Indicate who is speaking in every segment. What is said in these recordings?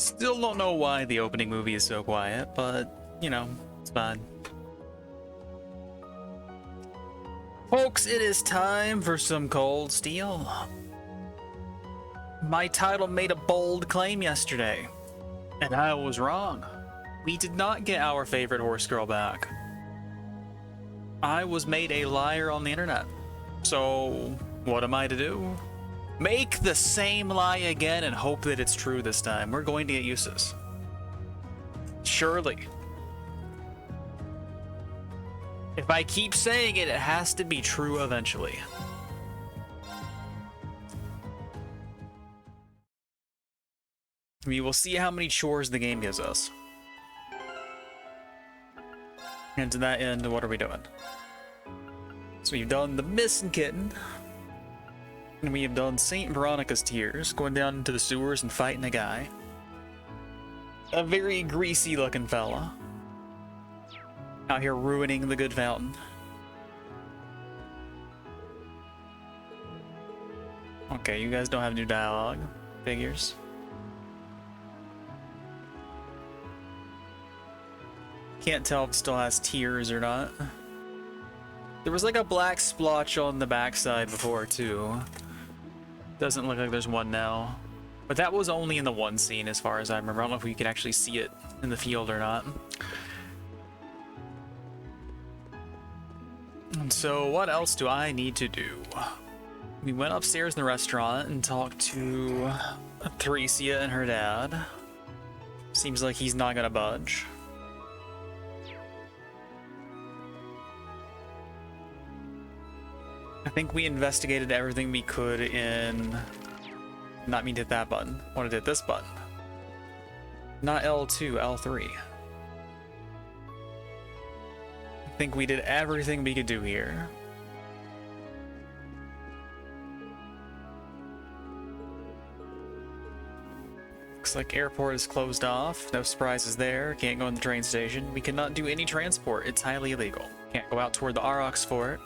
Speaker 1: Still don't know why the opening movie is so quiet, but, you know, it's fine. Folks, it is time for some cold steel. My title made a bold claim yesterday, and I was wrong. We did not get our favorite horse girl back. I was made a liar on the internet. So, what am I to do? Make the same lie again and hope that it's true this time. We're going to get Jusis. Surely. If I keep saying it, it has to be true eventually. We will see how many chores the game gives us. And to that end, what are we doing? So we've done the missing kitten. And we have done St. Veronica's Tears, going down into the sewers and fighting a guy. A very greasy looking fella. Out here ruining the good fountain. Okay, you guys don't have new dialogue. Figures. Can't tell if it still has tears or not. There was like a black splotch on the backside before too. Doesn't look like there's one now. But that was only in the one scene as far as I remember. I don't know if we could actually see it in the field or not. And so what else do I need to do? We went upstairs in the restaurant and talked to Theresia and her dad. Seems like he's not gonna budge. I think we investigated everything we could in... Not mean to hit that button. I want to hit this button. Not L2, L3. I think we did everything we could do here. Looks like airport is closed off. No surprises there. Can't go in the train station. We cannot do any transport. It's highly illegal. Can't go out toward the Aurochs fort.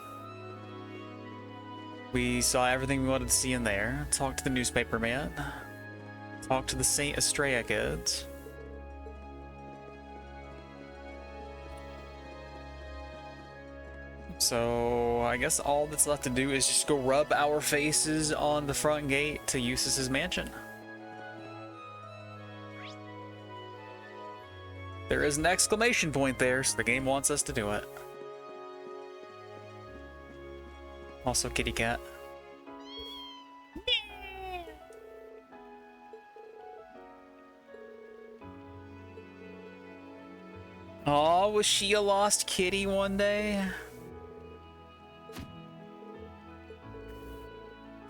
Speaker 1: We saw everything we wanted to see in there. Talked to the newspaper man. Talked to the Saint Estrella kids. So I guess all that's left to do is just go rub our faces on the front gate to Jusis' mansion. There is an exclamation point there, so the game wants us to do it. Also, kitty cat. Aw, was she a lost kitty one day?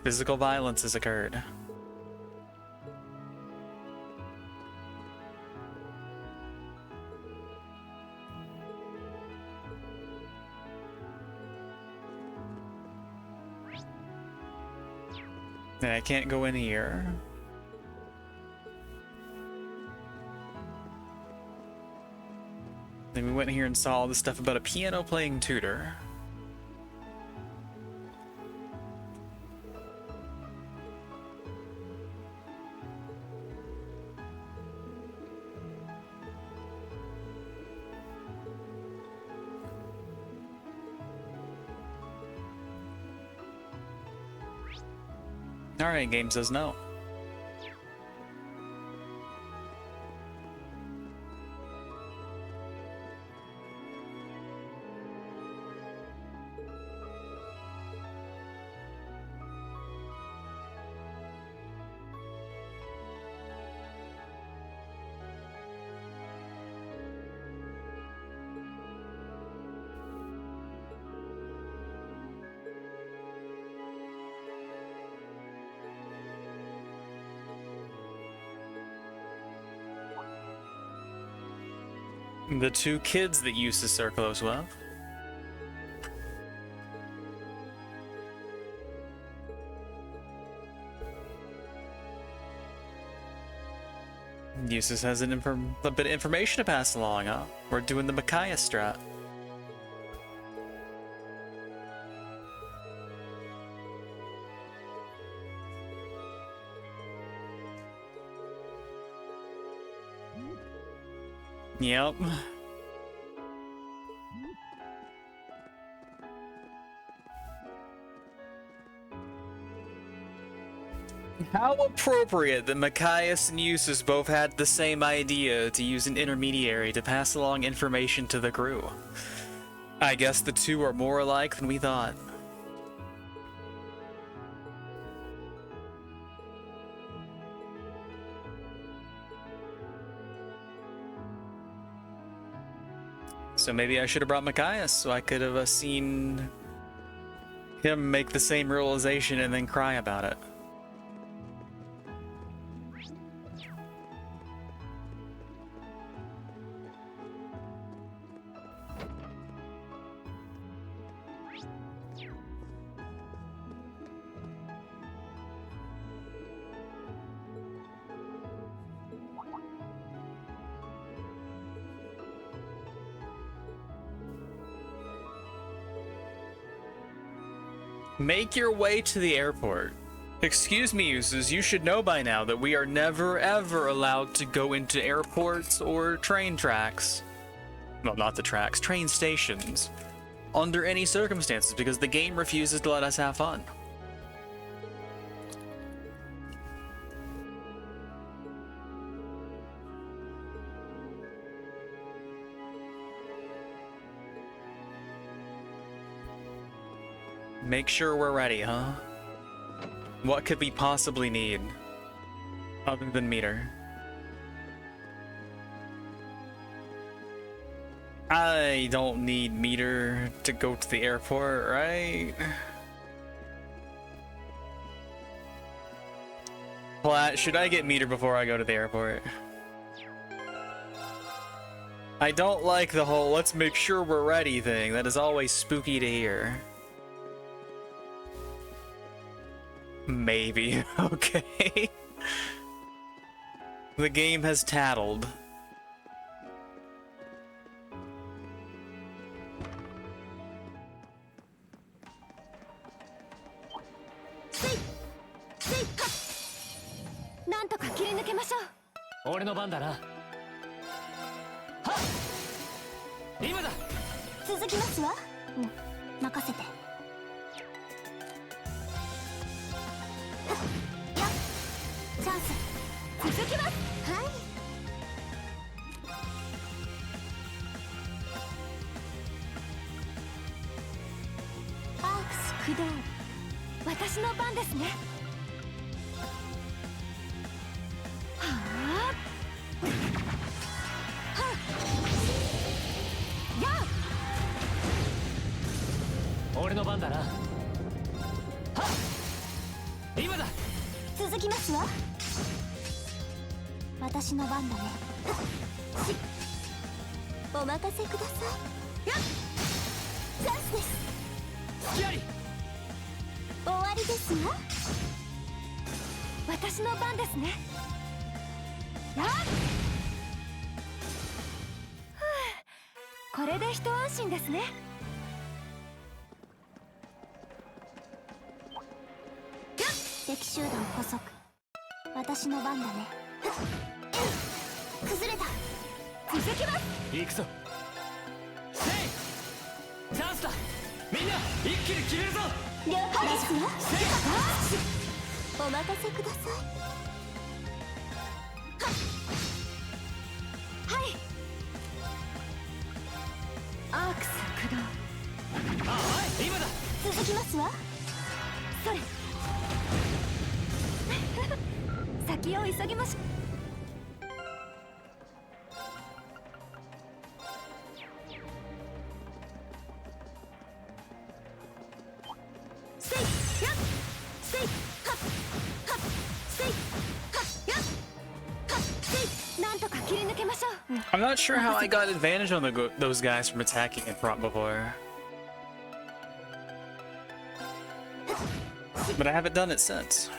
Speaker 1: Physical violence has occurred. And I can't go in here. Then we went here and saw all this stuff about a piano playing tutor. Alright, game says no. The two kids that Jusis are close with. Jusis has a bit of information to pass along, huh? We're doing the Micaiah strat. Yep. How appropriate that Machias and Jusis both had the same idea to use an intermediary to pass along information to the crew. I guess the two are more alike than we thought. So maybe I should have brought Machias so I could have seen him make the same realization and then cry about it. Make your way to the airport. Excuse me, Jusis, you should know by now that we are never ever allowed to go into airports or train tracks. Well, not the tracks, train stations. Under any circumstances, because the game refuses to let us have fun. Make sure we're ready, huh? What could we possibly need other than meter? I don't need meter to go to the airport, right? Plat, should I get meter before I go to the airport? I don't like the whole let's make sure we're ready thing. That is always spooky to hear. Maybe. Okay. The game has tattled. I'm not sure how I got advantage on those guys from attacking in front before. But I haven't done it since.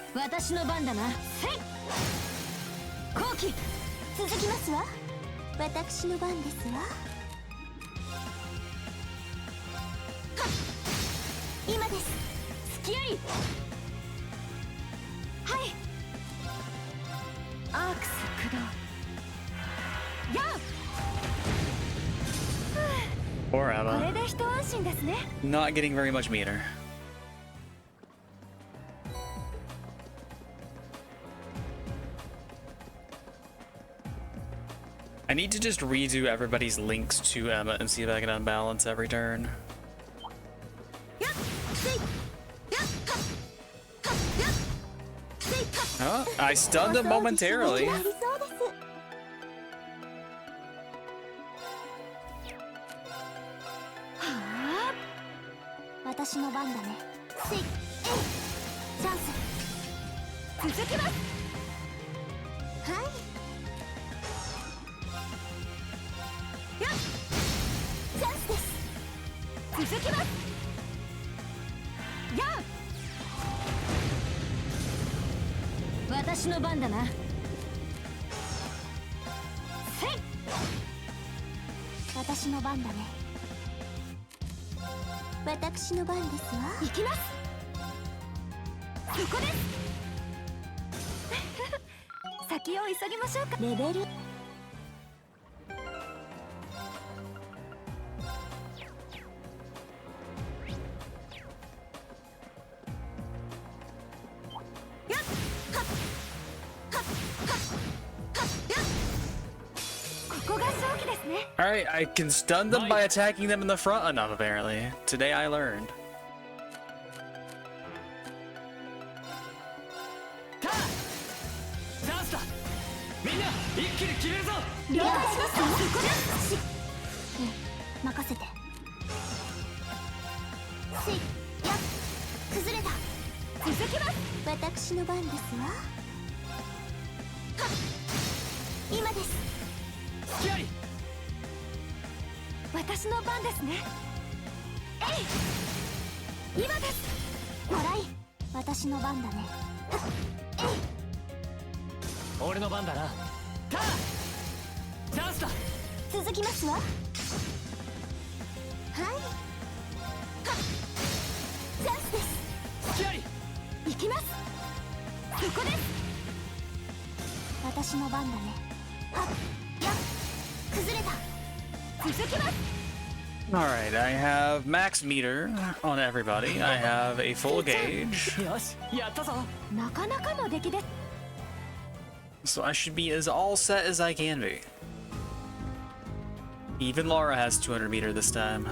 Speaker 1: Not getting very much meter. I need to just redo everybody's links to Emma and see if I can unbalance every turn. Oh, I stunned him momentarily. Alright, I can stun them by attacking them in the front enough, apparently. Today I learned. Alright, I have max meter on everybody. I have a full gauge. So I should be as all set as I can be. Even Laura has 200 meter this time.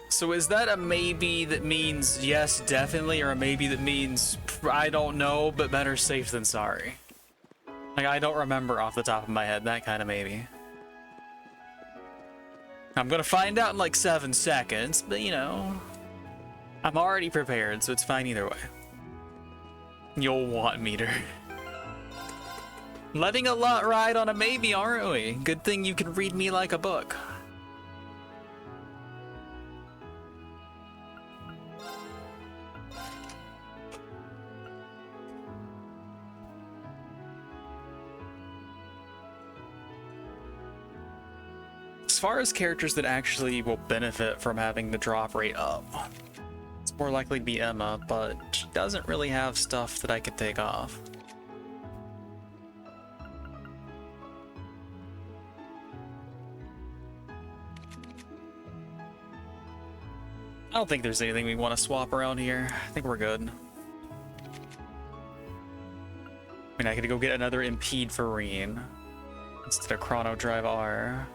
Speaker 1: So is that a maybe that means yes, definitely, or a maybe that means I don't know, but better safe than sorry? Like, I don't remember off the top of my head, that kind of maybe. I'm gonna find out in like 7 seconds, but you know, I'm already prepared, so it's fine either way. You'll want meter. Letting a lot ride on a maybe, aren't we? Good thing you can read me like a book. As far as characters that actually will benefit from having the drop rate up, it's more likely to be Emma, but she doesn't really have stuff that I could take off. I don't think there's anything we want to swap around here. I think we're good. I mean, I could go get another Impede for Reen instead of Chrono Drive R.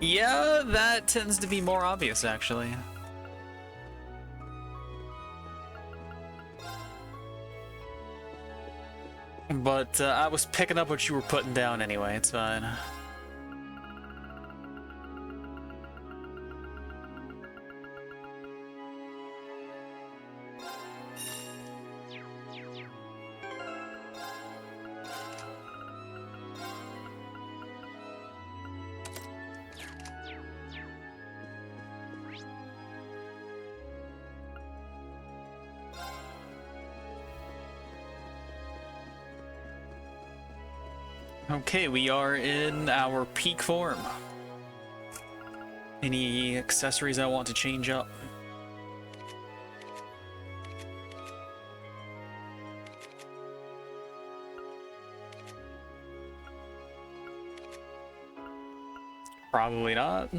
Speaker 1: Yeah, that tends to be more obvious, actually. But I was picking up what you were putting down anyway, it's fine. Okay, we are in our peak form. Any accessories I want to change up? Probably not.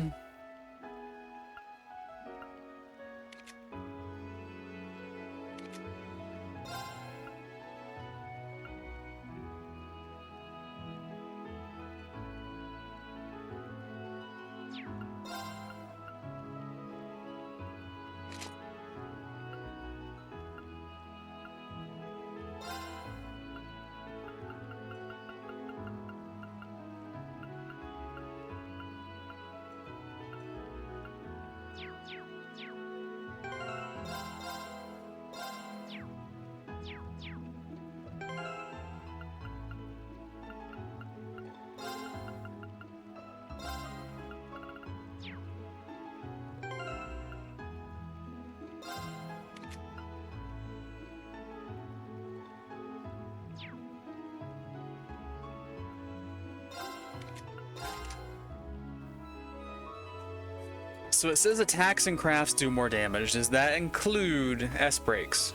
Speaker 1: So it says attacks and crafts do more damage. Does that include S breaks?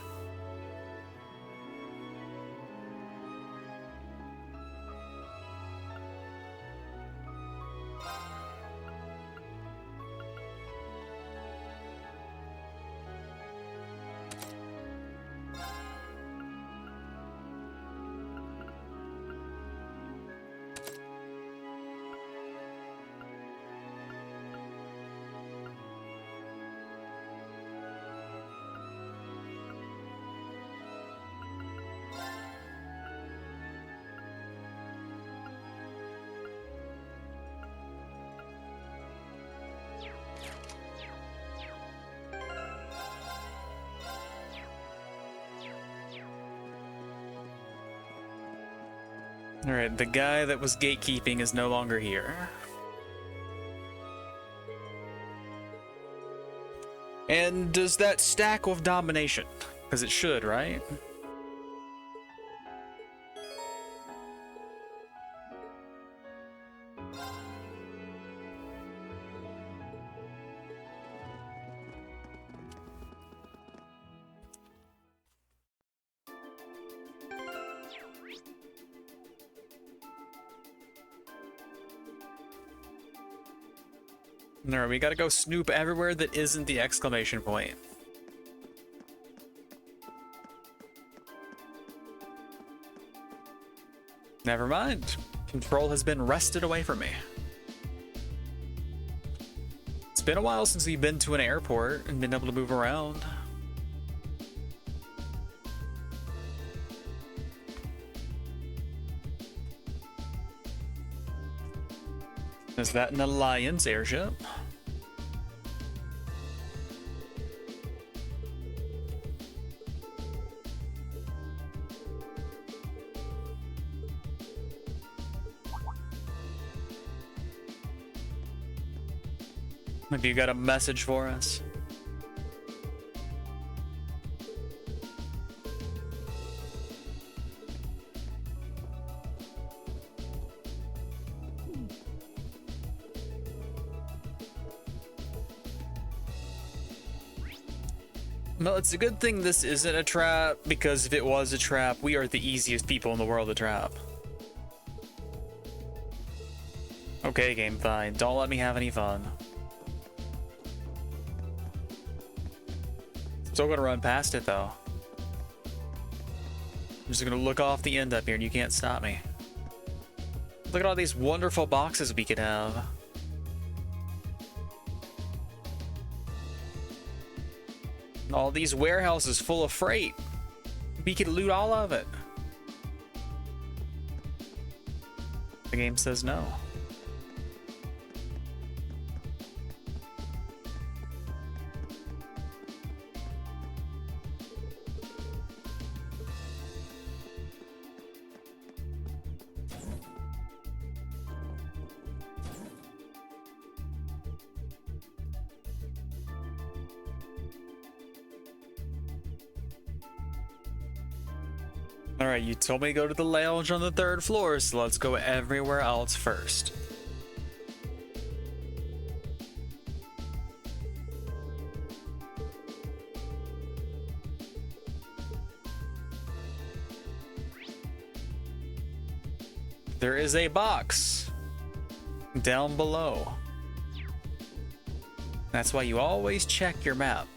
Speaker 1: Alright, the guy that was gatekeeping is no longer here. And does that stack with domination? Because it should, right? No, we gotta go snoop everywhere that isn't the exclamation point. Never mind. Control has been wrested away from me. It's been a while since we've been to an airport and been able to move around. Is that an Alliance airship? Have you got a message for us? Well, it's a good thing this isn't a trap, because if it was a trap, we are the easiest people in the world to trap. Okay, game, fine. Don't let me have any fun. Still gonna run past it, though. I'm just gonna look off the end up here, and you can't stop me. Look at all these wonderful boxes we could have. All these warehouses full of freight. We could loot all of it. The game says no. Alright, you told me to go to the lounge on the 3rd floor, so let's go everywhere else first. There is a box down below. That's why you always check your map.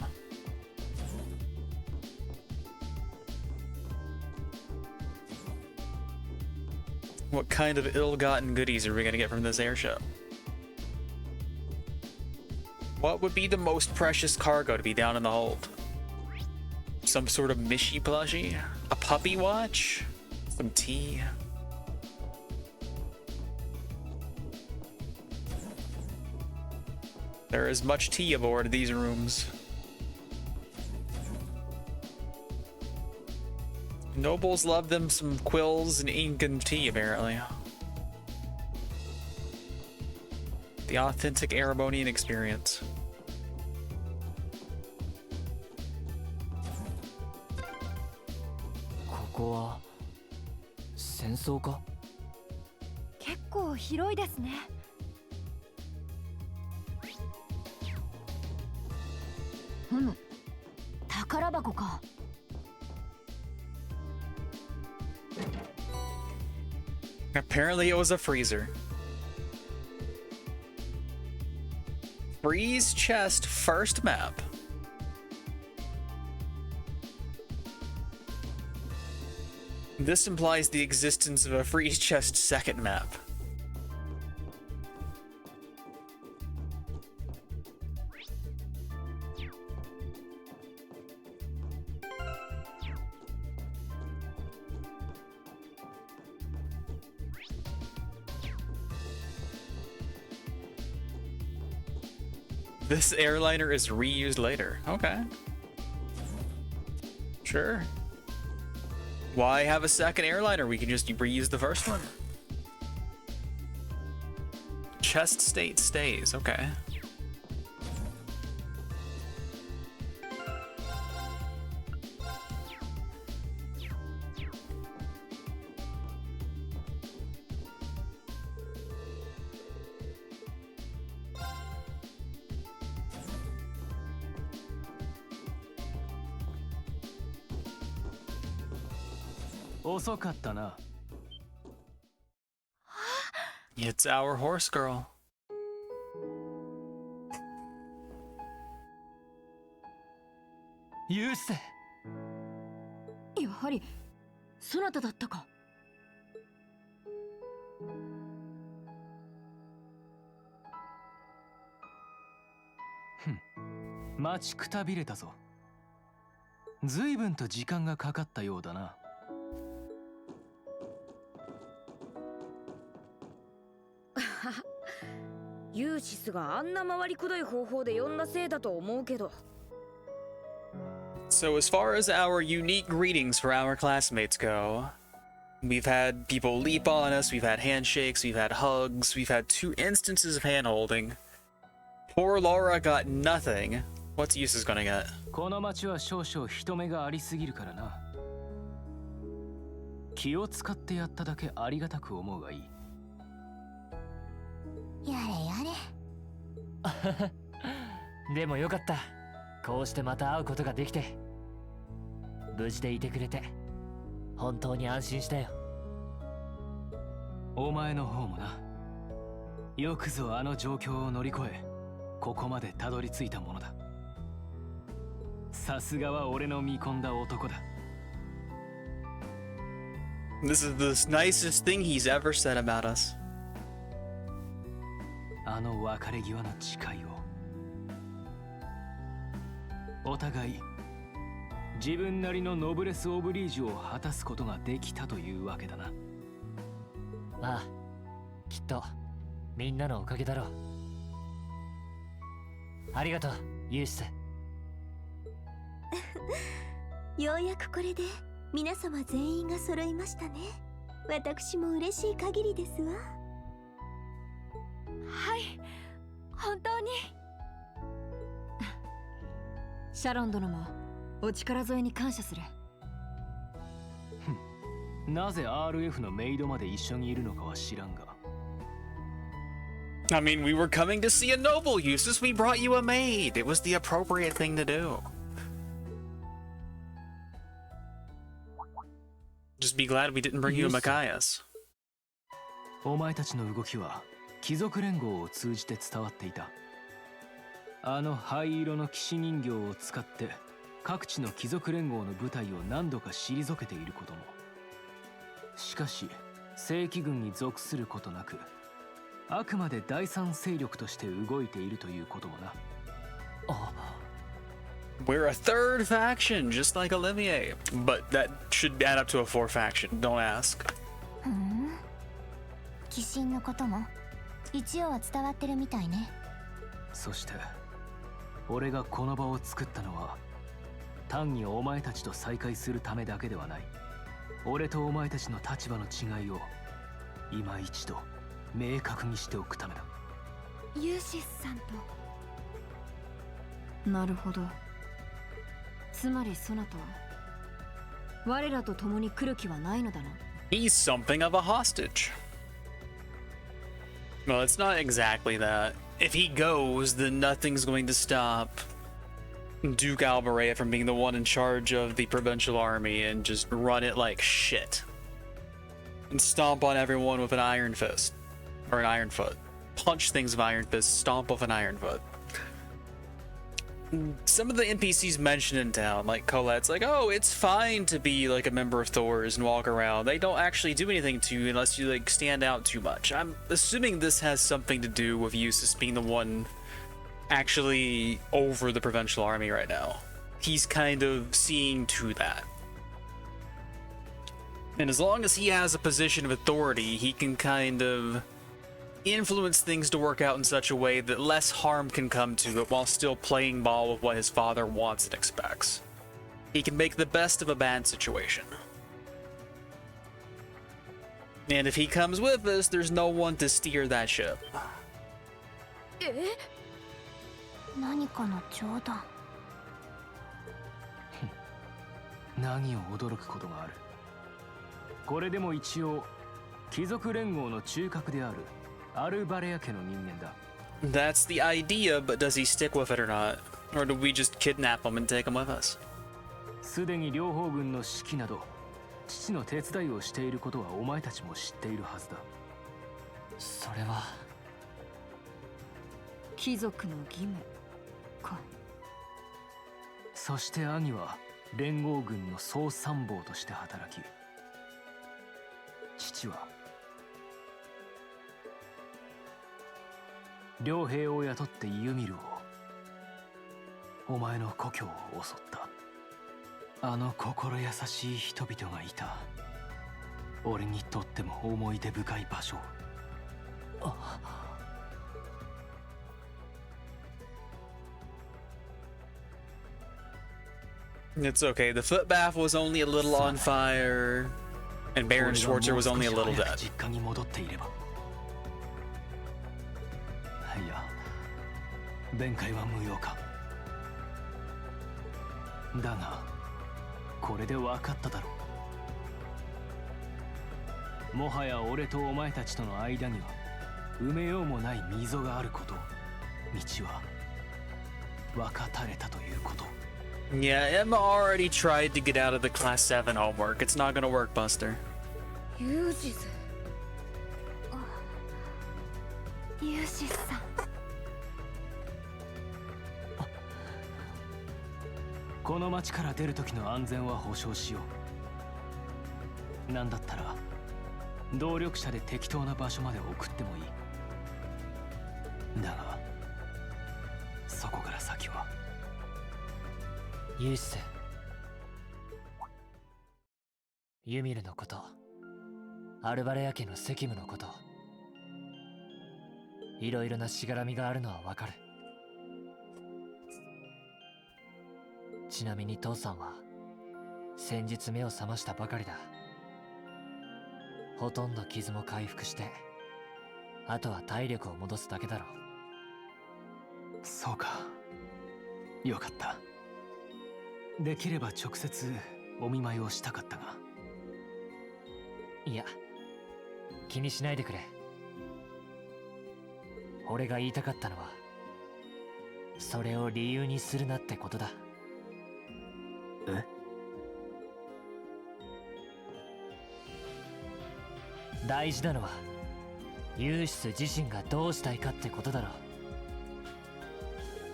Speaker 1: What kind of ill-gotten goodies are we gonna get from this airship? What would be the most precious cargo to be down in the hold? Some sort of Mishy plushie? A puppy watch? Some tea? There is much tea aboard these rooms. Nobles love them some quills and ink and tea, apparently. The authentic Erebonian experience.
Speaker 2: ここは戦争か？
Speaker 3: 結構広いですね。ふむ、宝箱か。
Speaker 1: Apparently it was a freezer. Freeze chest first map. This implies the existence of a freeze chest second map. This airliner is reused later. Okay. Sure. Why have a second airliner? We can just reuse the first one. Chest state stays. Okay. It's our horse girl.
Speaker 2: ユース。
Speaker 3: やはりそなただったか。
Speaker 2: 待ちくたびれたぞ。ずいぶんと時間がかかったようだな。
Speaker 4: ユーシスがあんな回りくどい方法で呼んだせいだと思うけど。
Speaker 1: So as far as our unique greetings for our classmates go, we've had people leap on us, we've had handshakes, we've had hugs, we've had 2 instances of hand-holding. Poor Laura got nothing. What's Jusis gonna get?
Speaker 2: この町は少々人目がありすぎるからな。気を使ってやっただけありがたく思うがいい。
Speaker 3: やれやれ。
Speaker 5: でもよかった。こうしてまた会うことができて。無事でいてくれて本当に安心したよ。
Speaker 2: お前の方もな。よくぞあの状況を乗り越え、ここまでたどり着いたものだ。さすがは俺の見込んだ男だ。
Speaker 1: This is the nicest thing he's ever said about us.
Speaker 2: あの別れ際の誓いを。お互い自分なりのノブレス・オブリージュを果たすことができたというわけだな。
Speaker 5: まあきっとみんなのおかげだろう。ありがとうユーシス。
Speaker 3: ようやくこれで皆様全員が揃いましたね。私も嬉しい限りですわ。
Speaker 4: はい、本当に。
Speaker 3: シャロン殿もお力添えに感謝する。
Speaker 2: なぜ RF のメイドまで一緒にいるのかは知らんが。
Speaker 1: I mean, we were coming to see a noble, Jusis. We brought you a maid. It was the appropriate thing to do. Just be glad we didn't bring you a Machias.
Speaker 2: お前たちの動きは貴族連合を通じて伝わっていた。あの灰色の騎士人形を使って各地の貴族連合の部隊を何度か退けていることも。しかし正規軍に属することなく、あくまで第三勢力として動いているということもな。
Speaker 1: We're a third faction, just like Olivier. But that should add up to a fourth faction, don't ask.
Speaker 3: ふん、鬼神のことも一応は伝わってるみたいね。
Speaker 2: そして俺がこの場を作ったのは単にお前たちと再会するためだけではない。俺とお前たちの立場の違いを今一度明確にしておくためだ。
Speaker 3: ユーシスさんと。
Speaker 4: なるほど。つまりソナタは我らと共に来る気はないのだな。
Speaker 1: He's something of a hostage. Well, it's not exactly that. If he goes, then nothing's going to stop Duke Alvarea from being the one in charge of the provincial army and just run it like shit. And stomp on everyone with an iron fist. Or an iron foot. Punch things with iron fist, stomp with an iron foot. Some of the NPCs mentioned in town, like Colette's like, oh, it's fine to be like a member of Thor's and walk around. They don't actually do anything to you unless you like stand out too much. I'm assuming this has something to do with Jusis being the one actually over the provincial army right now. He's kind of seeing to that. And as long as he has a position of authority, he can kind of influence things to work out in such a way that less harm can come to it while still playing ball with what his father wants and expects. He can make the best of a bad situation. And if he comes with us, there's no one to steer that ship.
Speaker 3: 何かの冗談。
Speaker 2: 何を驚くことがある。これでも一応貴族連合の中核であるアルバレア家の人間だ。
Speaker 1: That's the idea, but does he stick with it or not? Or do we just kidnap him and take him with us?
Speaker 2: すでに両方軍の指揮など父の手伝いをしていることはお前たちも知っているはずだ。
Speaker 5: それは
Speaker 4: 貴族の義務か。
Speaker 2: そして兄は連合軍の総参謀として働き、父は両兵を雇ってユミルを、お前の故郷を襲った。あの心優しい人々がいた俺にとっても思い出深い場所。
Speaker 1: It's okay. The foot bath was only a little on fire, and Baron Schwarzer was only a little dead.
Speaker 2: 実家に戻っていれば。いや、弁解は無用か。だがこれで分かっただろう。もはや俺とお前たちとの間には埋めようもない溝があること、道は分かたれたということ。
Speaker 1: Yeah, Emma already tried to get out of the Class 7 homework. It's not gonna work, Buster.
Speaker 4: ユージス。
Speaker 3: ユーシスさん。
Speaker 2: この町から出る時の安全は保証しよう。なんだったら動力車で適当な場所まで送ってもいい。だがそこから先は。
Speaker 5: ユース、ユミルのこと、アルバレア家の責務のこと、いろいろなしがらみがあるのはわかる。ちなみに父さんは先日目を覚ましたばかりだ。ほとんど傷も回復して、あとは体力を戻すだけだろう。
Speaker 2: そうか、よかった。できれば直接お見舞いをしたかったが。
Speaker 5: いや、気にしないでくれ。俺が言いたかったのは、それを理由にするなってことだ。
Speaker 2: え？
Speaker 5: 大事なのはユーシス自身がどうしたいかってことだろう。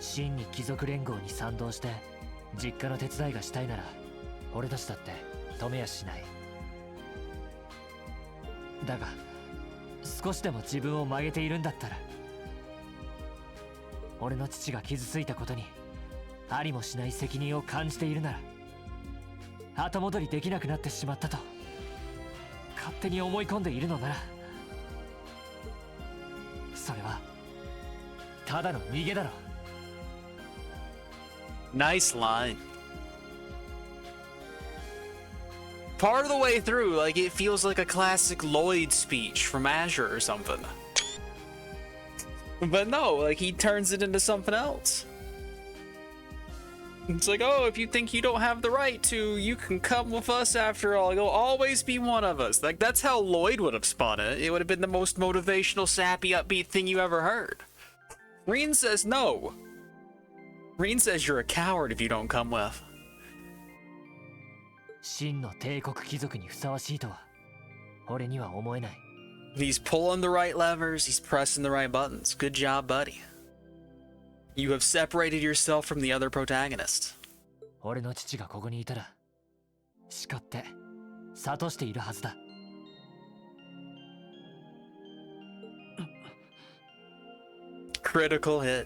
Speaker 5: 真に貴族連合に賛同して実家の手伝いがしたいなら俺たちだって止めやしない。だが少しでも自分を曲げているんだったら、俺の父が傷ついたことにありもしない責任を感じているなら、後戻りできなくなってしまったと勝手に思い込んでいるのなら、それはただの逃げだろ。
Speaker 1: Nice line. Part of the way through, like, it feels like a classic Lloyd speech from Azure or something. But no, like, he turns it into something else. It's like, oh, if you think you don't have the right to, you can come with us after all. You'll always be one of us. Like, that's how Lloyd would have spun it. It would have been the most motivational, sappy, upbeat thing you ever heard. Reen says no. Reen says you're a coward if you don't come with.
Speaker 5: 真の帝国貴族にふさわしいとは俺には思えない。
Speaker 1: He's pulling the right levers, he's pressing the right buttons. Good job, buddy. You have separated yourself from the other protagonists.
Speaker 5: 俺の父がここにいたら叱って諭しているはずだ。
Speaker 1: Critical hit.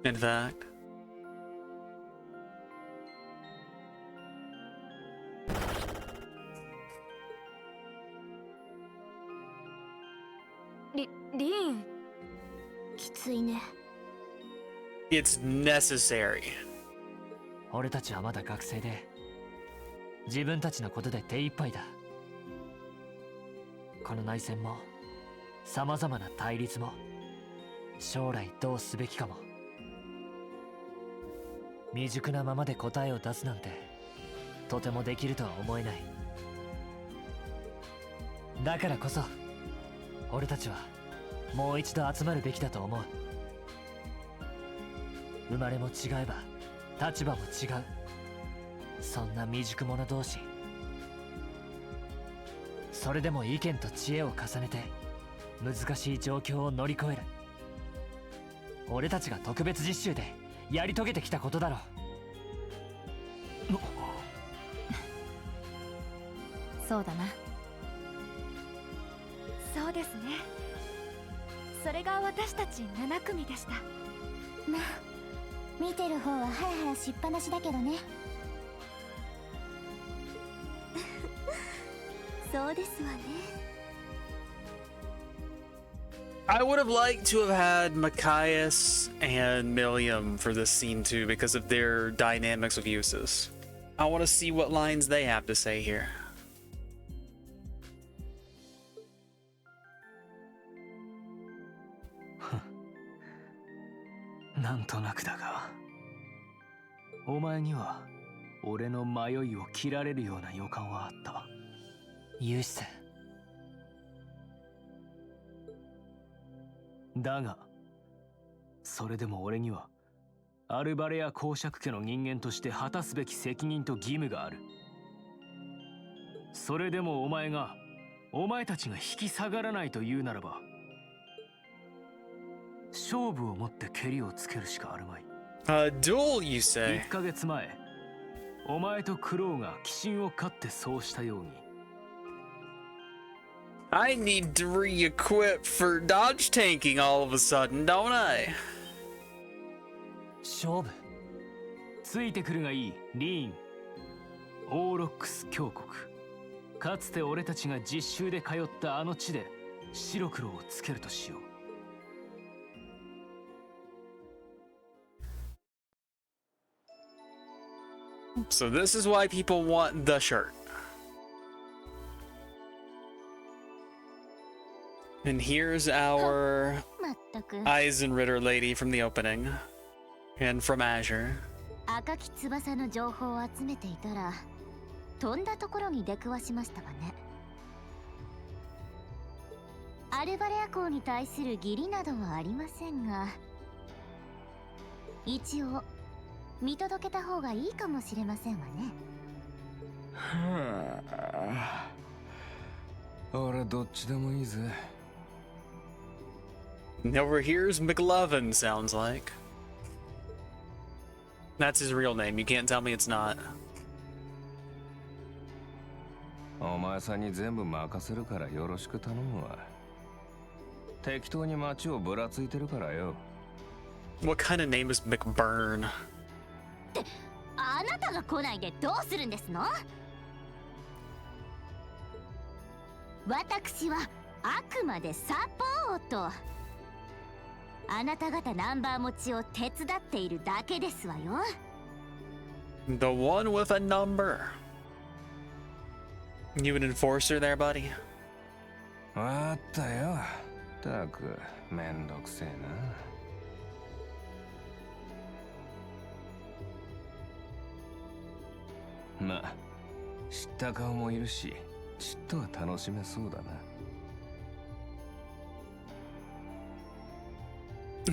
Speaker 1: In fact.
Speaker 4: Lin.
Speaker 3: きついね。
Speaker 1: It's necessary.
Speaker 5: 俺たちはまだ学生で自分たちのことで手一杯だ。この内戦も様々な対立も将来どうすべきかも未熟なままで答えを出すなんてとてもできるとは思えない。だからこそ俺たちはもう一度集まるべきだと思う。生まれも違えば立場も違う、そんな未熟者同士。それでも意見と知恵を重ねて難しい状況を乗り越える。俺たちが特別実習でやり遂げてきたことだろう。
Speaker 4: そうだな。
Speaker 3: そうですね。それが私たち7組でした。まあ見てる方はハラハラしっぱなしだけどね。そうですわね。
Speaker 1: I would have liked to have had Machias and Milliam for this scene too because of their dynamics with Jusis. I want to see what lines they have to say here.
Speaker 2: なんとなくだが、お前には俺の迷いを切られるような予感はあった。
Speaker 5: ユーシス。
Speaker 2: だがそれでも俺にはアルバレア公爵家の人間として果たすべき責任と義務がある。それでもお前たちが引き下がらないというならば、勝負をもってケリをつけるしかあるまい。
Speaker 1: Duel, you say?
Speaker 2: 1ヶ月前、お前とクロウが鬼神を狩ってそうしたように。
Speaker 1: I need to re-equip for dodge tanking all of a sudden, don't I?
Speaker 5: 勝負。
Speaker 2: ついてくるがいい、リーン。オーロックス教国。かつて俺たちが実習で通ったあの地で白黒をつけるとしよう。
Speaker 1: So this is why people want the shirt. And here's our
Speaker 3: まったく
Speaker 1: Eisenritter lady from the opening. And from Azure.
Speaker 3: 赤き翼の情報を集めていたら飛んだところに出くわしましたわね。アルバレア公に対する義理などはありませんが、一応見届けた方がいいかもしれませんわね。
Speaker 6: 俺どっちでもいいぜ。
Speaker 1: Over here's McLovin, sounds like. That's his real name. You can't tell me it's not.
Speaker 2: お前さんに全部任せるからよろしく頼むわ。適当に街をぶらついてるからよ。
Speaker 1: What kind of name is McBurn?
Speaker 3: あなたが来ないでどうするんですの？私はあくまでサポート。あなた方ナンバー持ちを手伝っているだけですわよ。
Speaker 1: The one with a number. You an enforcer there, buddy?
Speaker 2: わかったよ。たくめんどくせえな。まあ、知った顔もいるし、ちっとは楽しめそうだな。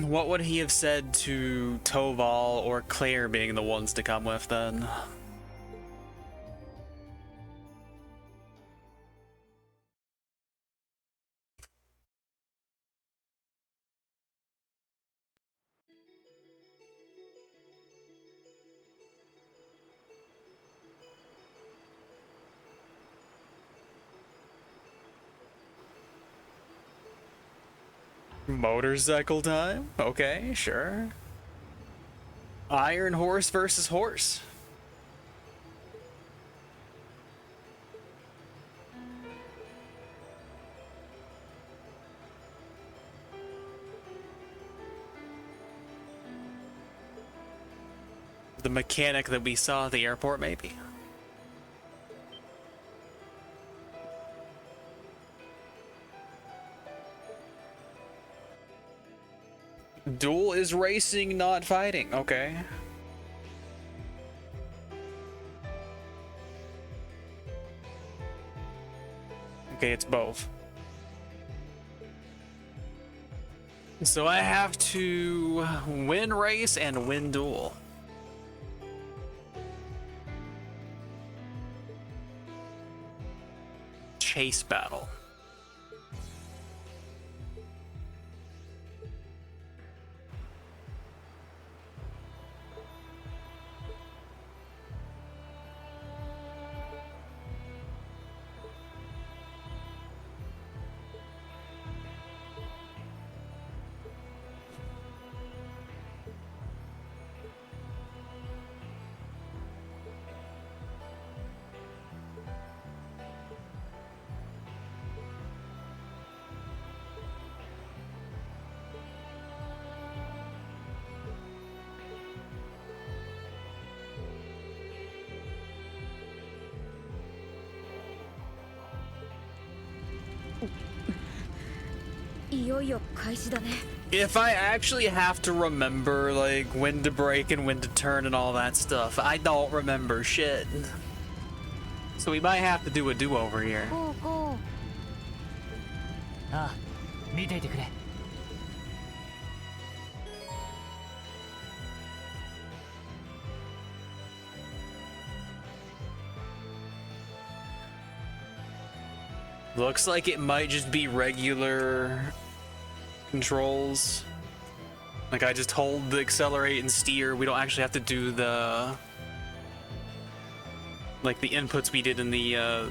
Speaker 1: What would he have said to Toval or Claire being the ones to come with then? Motorcycle time? Okay, sure. Iron horse versus horse. The mechanic that we saw at the airport, maybe? Duel is racing, not fighting. Okay. Okay, it's both. So I have to win race and win duel. Chase battle. If I actually have to remember like when to brake and when to turn and all that stuff, I don't remember shit. So we might have to do a do-over here.
Speaker 3: Go.
Speaker 5: ああ、見ていてくれ。
Speaker 1: Looks like it might just be regular controls. Like I just hold the accelerate and steer. We don't actually have to do the like the inputs we did in the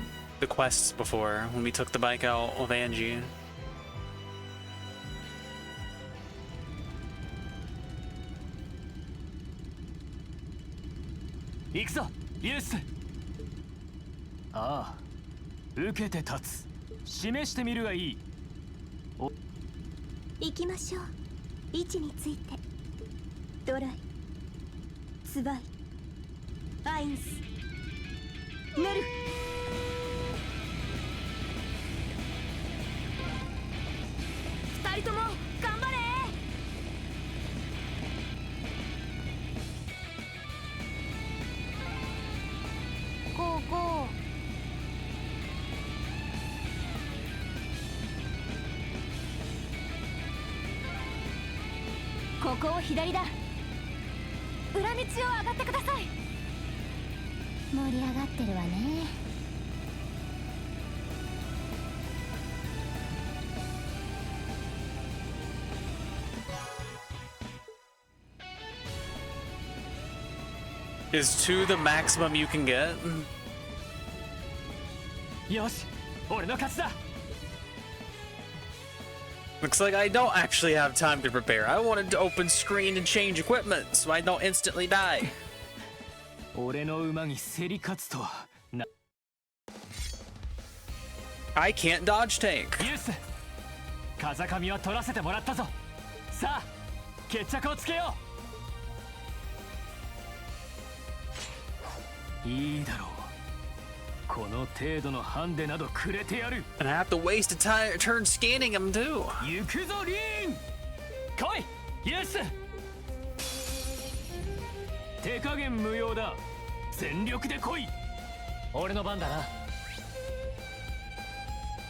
Speaker 1: quests before when we took the bike out of Angie.
Speaker 2: 行くぞ、ユース。ああ、受けて立つ。示してみるがいい。
Speaker 3: 行きましょう。位置について。ドライ、ツバイ、アインス、ヌル。二人とも頑張れ。ゴーゴー。ここを左だ。裏道を上がってください。盛り上がってるわね。
Speaker 1: Is 2 the maximum you can get?
Speaker 2: よし、俺の勝ちだ。
Speaker 1: Looks like I don't actually have time to prepare. I wanted to open screen and change equipment so I don't instantly die.
Speaker 2: 俺の馬に競り勝つとはな。
Speaker 1: I can't dodge tank.
Speaker 2: ユース、風上は取らせてもらったぞ。さあ、決着をつけよう。いいだろう。この程度のハンデなどくれてやる。
Speaker 1: And I have to waste a turn scanning him too.
Speaker 2: 行くぞリーン。来いユース。手加減無用だ。全力で来い。俺の番だな。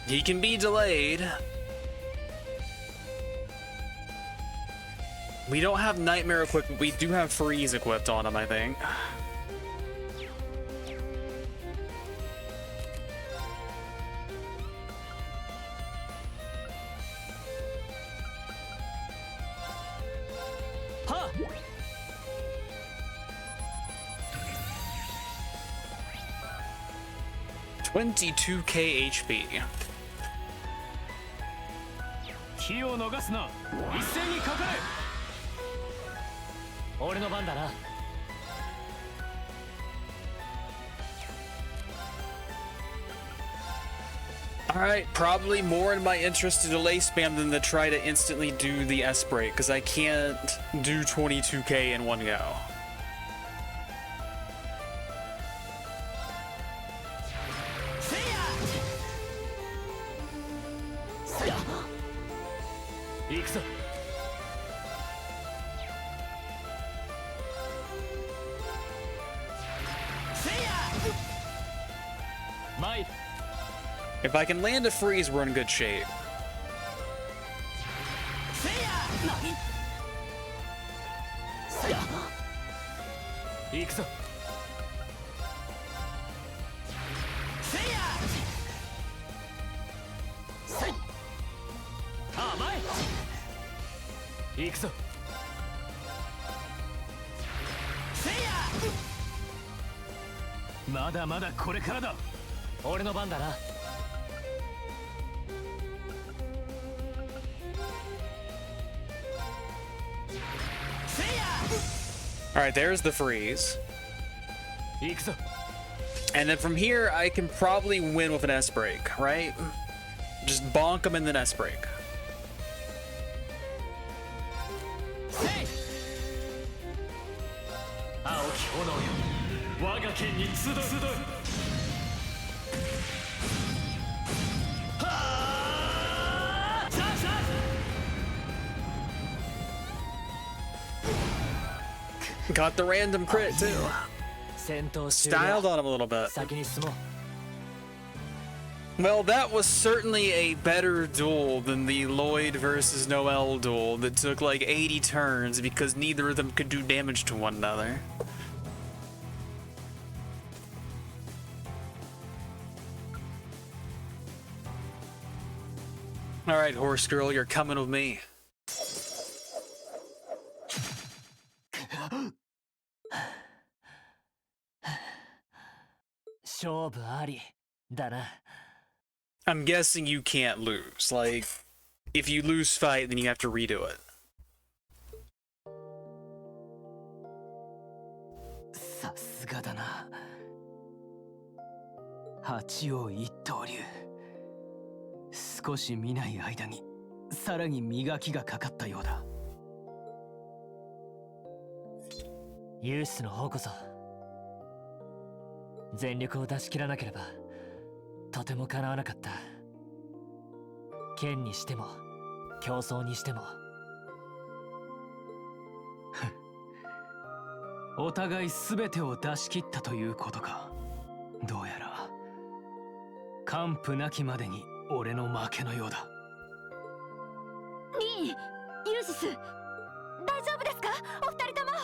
Speaker 1: He can be delayed. We don't have nightmare equipped, but we do have freeze equipped on him, I think.
Speaker 2: Ha!
Speaker 1: 22k HP.
Speaker 2: 気を逃すな。一斉にかかれ。俺の番だな。
Speaker 1: Alright, probably more in my interest to delay spam than to try to instantly do the S break, because I can't do 22k in one go. If I can land a freeze, we're in good shape. Alright, there's the freeze. And then from here, I can probably win with an S break, right? Just bonk him and then S break. Got the random crit too. Styled on him a little bit. Well, that was certainly a better duel than the Lloyd versus Noel duel that took like 80 turns because neither of them could do damage to one another. Alright, horse girl, you're coming with me. I'm guessing you can't lose. Like, if you lose fight, then you have to redo it.
Speaker 5: Jusis の方こそ全力を出し切らなければとても叶わなかった。剣にしても競争にしても。
Speaker 2: お互い全てを出し切ったということか。どうやら完膚なきまでに俺の負けのようだ。
Speaker 3: リーン、ユーシス、大丈夫ですか、お二人とも。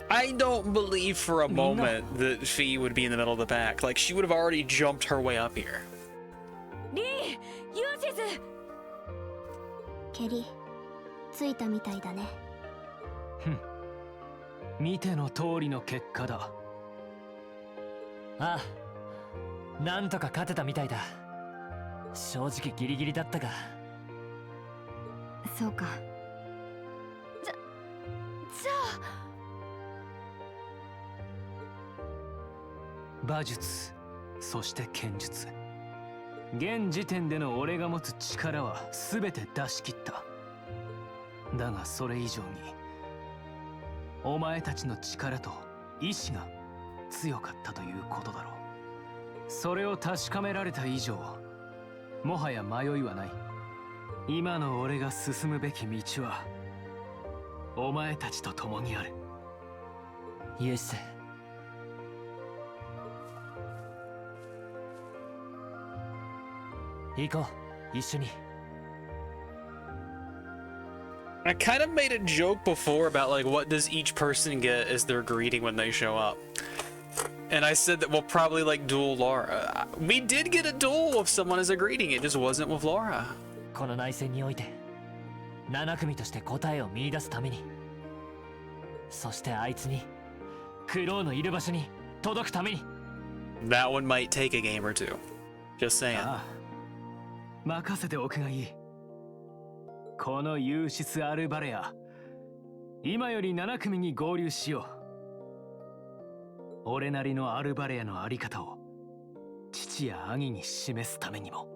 Speaker 1: I don't believe for a moment that Fee would be in the middle of the pack. Like, she would have already jumped her way up here.
Speaker 3: リーン、ユーシス。蹴りついたみたいだね。
Speaker 2: 見ての通りの結果だ。
Speaker 5: ああ、なんとか勝てたみたいだ。正直ギリギリだったが。
Speaker 4: そうか。
Speaker 3: じゃあ
Speaker 2: 馬術、そして剣術、現時点での俺が持つ力は全て出し切った。だがそれ以上にお前たちの力と意志が強かったということだろう。それを確かめられた以上、もはや迷いはない。今の俺が進むべき道はお前たちと共にある。
Speaker 5: ユース、行こう、一緒に。
Speaker 1: I kind of made a joke before about like what does each person get as their greeting when they show up. And I said that we'll probably like duel Laura. We did get a duel with someone as a greeting, it just wasn't with Laura.
Speaker 5: この内戦において7組として答えを見出すために、そしてあいつにクロウのいる場所に届くために。
Speaker 1: That one might take a game or two. Just saying.
Speaker 2: ああ、任せておくがいい。このユーシス・アルバレア、今より7組に合流しよう。俺なりのアルバレアのあり方を父や兄に示すためにも。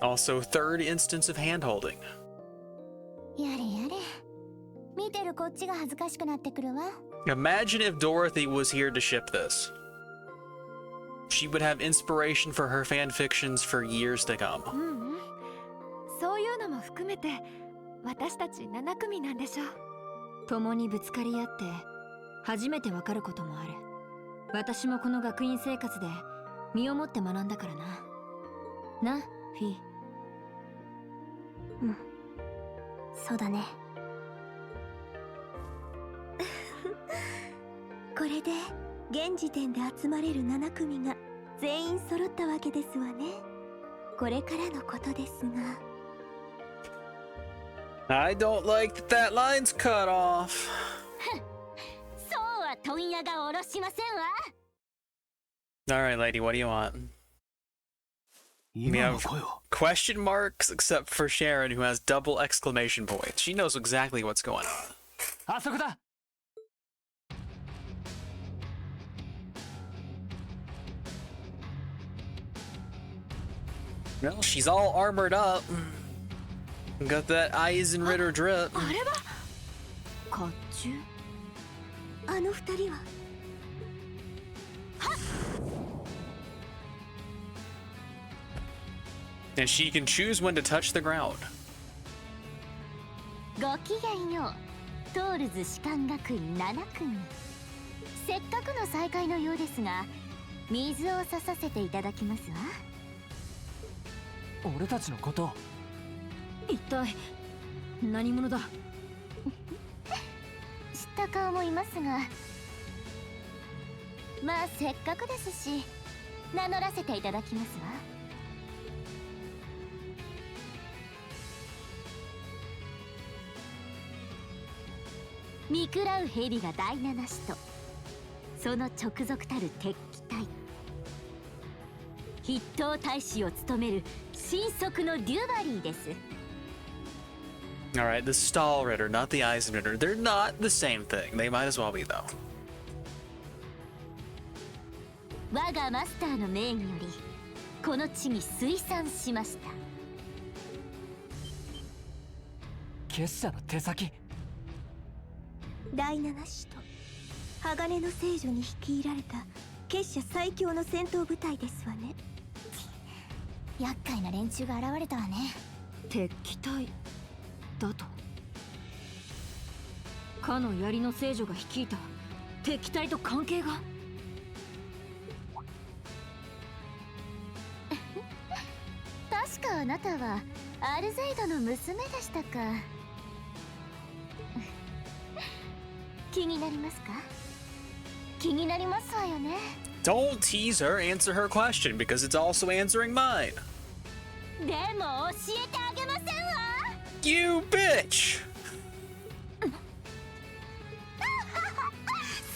Speaker 1: Also, third instance of hand holding.
Speaker 3: やれやれ、見てるこっちが恥ずかしくなってくるわ。
Speaker 1: Imagine if Dorothy was here to ship this. She would have inspiration for her fan fictions for years to come.
Speaker 3: そういうのも含めて私たち7組なんでしょ。
Speaker 4: 共にぶつかり合って初めてわかることもある。私もこの学院生活で身をもって学んだからな。な、フィー。
Speaker 3: そうだね。これで現時点で集まれる7組が全員揃ったわけですわね。これからのことですが。
Speaker 1: I don't like that that line's cut off.
Speaker 3: そうは問屋が下ろしませんわ。
Speaker 1: Alright, lady, what do you want? We
Speaker 2: 今の
Speaker 1: have
Speaker 2: 声を。
Speaker 1: question marks except for Sharon, who has double exclamation points. She knows exactly what's going on.
Speaker 5: あそこだ。
Speaker 1: Well, she's all armored up. Got that Eisenritter drip.
Speaker 3: あれは
Speaker 4: 甲冑。
Speaker 3: あの二人は。
Speaker 1: And she can choose when to touch the ground.
Speaker 3: ごきげんよう、トールズ士官学院7組。せっかくの再会のようですが、水を差させていただきますわ。
Speaker 5: 俺たちのことを。
Speaker 4: 一体何者だ。
Speaker 3: 知った顔もいますが、まあせっかくですし名乗らせていただきますわ。見食らう蛇が第七使徒、その直属たる鉄騎隊、筆頭大使を務める神速のデュバリーです。
Speaker 1: Alright, the Stahlritter, not the Eisenritter. They're not the same thing. They might as well be, though.
Speaker 3: 我がマスターの命によりこの地に推算しました。
Speaker 5: 結社の手先。
Speaker 3: 第七使徒、鋼の聖女に率いられた結社最強の戦闘部隊ですわね。厄介な連中が現れたわね。
Speaker 4: 鉄騎隊だと。かの槍の聖女が率いた鉄騎隊と関係が。
Speaker 3: 確かあなたはアルゼイドの娘でしたか。気になりますか？気になりますわよね。
Speaker 1: Don't tease her, answer her question because it's also answering mine.
Speaker 3: でも教えてあげませんわ。
Speaker 1: You bitch!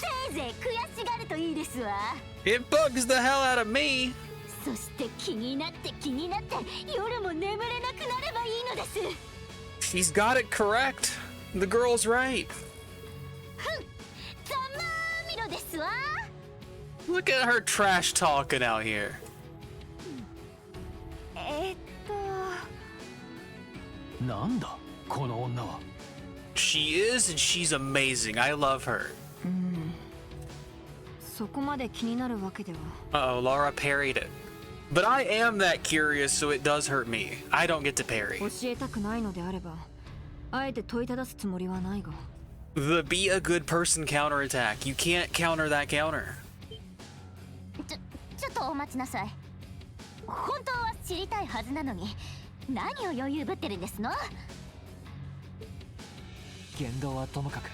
Speaker 3: せいぜい悔しがるといいですわ。
Speaker 1: It bugs the hell out of me.
Speaker 3: そして気になって夜も眠れなくなればいいのです。
Speaker 1: She's got it correct. The girl's right.
Speaker 3: ざまあみろですわ。
Speaker 1: Look at her trash talking out here.
Speaker 2: なんだこの女は。
Speaker 1: She is, and she's amazing. I love her.
Speaker 4: そこまで気になるわけでは。
Speaker 1: Uh-oh, Laura parried it. But I am that curious, so it does hurt me. I don't get to parry.
Speaker 4: 教えたくないのであれば、あえて問いただすつもりはないが。
Speaker 1: The be a good person counterattack. You can't counter that counter.
Speaker 3: ちょっとお待ちなさい。本当は知りたいはずなのに、何を余裕ぶってるんですの？
Speaker 5: 言動はともかく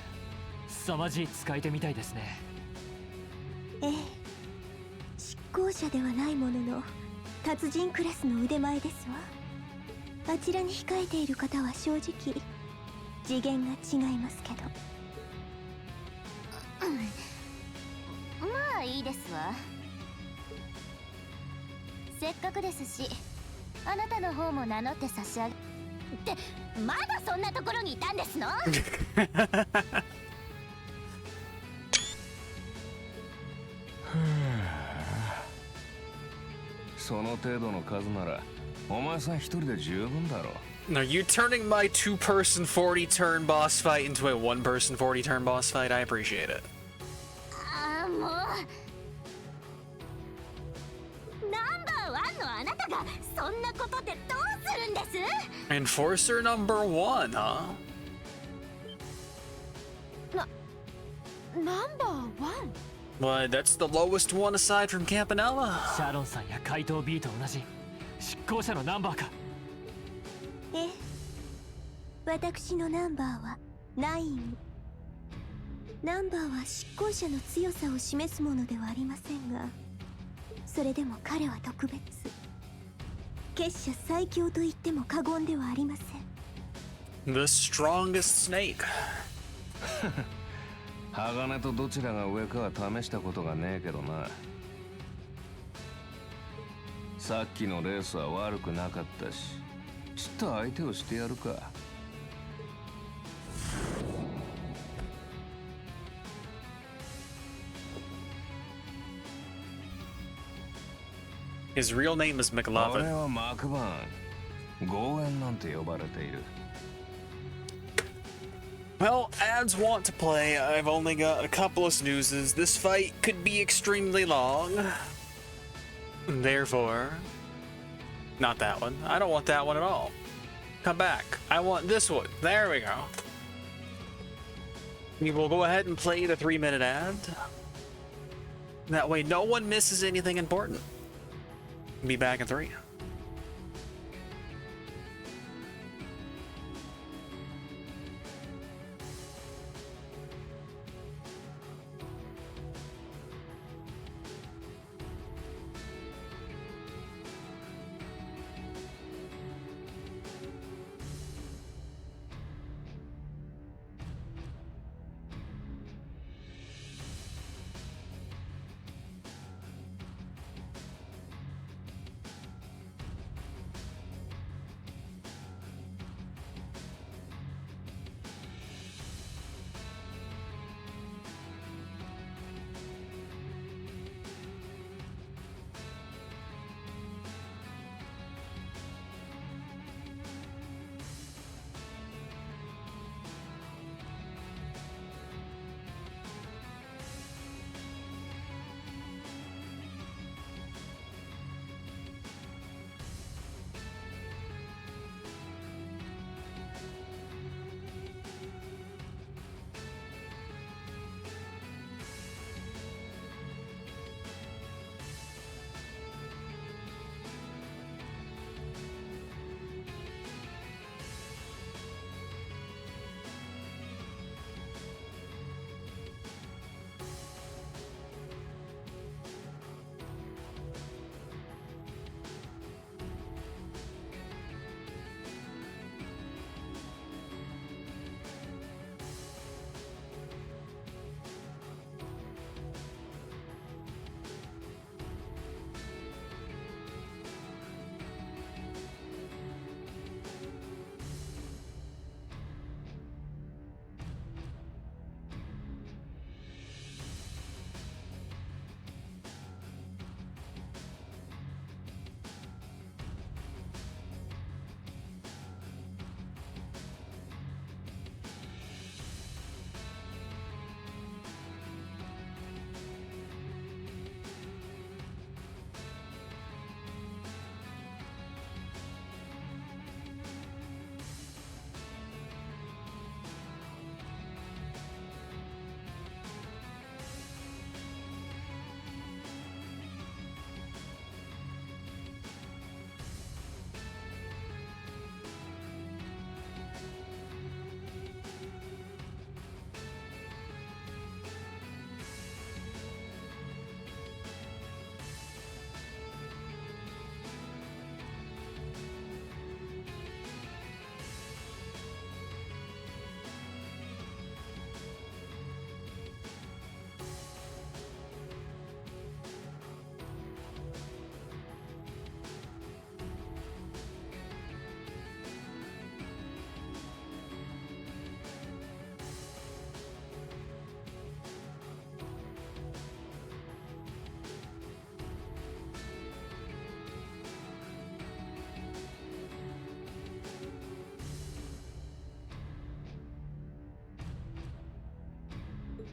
Speaker 5: 凄まじい使い手みたいですね。
Speaker 3: ええ、執行者ではないものの達人クラスの腕前ですわ。あちらに控えている方は正直次元が違いますけど。まあいいですわ。せっかくですし、あなたの方も名乗って差し上げ。ってまだそんなところにいたんですの？
Speaker 6: その程度の数ならお前さん一人で十分だろ。
Speaker 1: Now, you turning my two-person 40-turn boss fight into a one-person 40-turn boss fight, I appreciate it.
Speaker 3: ああもう。ナンバーワンのあなたがそんなことでどうするんです？
Speaker 1: Enforcer number 1, huh?
Speaker 3: ナンバーワン？
Speaker 1: What, that's the lowest one aside from Campanella.
Speaker 5: シャロンさんや怪盗 B と同じ執行者のナンバーか。
Speaker 3: ええ、私のナンバーは9。ナンバーは執行者の強さを示すものではありませんが、それでも彼は特別。結社最強と言っても過言ではありません。
Speaker 1: The strongest snake.
Speaker 6: 鋼とどちらが上かは試したことがねえけどな。さっきのレースは悪くなかったし、ちょっと相手をしてやるか。
Speaker 1: His real name is
Speaker 6: 俺
Speaker 1: McLovin.
Speaker 6: はマクバーン。豪縁なんて呼ばれている。
Speaker 1: Well, as want to play, I've only got a couple of snoozes. This fight could be extremely long. Therefore, not that one. I don't want that one at all. Come back. I want this one. There we go. We will go ahead and play the 3-minute ad. That way no one misses anything important. Be back in 3.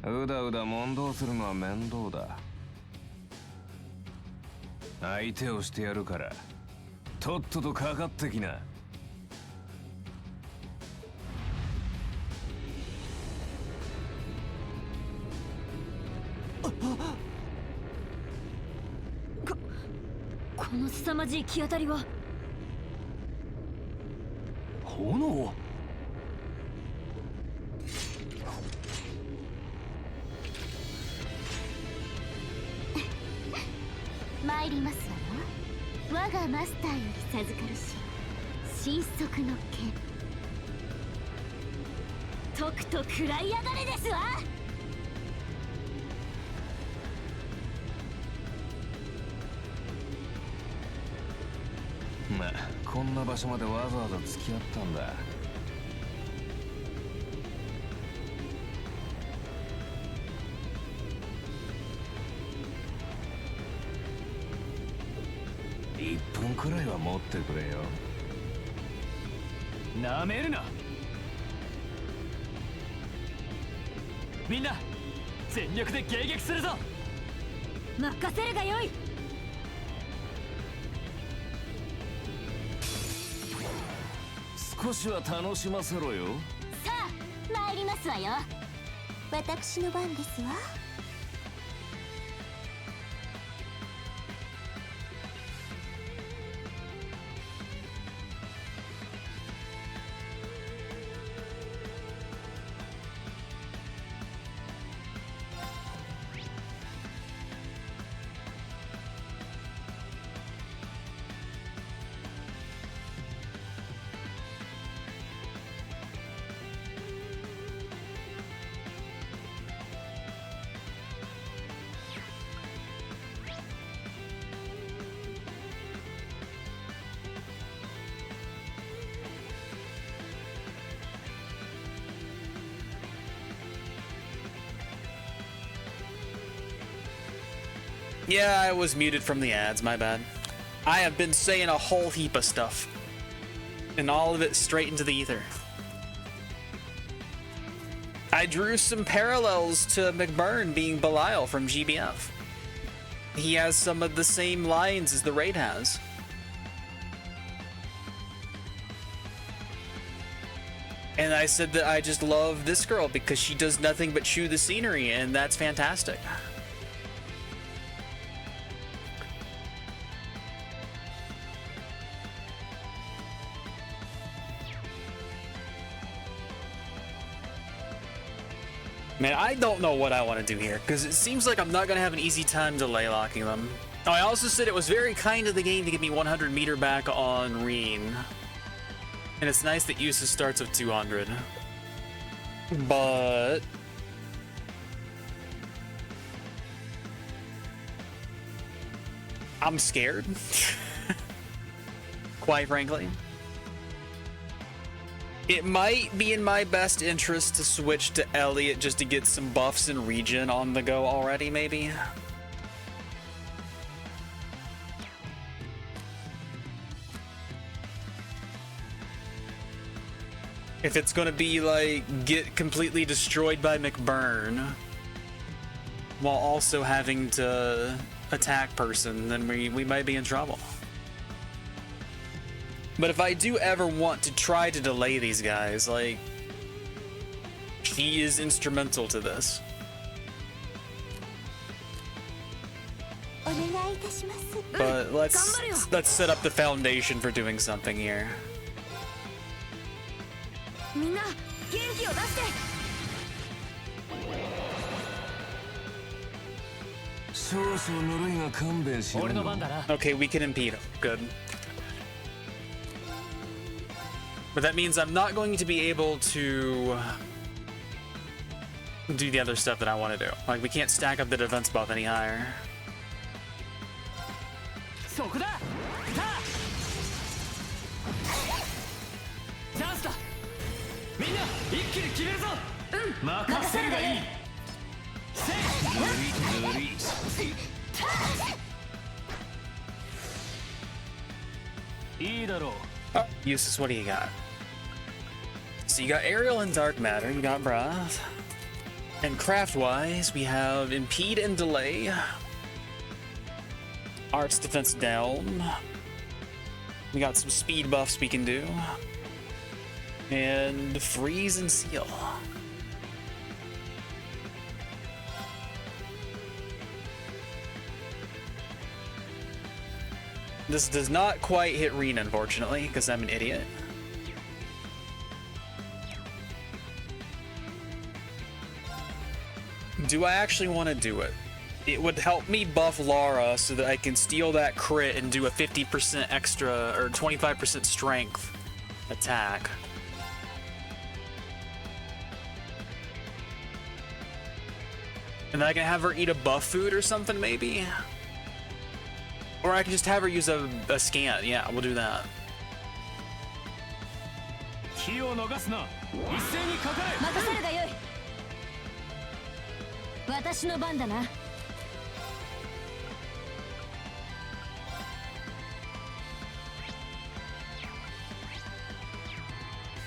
Speaker 6: うだうだ問答するのは面倒だ。相手をしてやるからとっととかかってきな。
Speaker 4: この凄まじい気当たりは。
Speaker 2: 炎。
Speaker 3: 参りますわよ。我がマスターより授かるし神速の剣。とくと食らいやがれですわ。
Speaker 6: まあこんな場所までわざわざ付き合ったんだ。1分くらいは持ってくれよ。
Speaker 2: なめるな。みんな全力で迎撃するぞ。
Speaker 4: 任せるがよい。
Speaker 6: 少しは楽しませろよ。
Speaker 3: さあ参りますわよ。私の番ですわ。
Speaker 1: Yeah, I was muted from the ads, my bad. I have been saying a whole heap of stuff. And all of it straight into the ether. I drew some parallels to McBurn being Belial from GBF. He has some of the same lines as the raid has. And I said that I just love this girl because she does nothing but chew the scenery, and that's fantastic. Man, I don't know what I want to do here, because it seems like I'm not going to have an easy time delay locking them. Oh, I also said it was very kind of the game to give me 100 meter back on Reen. And it's nice that Jusis starts with 200. But... I'm scared. Quite frankly. It might be in my best interest to switch to Elliot just to get some buffs and regen on the go already, maybe. If it's gonna be like, get completely destroyed by McBurn, while also having to attack person, then we might be in trouble. But if I do ever want to try to delay these guys, like, he is instrumental to this. But let's set up the foundation for doing something here. Okay, we can impede him. Good. But that means I'm not going to be able to do the other stuff that I want to do. Like, we can't stack up the defense buff any higher. Oh, Jusis, what do you got? So you got Aerial and Dark Matter, you got Breath. And craft-wise, we have Impede and Delay. Arts Defense down. We got some speed buffs we can do. And Freeze and Seal. This does not quite hit Reen, unfortunately, because I'm an idiot. Do I actually want to do it? It would help me buff Lara so that I can steal that crit and do a 50% extra or 25% strength attack. And then I can have her eat a buff food or something, maybe? Or I can just have her use a scan. Yeah, we'll do that.
Speaker 2: 気を逃すな。一斉にかかれ。
Speaker 4: 任せるがよい。私の番だな。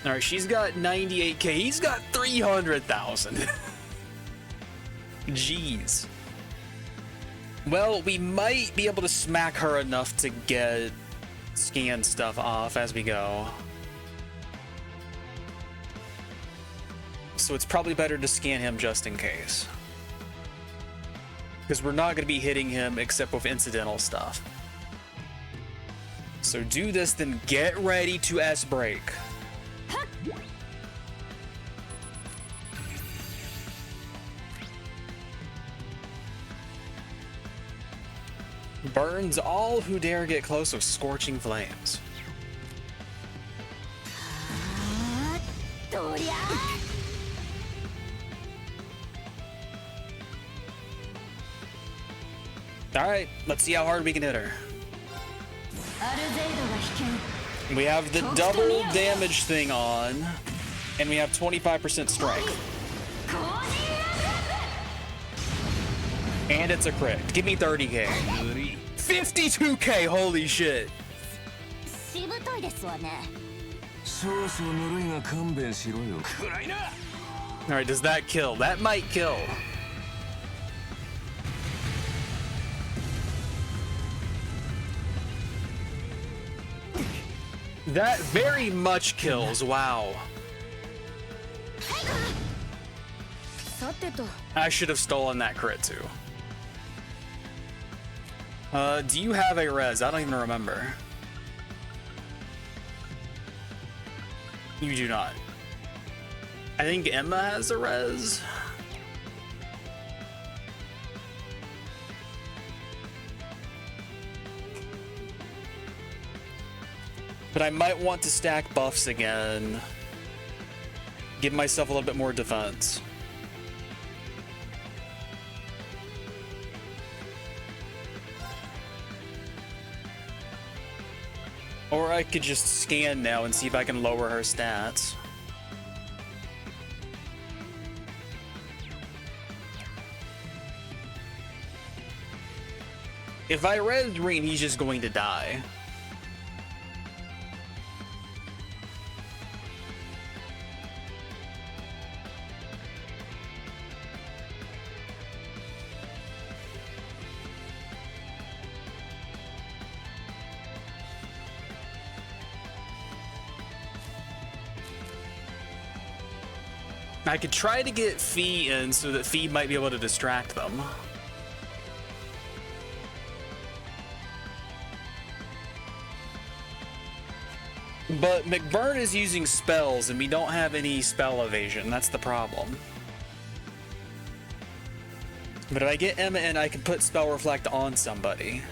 Speaker 1: Alright, she's got 98k. He's got 300,000. Jeez. Well, we might be able to smack her enough to get scan stuff off as we go. So it's probably better to scan him just in case. Because we're not going to be hitting him except with incidental stuff. So do this, then get ready to S-break. Burns all who dare get close with scorching flames. Alright, let's see how hard we can hit her. We have the double damage thing on, and we have 25% strength. And it's a crit. Give me 30k. 52k, holy shit. Alright, does that kill? That might kill. That very much kills, wow. I should have stolen that crit too. Do you have a res? I don't even remember. You do not. I think Emma has a res. But I might want to stack buffs again. Give myself a little bit more defense. Or I could just scan now and see if I can lower her stats. If I res Reen, he's just going to die. I could try to get Fee in so that Fee might be able to distract them. But McBurn is using spells and we don't have any spell evasion. That's the problem. But if I get Emma in, I can put Spell Reflect on somebody.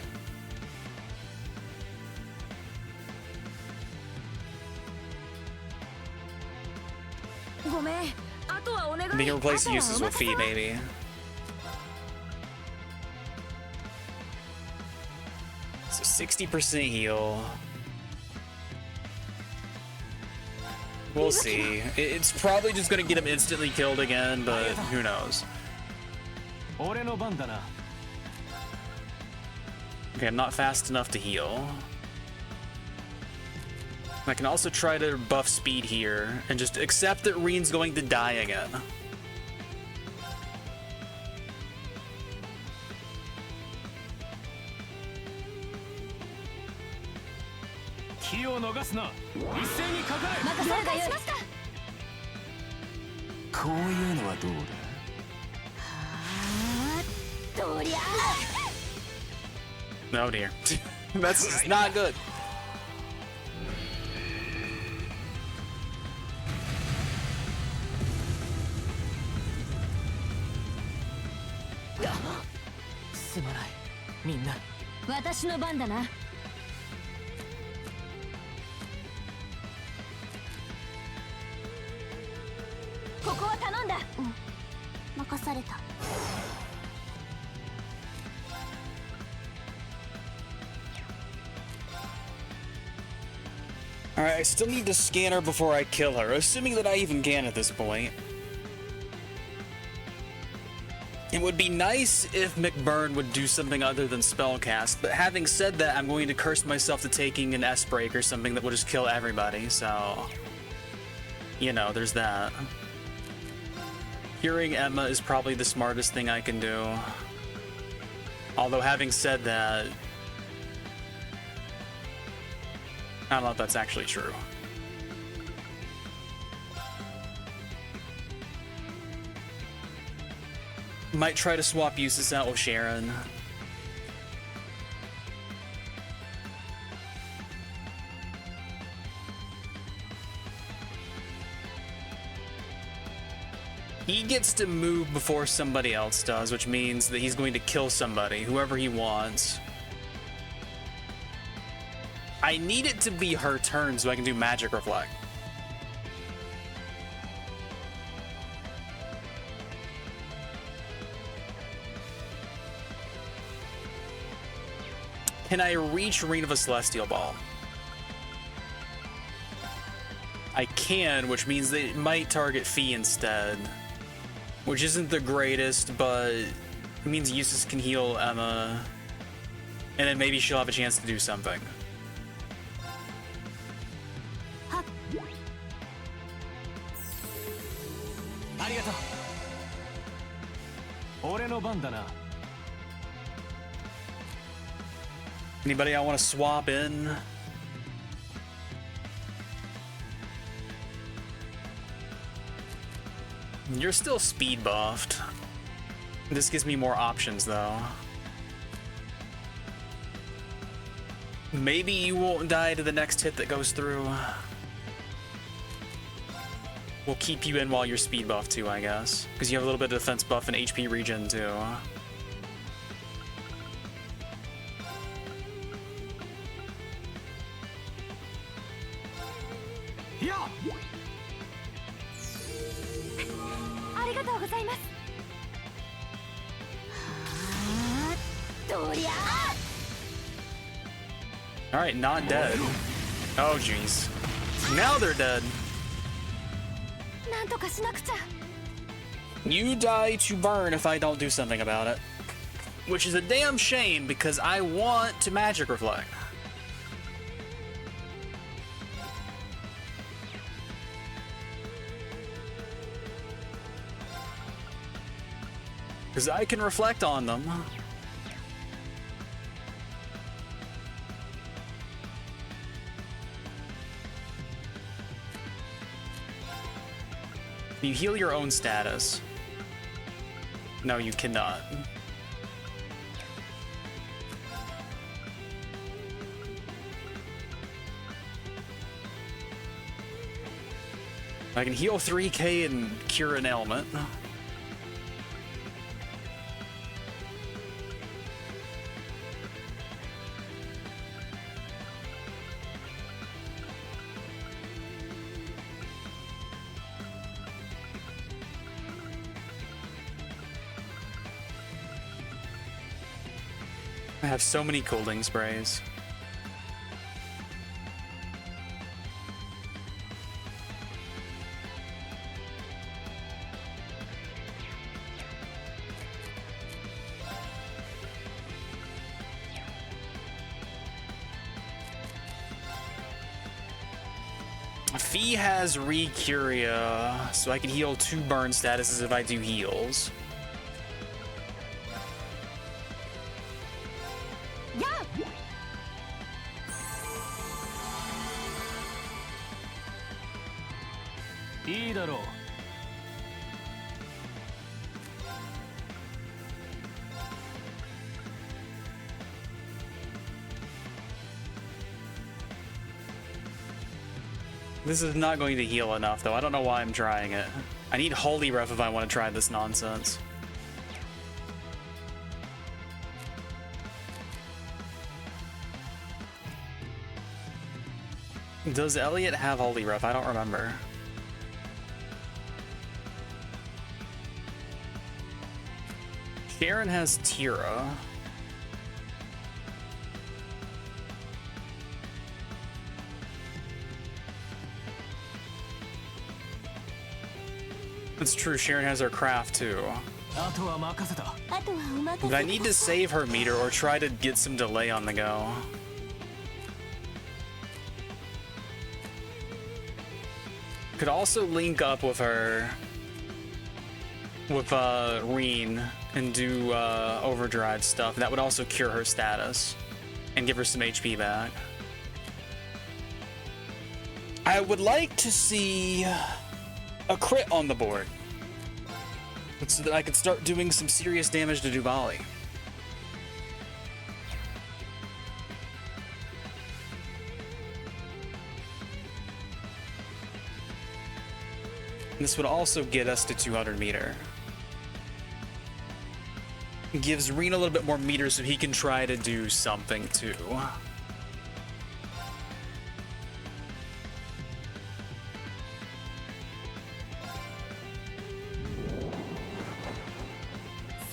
Speaker 1: We can replace Jusis with Fee, maybe. So 60% heal. We'll see. It's probably just gonna get him instantly killed again, but who knows. Okay, I'm not fast enough to heal. I can also try to buff speed here and just accept that Reen's going to die again.
Speaker 2: 気を逃すな。一斉にかかれ。
Speaker 4: 任せるがよい。
Speaker 2: こういうのはどうだ。
Speaker 4: どりゃ
Speaker 1: Oh dear. That's just not good.
Speaker 2: すまないみんな。
Speaker 4: 私の番だな。ここは頼んだ。
Speaker 3: 任された。
Speaker 1: Alright, I still need to scan her before I kill her, assuming that I even can at this point. It would be nice if McBurn would do something other than spellcast, but having said that, I'm going to curse myself to taking an S-break or something that will just kill everybody, so... You know, there's that. Curing Emma is probably the smartest thing I can do. Although having said that... I don't know if that's actually true. Might try to swap Jusis out with Sharon. He gets to move before somebody else does, which means that he's going to kill somebody, whoever he wants. I need it to be her turn so I can do Magic Reflect. Can I reach Reign of a Celestial Ball? I can, which means that it might target Fee instead. Which isn't the greatest, but it means Jusis can heal Emma. And then maybe she'll have a chance to do something.
Speaker 2: ありがとう。俺の番だな。
Speaker 1: Anybody I want to swap in? You're still speed buffed. This gives me more options though. Maybe you won't die to the next hit that goes through. We'll keep you in while you're speed buffed too, I guess. Because you have a little bit of defense buff and HP regen too. Alright, not dead. Oh jeez. Now they're dead. You die to burn if I don't do something about it. Which is a damn shame because I want to Magic Reflect. Because I can reflect on them. You heal your own status. No, you cannot. I can heal 3k and cure an ailment. I have so many cooling sprays. Fee has Recuria, so I can heal 2 burn statuses if I do heals.
Speaker 2: いいだろう。
Speaker 1: This is not going to heal enough, though. I don't know why I'm trying it. I need Holy Ref if I want to try this nonsense. Does Elliot have Holy Ref? I don't remember. Sharon has Tira. It's true, Sharon has her craft too.
Speaker 2: あとは任せた。
Speaker 3: あとはお任せ
Speaker 1: But I need to save her meter or try to get some delay on the go. Could also link up with her with Reen and do overdrive stuff. That would also cure her status and give her some HP back. I would like to see a crit on the board so that I could start doing some serious damage to Duvali. This would also get us to 200 meter. Gives Reen a little bit more meter so he can try to do something too.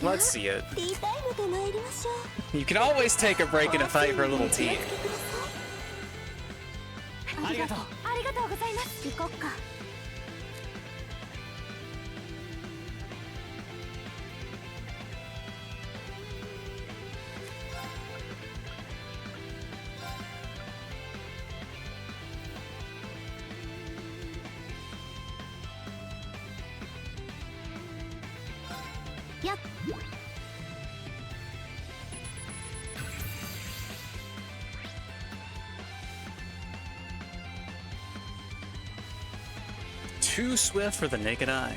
Speaker 1: Let's see it.
Speaker 3: ティータイムと参りましょう
Speaker 1: You can always take a break and a fight for a little tea.
Speaker 2: ありがとう。
Speaker 3: ありがとうございます行こっか やっ
Speaker 1: Too swift for the naked eye.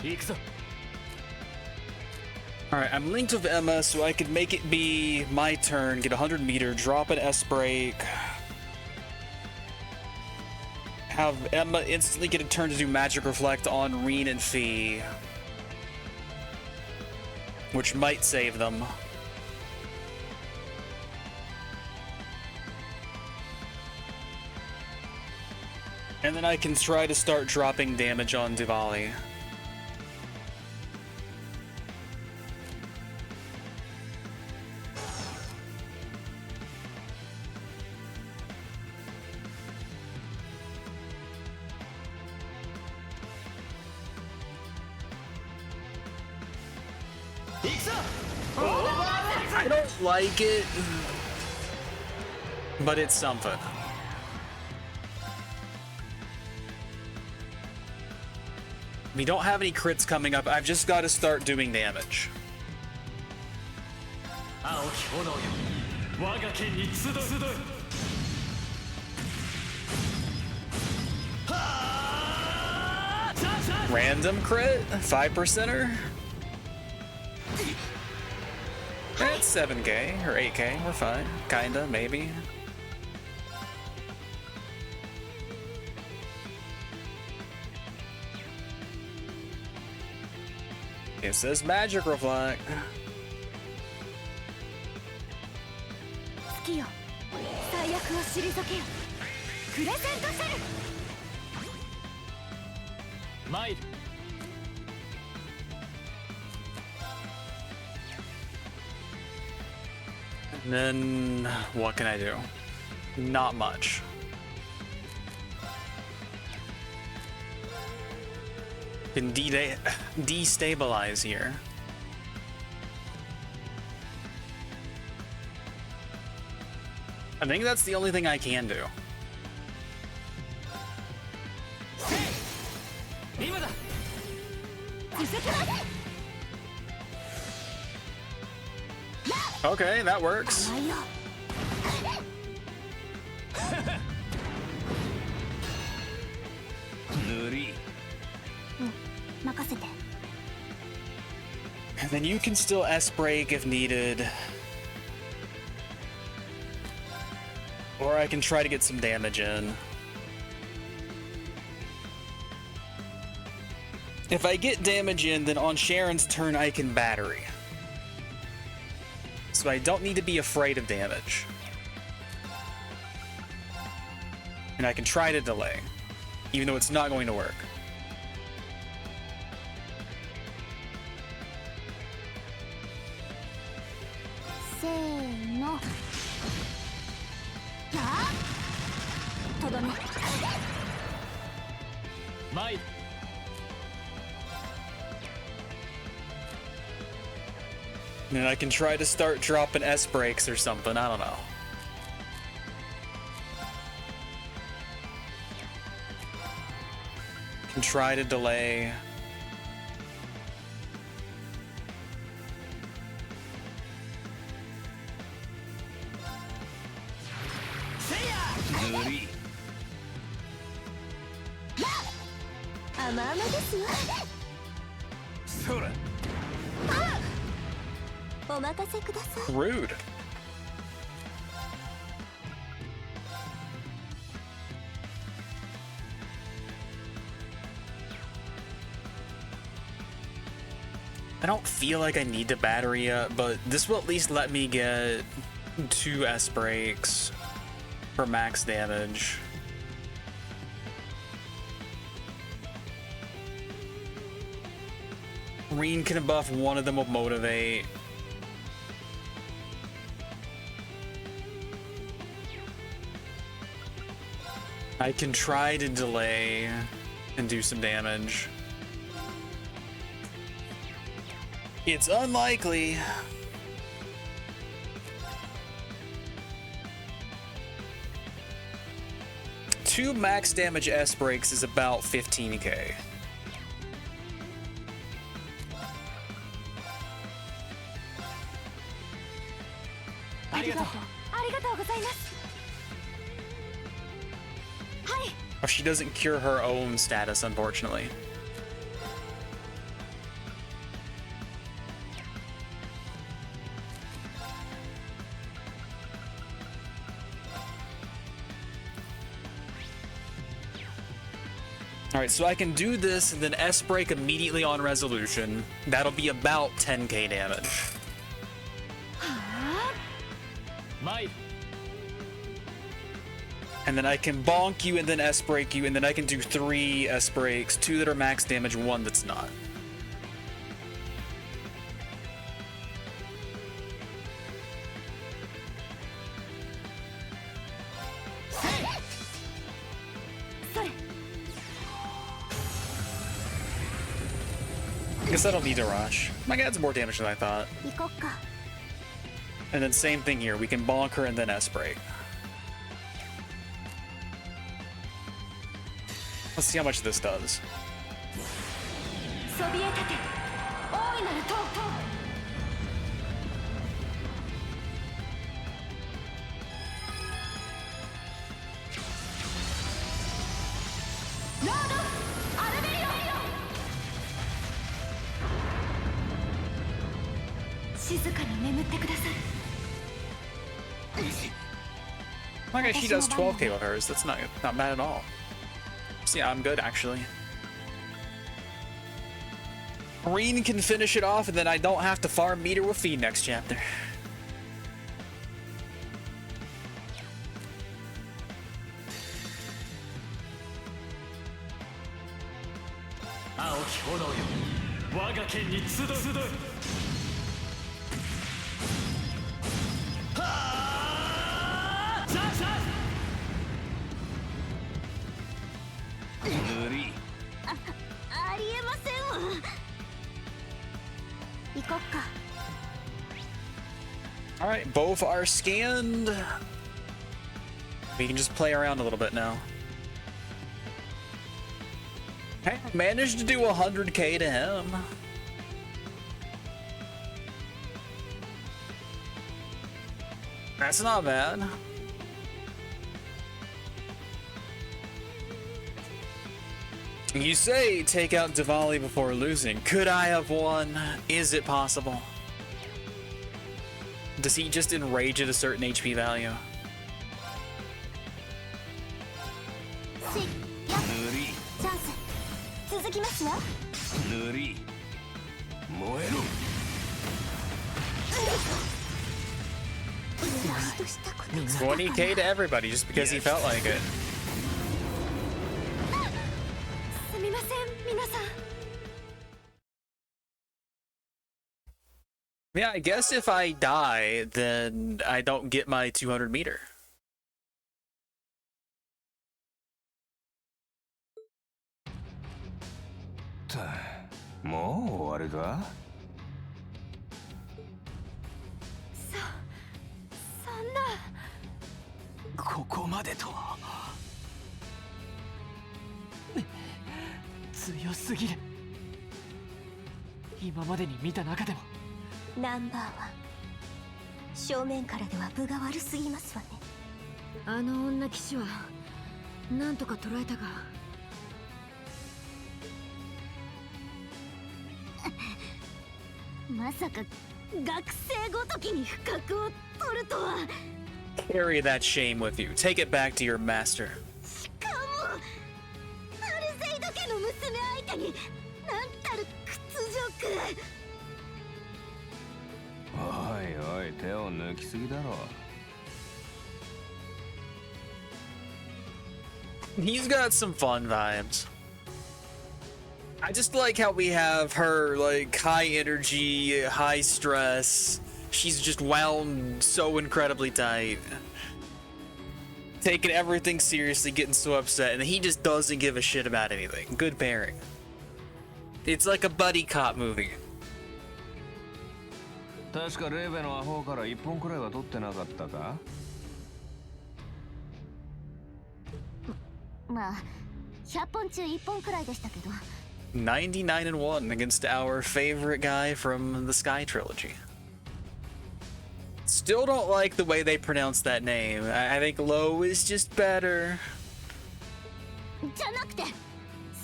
Speaker 2: 行くぞ。
Speaker 1: Alright, I'm linked with Emma so I could make it be my turn, get 100 meter, drop an S break. Have Emma instantly get a turn to do Magic Reflect on Reen and Fee, which might save them. And then I can try to start dropping damage on Diwali. I don't like it, but it's something. We don't have any crits coming up. I've just got to start doing damage.
Speaker 2: 青き炎よ、我が剣に集う。
Speaker 1: Random crit? 5%er? That's 7k or 8k. We're fine. Kinda, maybe. It says Magic Reflect.
Speaker 3: 月よ最悪を退けよプレゼントシェル
Speaker 2: 参る。
Speaker 1: And then what can I do? Not much. Can destabilize here. I think that's the only thing I can do.
Speaker 2: 今だ。
Speaker 1: Okay, that works.
Speaker 3: 甘いよ
Speaker 6: 塗り
Speaker 3: 任せて。
Speaker 1: And then you can still S break if needed. Or I can try to get some damage in. If I get damage in, then on Sharon's turn I can battery. So I don't need to be afraid of damage. And I can try to delay, even though it's not going to work. And I can try to start dropping S breaks or something, I don't know. Can try to delay. Rude. I don't feel like I need to battery yet, but this will at least let me get 2 S breaks for max damage. Reen can buff one of them will motivate. I can try to delay and do some damage. It's unlikely. Two max damage S breaks is about 15k. Oh, she doesn't cure her own status, unfortunately. Alright, so I can do this and then S break immediately on resolution. That'll be about 10k damage. And then I can bonk you and then S break you, and then I can do 3 S breaks, 2 that are max damage, 1 that's not. I guess I don't need to rush. My guy adds more damage than I thought. And then same thing here, we can bonk her and then S break. Let's see how much this does. My God, she does 12k with hers. That's not bad at all. So yeah, I'm good actually. Reen can finish it off, and then I don't have to farm meter with feed next chapter. Alright, both are scanned. We can just play around a little bit now. Okay, managed to do 100k to him. That's not bad. You say take out Diwali before losing. Could I have won? Is it possible? Does he just enrage at a certain HP value?
Speaker 3: チャンス続きますわ。
Speaker 6: 塗り燃えろ。
Speaker 3: 私としたことが
Speaker 1: 20k to everybody just because he felt like it.
Speaker 3: すみません皆さん。
Speaker 1: Yeah, I guess if I die, then I don't get my 200 meter.
Speaker 6: もう終わりか？
Speaker 3: そんな。
Speaker 2: ここまでとは強すぎる。今までに見た中でも
Speaker 3: ナンバーワン。正面からでは分が悪すぎますわね。
Speaker 4: あの女騎士はなんとか捕らえたが、
Speaker 3: まさか学生ごときに不覚を取るとは。
Speaker 1: Carry that shame with you. Take it back to your master.
Speaker 3: しかもアルゼイド家の娘相手になんたる屈辱。
Speaker 6: おいおい、手を抜きすぎだろ。
Speaker 1: He's got some fun vibes. I just like how we have her, like, high energy, high stress. She's just wound so incredibly tight. Taking everything seriously, getting so upset, and he just doesn't give a shit about anything. Good pairing. It's like a buddy cop movie.
Speaker 6: 確かレーベのアホから1本くらいは取ってなかったか？
Speaker 3: まあ100本中1本くらいでしたけど。
Speaker 1: 99-1 against our favorite guy from the Sky trilogy. Still don't like the way they pronounce that name. I think Low is just better.
Speaker 3: じゃなくて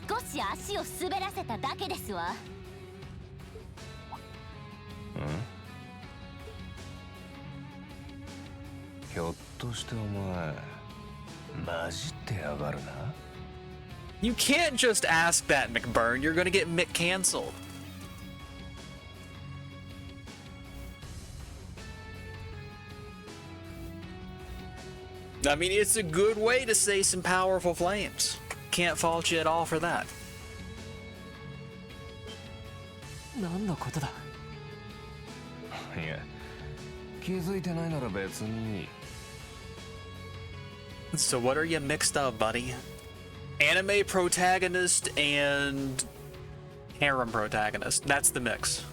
Speaker 3: 少し足を滑らせただけですわ。
Speaker 6: ひょっとしてお前マジってやがるな。
Speaker 1: You can't just ask that, McBurn. You're gonna get Mick canceled. I mean, it's a good way to say some powerful flames. Can't fault you at all for that.
Speaker 2: 何のことだ。
Speaker 6: いや、気づいてないなら別に。
Speaker 1: So what are you mixed of, buddy? Anime protagonist and harem protagonist. That's the mix.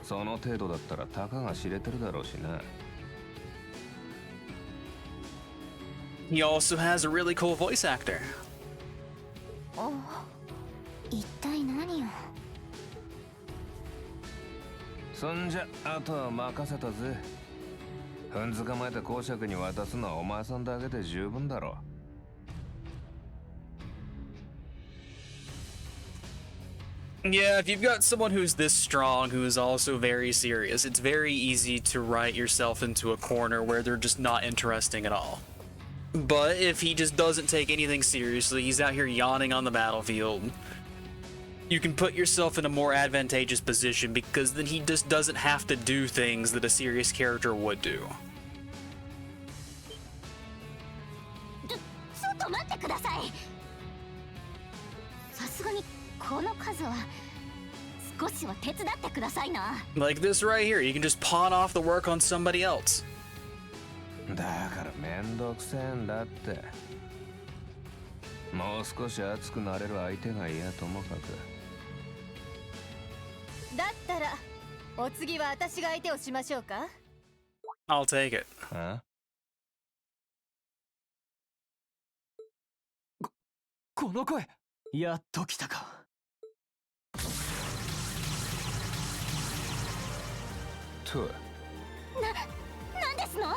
Speaker 6: その程度だったらたかが知れてるだろうしな。
Speaker 1: He also has a really cool voice actor.
Speaker 3: お、一体何を。
Speaker 6: そんじゃあとは任せたぜ。踏んづかまえた公爵に渡すのはお前さんだけで十分だろう。
Speaker 1: Yeah, if you've got someone who's this strong, who is also very serious, it's very easy to write yourself into a corner where they're just not interesting at all. But if he just doesn't take anything seriously, he's out here yawning on the battlefield, you can put yourself in a more advantageous position because then he just doesn't have to do things that a serious character would do.
Speaker 3: ちょっと待ってください。さすがにこの数は少しは手伝ってくださいな。
Speaker 1: Like this right here, you can just pawn off the work on somebody else.
Speaker 6: だからめんどくせえんだって。もう少し熱くなれる相手がいやともかく。
Speaker 7: だったらお次は私が相手をしましょうか。
Speaker 1: I'll take it.
Speaker 6: あ？
Speaker 2: この声、やっと来たか。
Speaker 6: と。
Speaker 3: なんですの。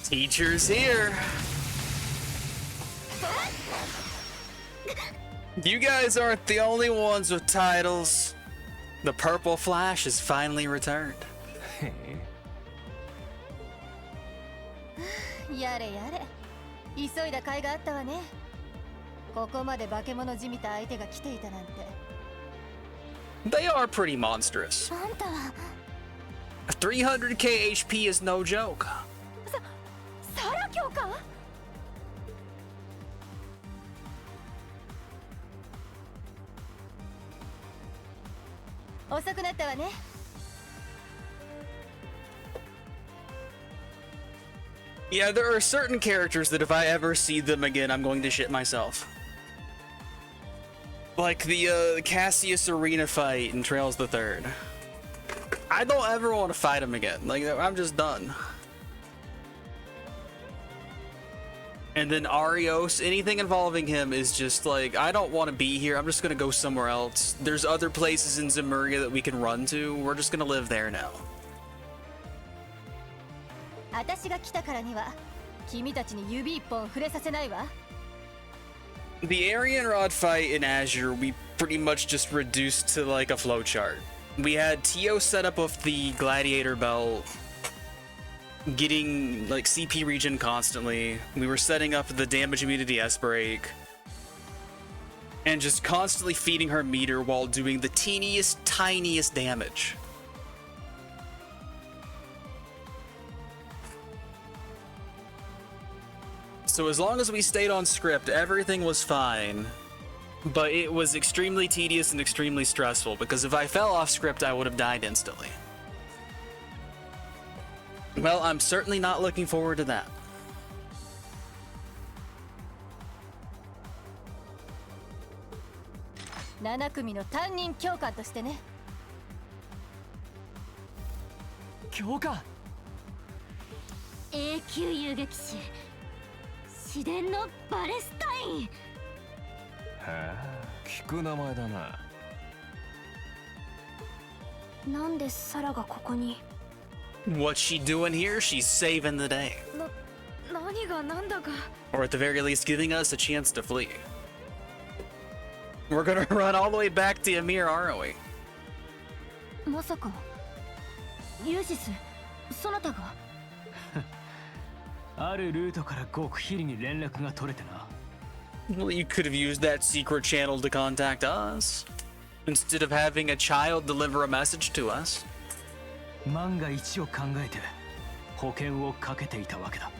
Speaker 1: Teacher's here. You guys aren't the only ones with titles. The Purple Flash has finally returned.
Speaker 7: やれやれ、急いだ甲斐があったわね。ここまで化け物じみた相手が来ていたなんて。
Speaker 1: They are pretty monstrous.
Speaker 3: あんたは
Speaker 1: 300k HP is no joke.
Speaker 7: サラ教官？遅くなったわね。
Speaker 1: Yeah, there are certain characters that if I ever see them again, I'm going to shit myself. Like the Cassius Arena fight in Trails the Third. I don't ever want to fight him again. Like, I'm just done. And then Arios, anything involving him is just like, I don't want to be here. I'm just going to go somewhere else. There's other places in Zemuria that we can run to. We're just going to live there now.
Speaker 7: 私が来たからには君たちに指一本触れさせないわ。
Speaker 1: The Aryan Rod fight in Azure, we pretty much just reduced to like a flowchart. We had Tio set up with the Gladiator belt, getting like CP regen constantly. We were setting up the damage immunity S break, and just constantly feeding her meter while doing the teeniest, tiniest damage. So as long as we stayed on script, everything was fine. But it was extremely tedious and extremely stressful, because if I fell off script, I would have died instantly. Well, I'm certainly not looking forward to that.
Speaker 7: 7組の担任教官としてね。
Speaker 2: 教官。
Speaker 3: 永久遊撃士自伝のバレスタイン。
Speaker 6: はあ、聞く名前だな。
Speaker 3: なんでサラがここに？
Speaker 1: What's she doing here? She's saving the day.
Speaker 3: 何が何だか。
Speaker 1: Or at the very least, giving us a chance to flee. We're gonna run all the way back to Ymir, aren't we?
Speaker 3: まさかユージス、そなたが？
Speaker 2: あるルートから極秘裏に連絡が取れてな。
Speaker 1: Well, you could have used that secret channel to contact us, instead of having a child deliver a message to us.
Speaker 2: 万が一を考えて保険をかけていたわけだ。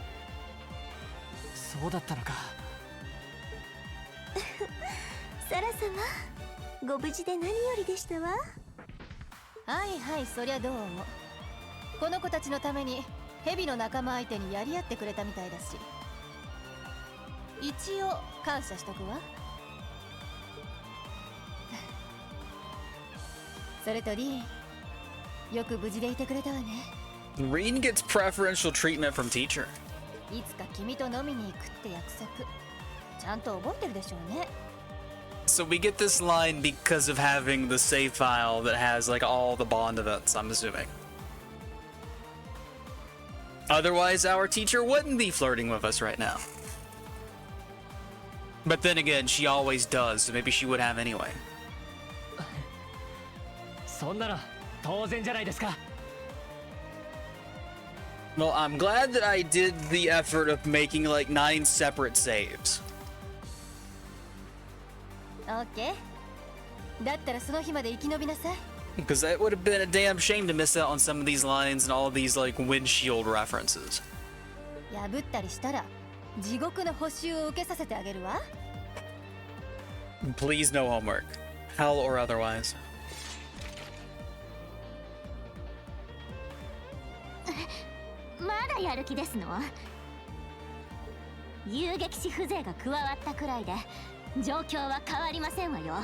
Speaker 5: そうだったのか。
Speaker 3: サラ様、ご無事で何よりでしたわ。
Speaker 7: はいはい、そりゃどうも。この子たちのために蛇の仲間相手にやり合ってくれたみたいだし、一応感謝しとくわ。それとリー、よく無事でいてくれたわね。
Speaker 1: Reen gets preferential treatment from teacher.
Speaker 7: いつか君と飲みに行くって約束、ちゃんと覚えてるでしょうね。
Speaker 1: So we get this line because of having the save file that has like all the Bond events, I'm assuming. Otherwise, our teacher wouldn't be flirting with us right now. But then again, she always does, so maybe she would have anyway.
Speaker 2: そんなの当然じゃないですか。
Speaker 1: Well, I'm glad that I did the effort of making like 9 separate saves.
Speaker 7: オッケー。だったらその日まで生き延びなさい。
Speaker 1: Because that would have been a damn shame to miss out on some of these lines and all of these like windshield references.
Speaker 7: 破ったりしたら地獄の補習を受けさせてあげるわ。
Speaker 1: Please no homework. Hell or otherwise.
Speaker 3: まだやる気ですの？遊撃士風情が加わったくらいで状況は変わりませんわよ。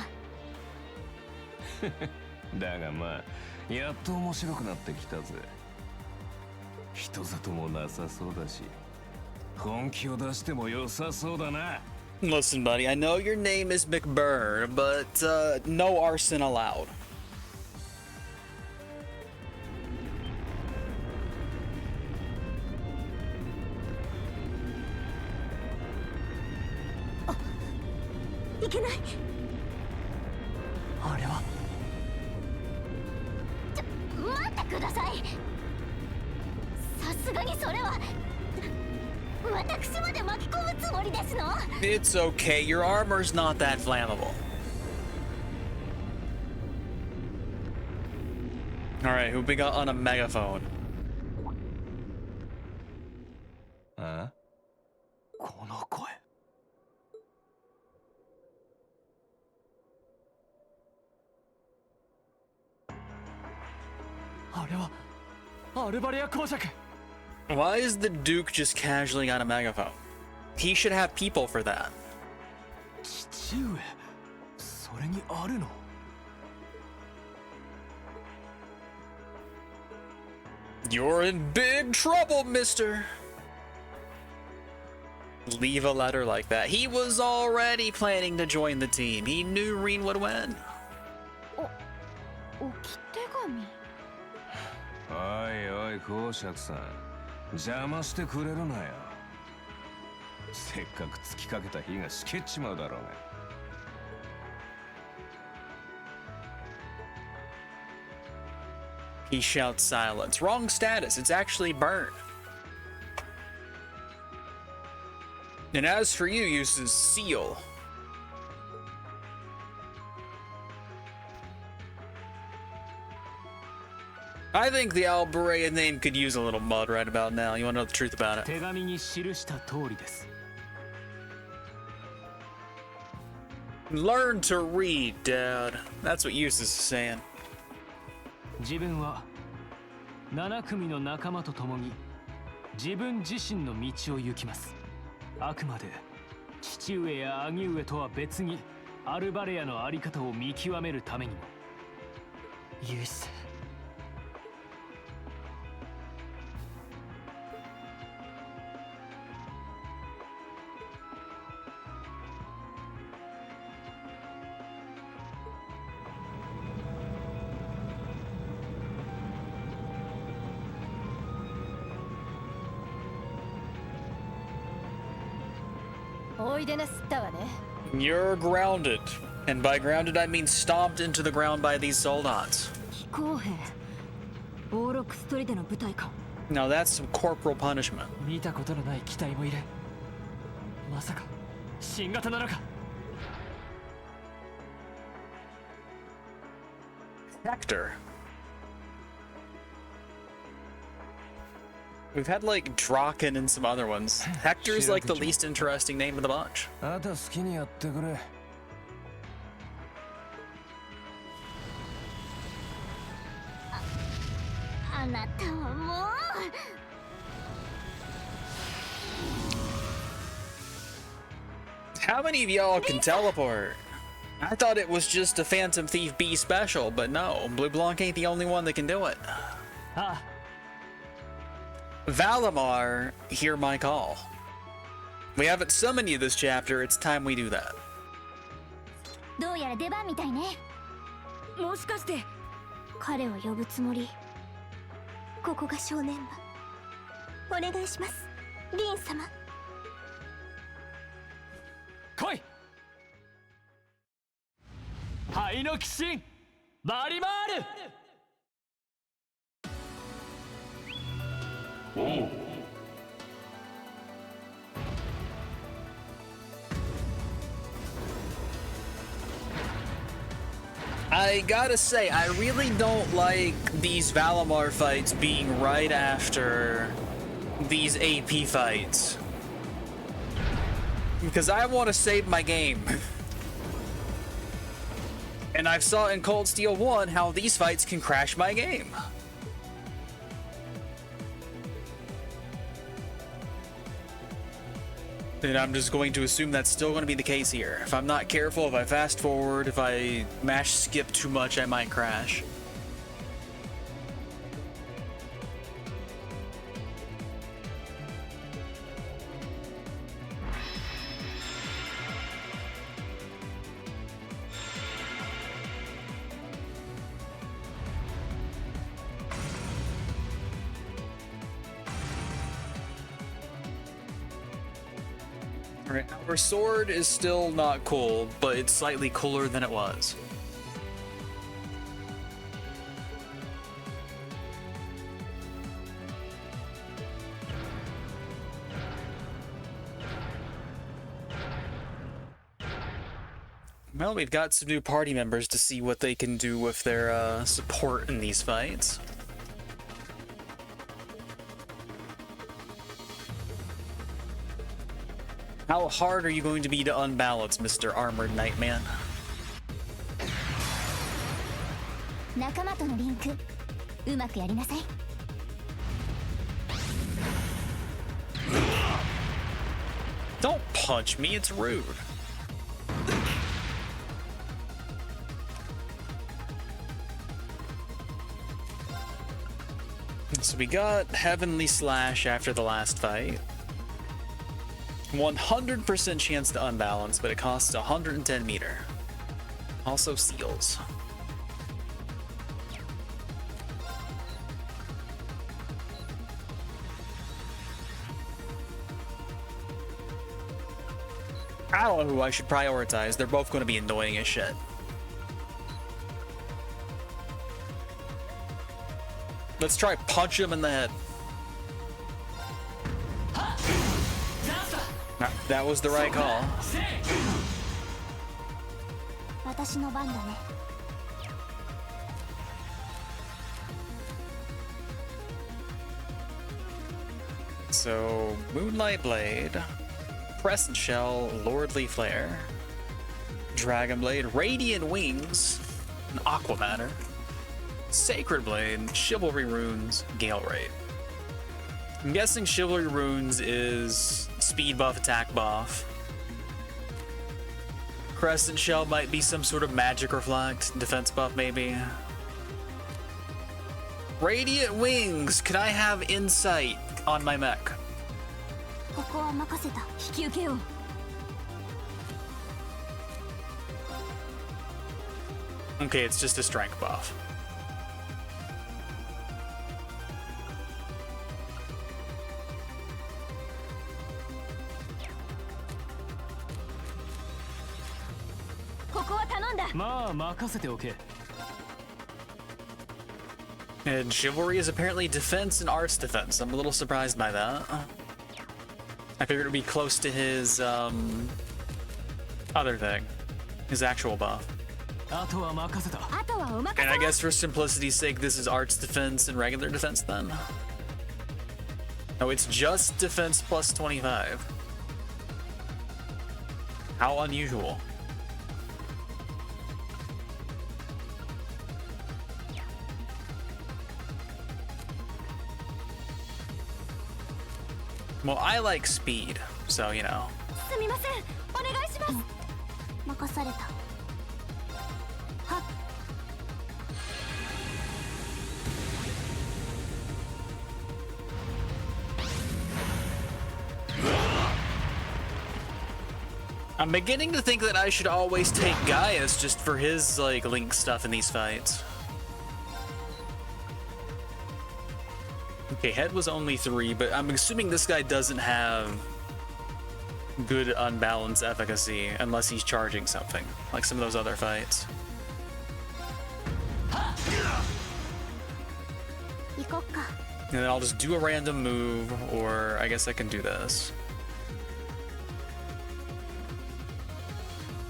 Speaker 6: だがまあ、やっと面白くなってきたぜ。人里もなさそうだし、本気を出しても良さそうだな。
Speaker 1: Listen, buddy, I know your name is McBurr, but no arson allowed.
Speaker 3: けない。
Speaker 2: あれは
Speaker 3: 待ってください。さすがにそれは私まで巻き込むつもりですの？
Speaker 1: It's okay, your armor's not that flammable. Alright, who we got on a megaphone?
Speaker 6: あ？
Speaker 2: この声。あれはアルバレア公爵。
Speaker 1: Why is the Duke just casually got a megaphone? He should have people for that.
Speaker 2: 父上、それにあるの？
Speaker 1: You're in big trouble, mister. Leave a letter like that. He was already planning to join the team. He knew Reen would win.
Speaker 7: 置き手紙。
Speaker 6: おいおい公爵さん、邪魔してくれるなよ。せっかく突きかけた火がしけっちまうだろうが。
Speaker 1: He shouts silence. Wrong status. It's actually burn. And as for you, uses seal. I think the Alberea name could use a little mud right about now. You want to know the truth about it?
Speaker 2: 手紙に記した通りです。
Speaker 1: Learn to read, Dad. That's what Jusis is saying.
Speaker 2: 自分は7組の仲間と共に自分自身の道を行きます。あくまで父上や兄上とは別にアルバレアの在り方を見極めるためにも。ユース。
Speaker 7: おいでなすったわね。
Speaker 1: You're grounded. And by grounded, I mean stomped into the ground by these soldats.
Speaker 4: 飛行兵オーロックストリでの部隊か。
Speaker 1: Now that's some corporal punishment.
Speaker 2: 見たことのない機体もいる。まさか新型なのか。
Speaker 1: Hector. We've had like Draken and some other ones. Hector's like the least interesting name of the bunch.
Speaker 6: あなた好きにやってくれ。
Speaker 3: あなたはもう。
Speaker 1: How many of y'all can teleport? I thought it was just a Phantom Thief B special, but no, Blue Blanc ain't the only one that can do it.
Speaker 2: ああ。
Speaker 1: Valimar, hear my call. We haven't summoned you this chapter, it's time we do that.
Speaker 3: どうやら出番みたいね。もしかして彼を呼ぶつもり？ここが正念場。お願いします、リン様。
Speaker 2: 来い。灰の鬼神バリマール。
Speaker 1: I gotta say, I really don't like these Valimar fights being right after these AP fights. Because I want to save my game. And I've saw in Cold Steel 1 how these fights can crash my game. And I'm just going to assume that's still going to be the case here. If I'm not careful, if I fast forward, if I mash skip too much, I might crash. Alright, our sword is still not cool, but it's slightly cooler than it was. Well, we've got some new party members to see what they can do with their support in these fights. How hard are you going to be to unbalance, Mr. Armored Knightman?
Speaker 3: 仲間とのリンクうまくやりなさい
Speaker 1: Don't punch me, it's rude. So we got Heavenly Slash after the last fight. 100% chance to unbalance, but it costs 110 meter. Also seals. I don't know who I should prioritize. They're both going to be annoying as shit. Let's try punch him in the head. That was the right call.
Speaker 3: 私の番だね
Speaker 1: So, Moonlight Blade, Crescent Shell, Lordly Flare, Dragon Blade, Radiant Wings, and Aqua Matter, Sacred Blade, Chivalry Runes, Gale Raid. I'm guessing Chivalry Runes is speed buff, attack buff. Crescent Shell might be some sort of magic reflect, defense buff maybe. Radiant Wings, can I have insight on my mech?
Speaker 3: ここは任せた引き受けよう
Speaker 1: Okay, it's just a strength buff. And Chivalry is apparently defense and arts defense. I'm a little surprised by that. I figured it'd be close to his other thing, his actual buff. And I guess for simplicity's sake, this is arts defense and regular defense then? No, it's just defense plus 25. How unusual. Well, I like speed, so you know.
Speaker 3: すみませんお願いします任されたはっ
Speaker 1: I'm beginning to think that I should always take Gaius just for his, like, link stuff in these fights. Okay, head was only 3, but I'm assuming this guy doesn't have good unbalanced efficacy unless he's charging something, like some of those other fights.
Speaker 3: 行こっか
Speaker 1: And then I'll just do a random move, or I guess I can do this.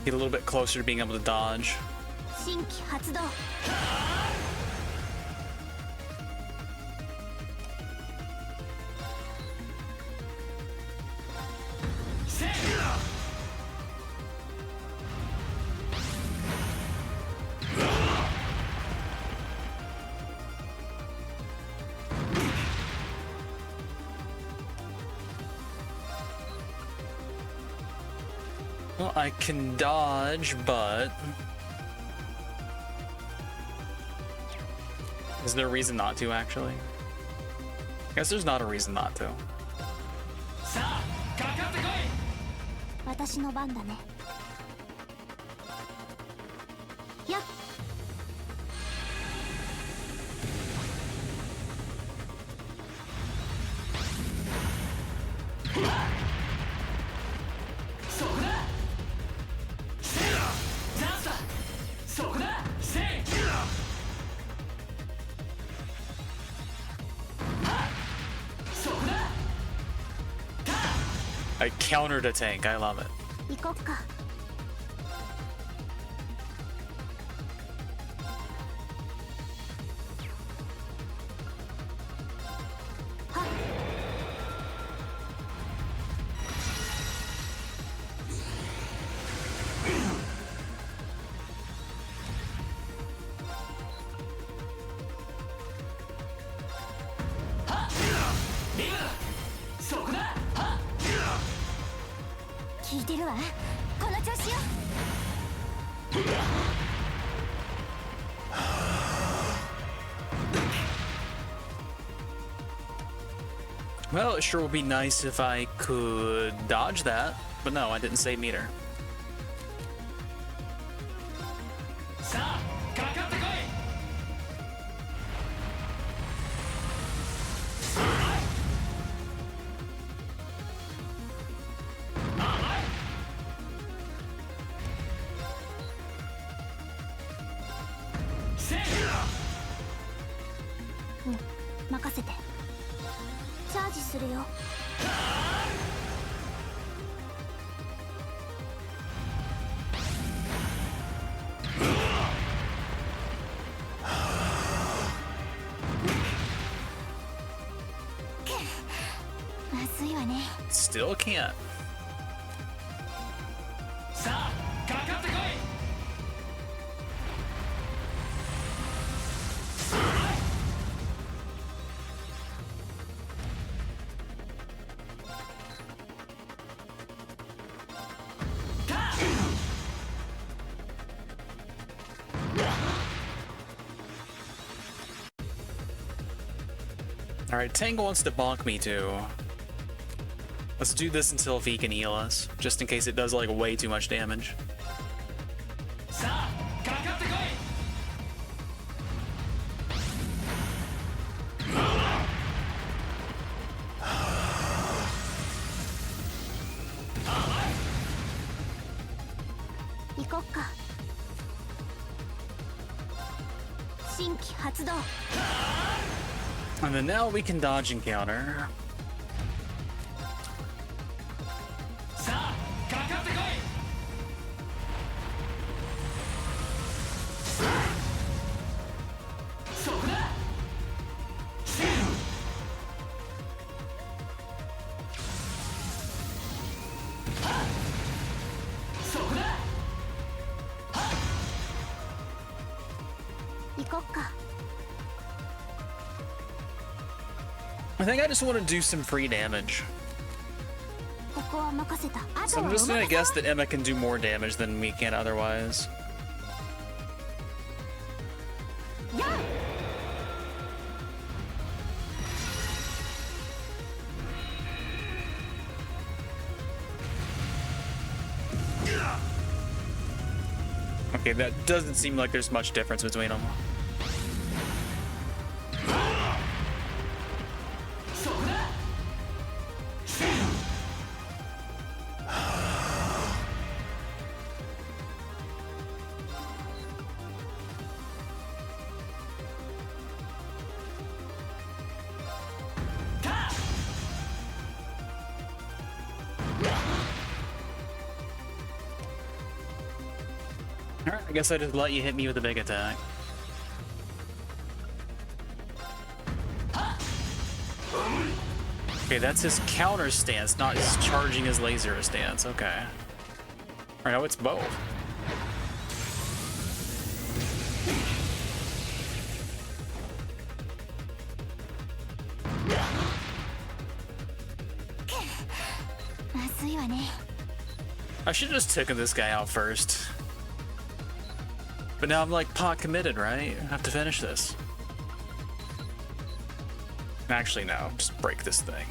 Speaker 1: Get a little bit closer to being able to dodge.
Speaker 3: 新規発動
Speaker 1: Well, I can dodge, but is there a reason not to, actually? I guess there's not a reason not to.
Speaker 3: 私の番だねやっ
Speaker 1: I countered a tank. I love it.
Speaker 3: 行こっか。聞いてるわ。この調子よ。
Speaker 1: Well, it sure would be nice if I could dodge that, but no, I didn't save meter.
Speaker 3: Hmm, 任せて。チャージするよ。まずいわね。
Speaker 1: Still can't. Alright, Tango wants to bonk me too. Let's do this until he can heal us, just in case it does like way too much damage. And then now we can dodge and counter. I think I just want to do some free damage. So I'm just gonna guess that Emma can do more damage than we can otherwise. Okay, that doesn't seem like there's much difference between them. Alright, I guess I just let you hit me with a big attack. Okay, that's his counter stance, not his charging his laser stance. Okay. Alright, now it's both. I should have just taken this guy out first. But now I'm like pot committed, right? I have to finish this. Actually, no. Just break this thing.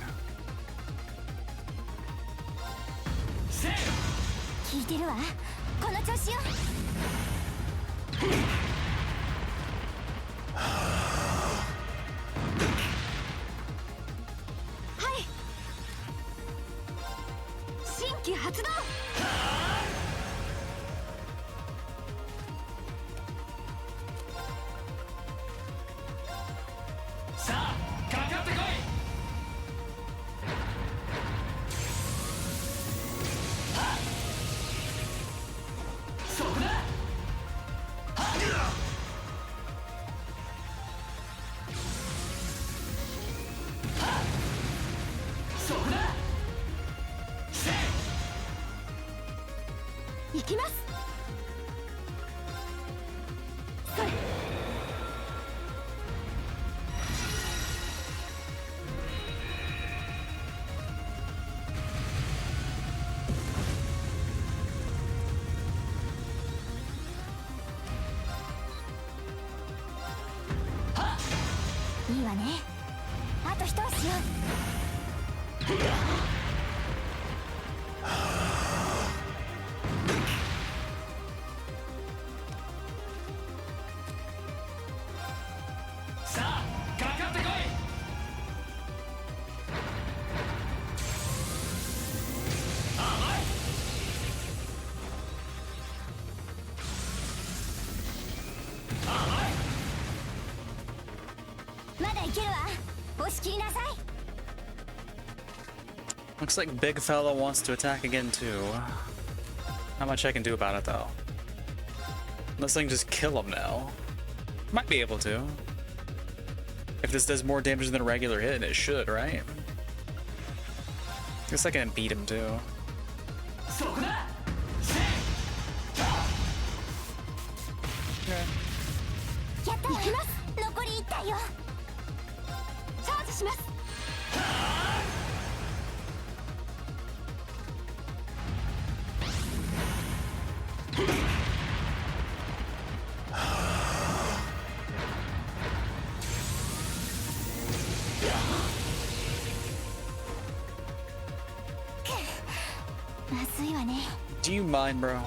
Speaker 3: きます。それ。いいわね。あと一押しよ。
Speaker 2: さあかかってこい。
Speaker 3: まだいけるわ。押し切りなさい。
Speaker 1: Looks like Big Fella wants to attack again too. Not much I can do about it though. Unless I can just kill him now. Might be able to. If this does more damage than a regular hit, it should, right? Guess I can beat him too. Okay.
Speaker 3: やったわ。いきます。残り1体よ。チャージします。まずいわね。
Speaker 1: Do you mind, bro?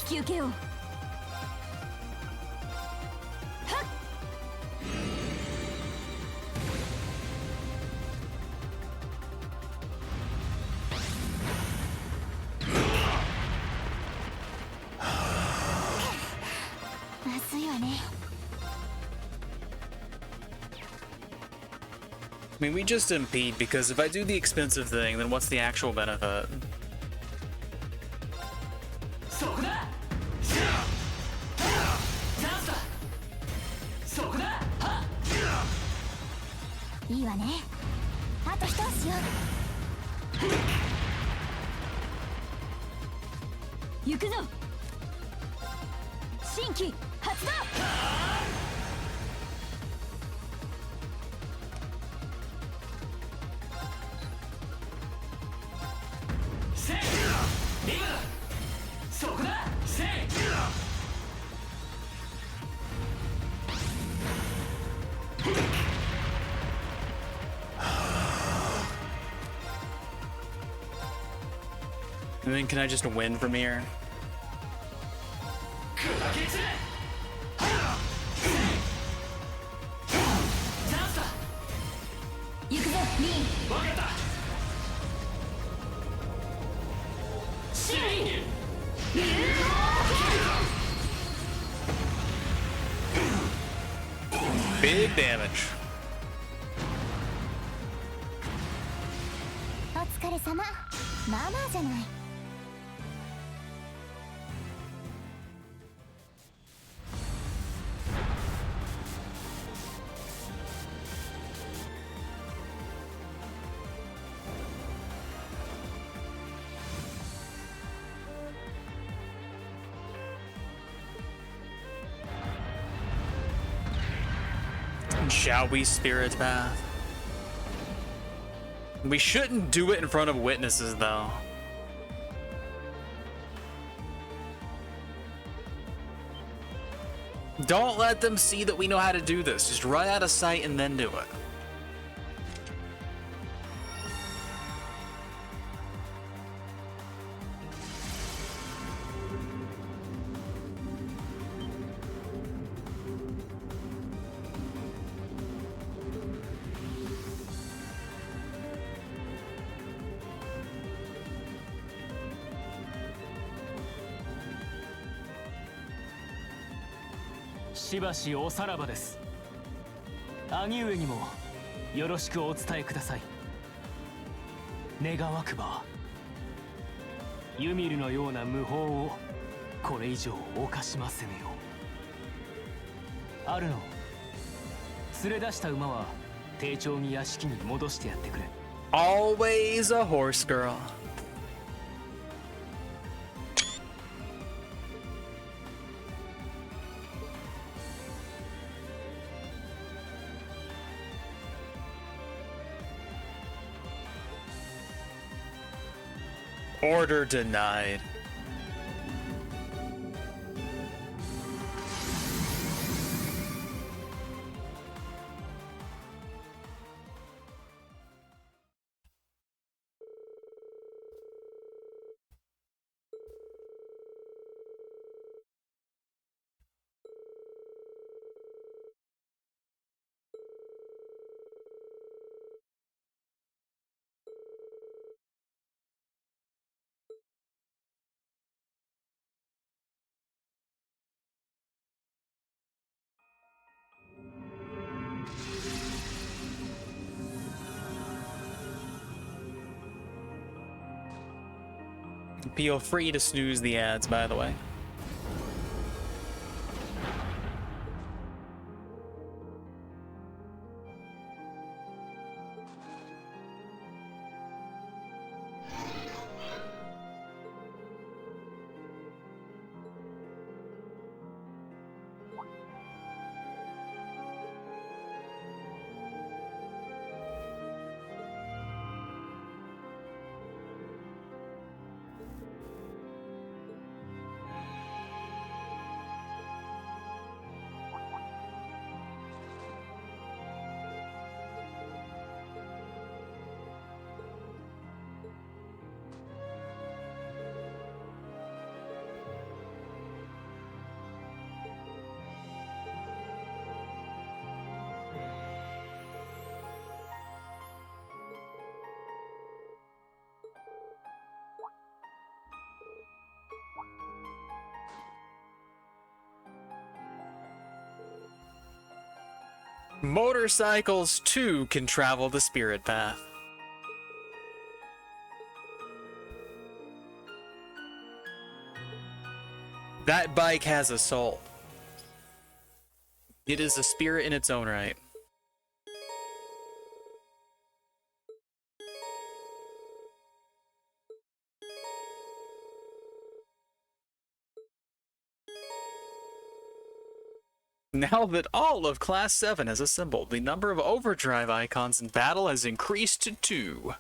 Speaker 1: 引き受けよう。まずいわね。I mean, we just impede because if I do the expensive thing, then what's the actual benefit?
Speaker 3: いいわね。あと一押しよ。行くぞ。新規発動。
Speaker 1: And then can I just win from here? Big damage.
Speaker 3: お疲れ様。まあまあじゃない。
Speaker 1: Shall we Spirit Path? We shouldn't do it in front of witnesses, though. Don't let them see that we know how to do this. Just run out of sight and then do it.
Speaker 2: しばしおさらばです。兄上にもよろしくお伝えください。願わくばユミルのような無法をこれ以上犯しませぬよう。アルノ、連れ出した馬は丁重に屋敷に戻してやってくれ。
Speaker 1: Always a horse girl. Order denied. Feel free to snooze the ads, by the way. Motorcycles too can travel the spirit path. That bike has a soul. It is a spirit in its own right. Now that all of Class 7 has assembled, the number of overdrive icons in battle has increased to 2.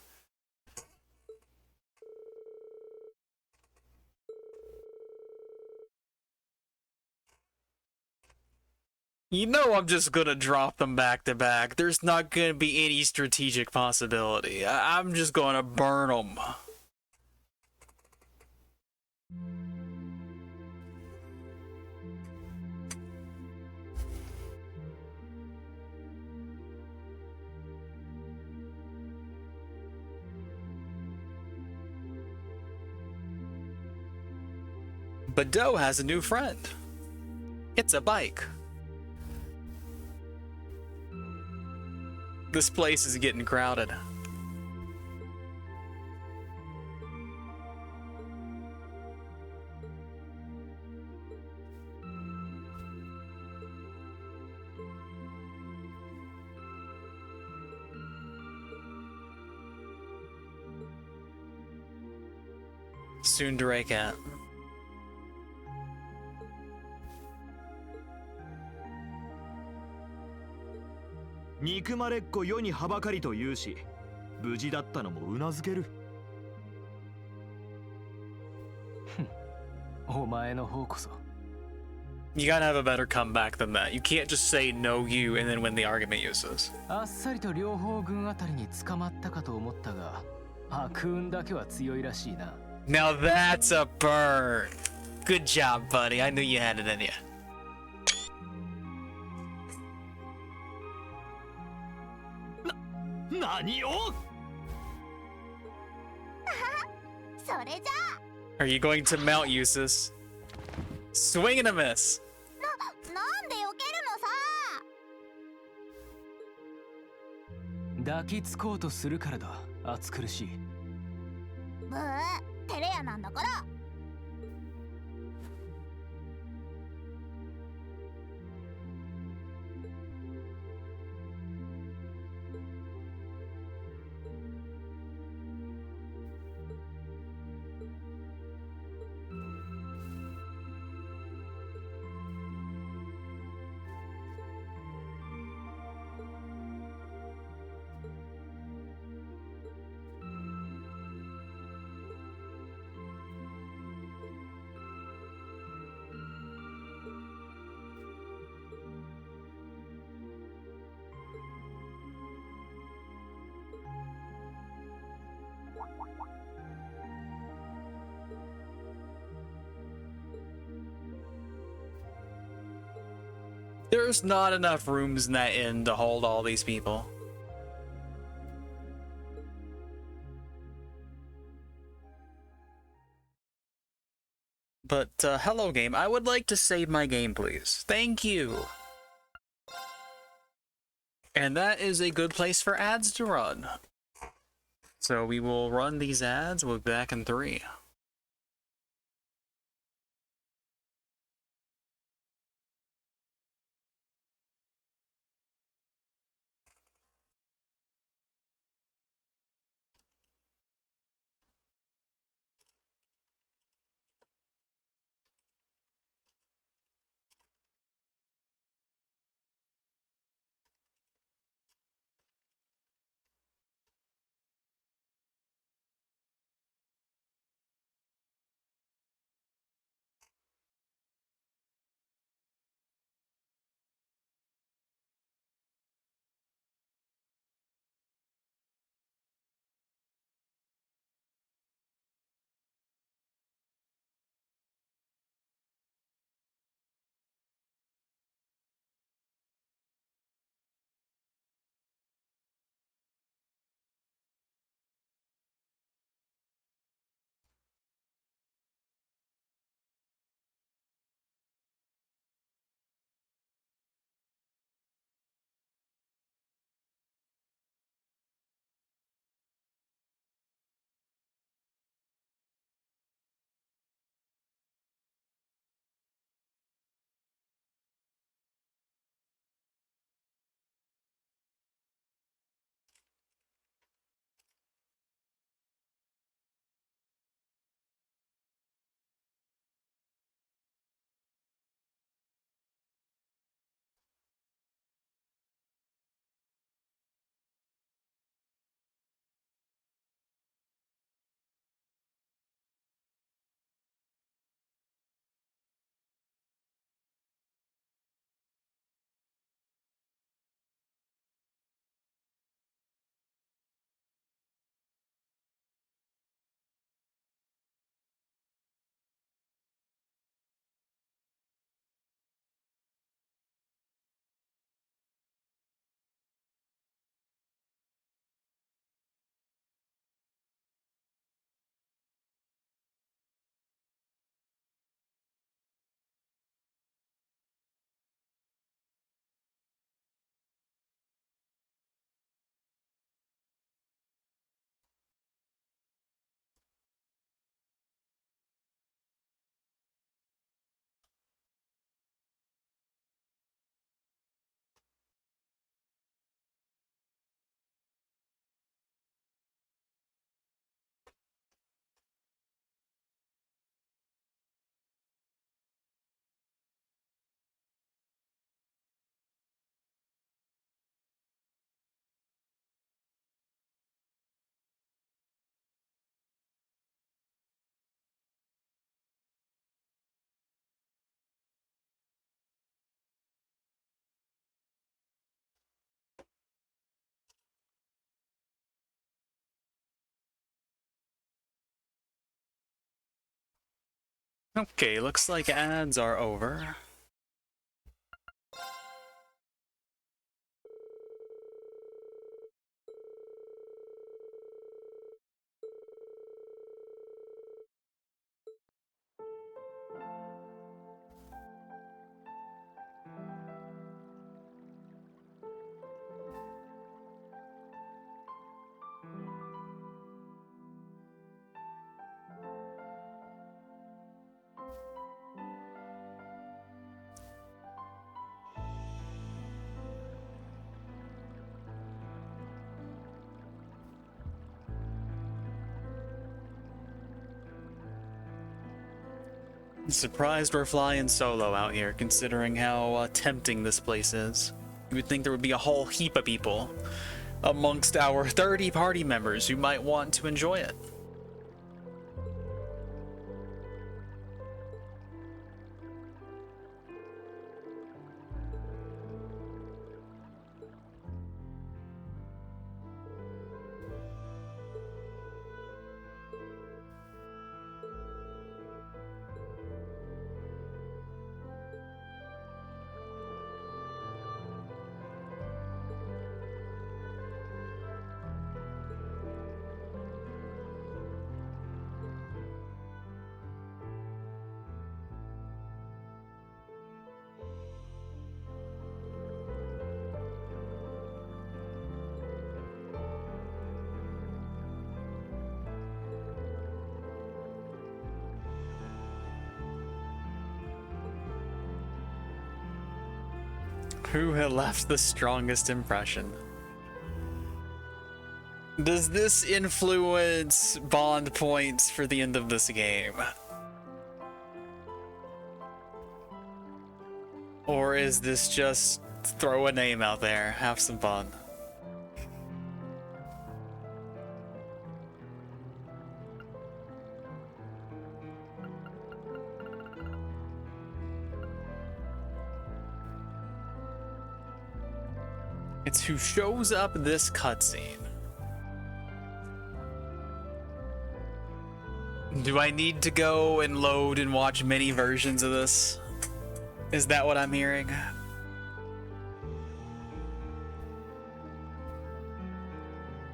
Speaker 1: You know I'm just gonna drop them back to back. There's not gonna be any strategic possibility. I'm just gonna burn them. Badeau has a new friend. It's a bike. This place is getting crowded. Soon to rake at.
Speaker 8: 「憎まれっ子世にはばかり」と言うし、無事だったのもうなずける。
Speaker 2: お前の方こそ
Speaker 1: You gotta have a better comeback than that. You can't just say no you and then win the argument uses.
Speaker 2: あっさりと両方軍あたりに捕まったかと思ったが、悪運だけは強いらしいな。
Speaker 1: Now that's a burn. Good job, buddy. I knew you had it in you.
Speaker 8: 何を
Speaker 3: それじゃ
Speaker 1: Are you going to mount Jusis? Swing and a miss.
Speaker 3: なんで避けるのさ。
Speaker 2: 抱きつこうとするからだ。暑苦しい。
Speaker 3: ブー、テレ屋なんだから。
Speaker 1: There's not enough rooms in that inn to hold all these people. But, hello game, I would like to save my game, please. Thank you! And that is a good place for ads to run. So we will run these ads, we'll be back in 3. Okay, looks like ads are over. Surprised we're flying solo out here, considering how tempting this place is. You would think there would be a whole heap of people amongst our 30 party members who might want to enjoy it. Who had left the strongest impression? Does this influence bond points for the end of this game? Or is this just throw a name out there, have some fun? It's who shows up this cutscene. Do I need to go and load and watch many versions of this? Is that what I'm hearing?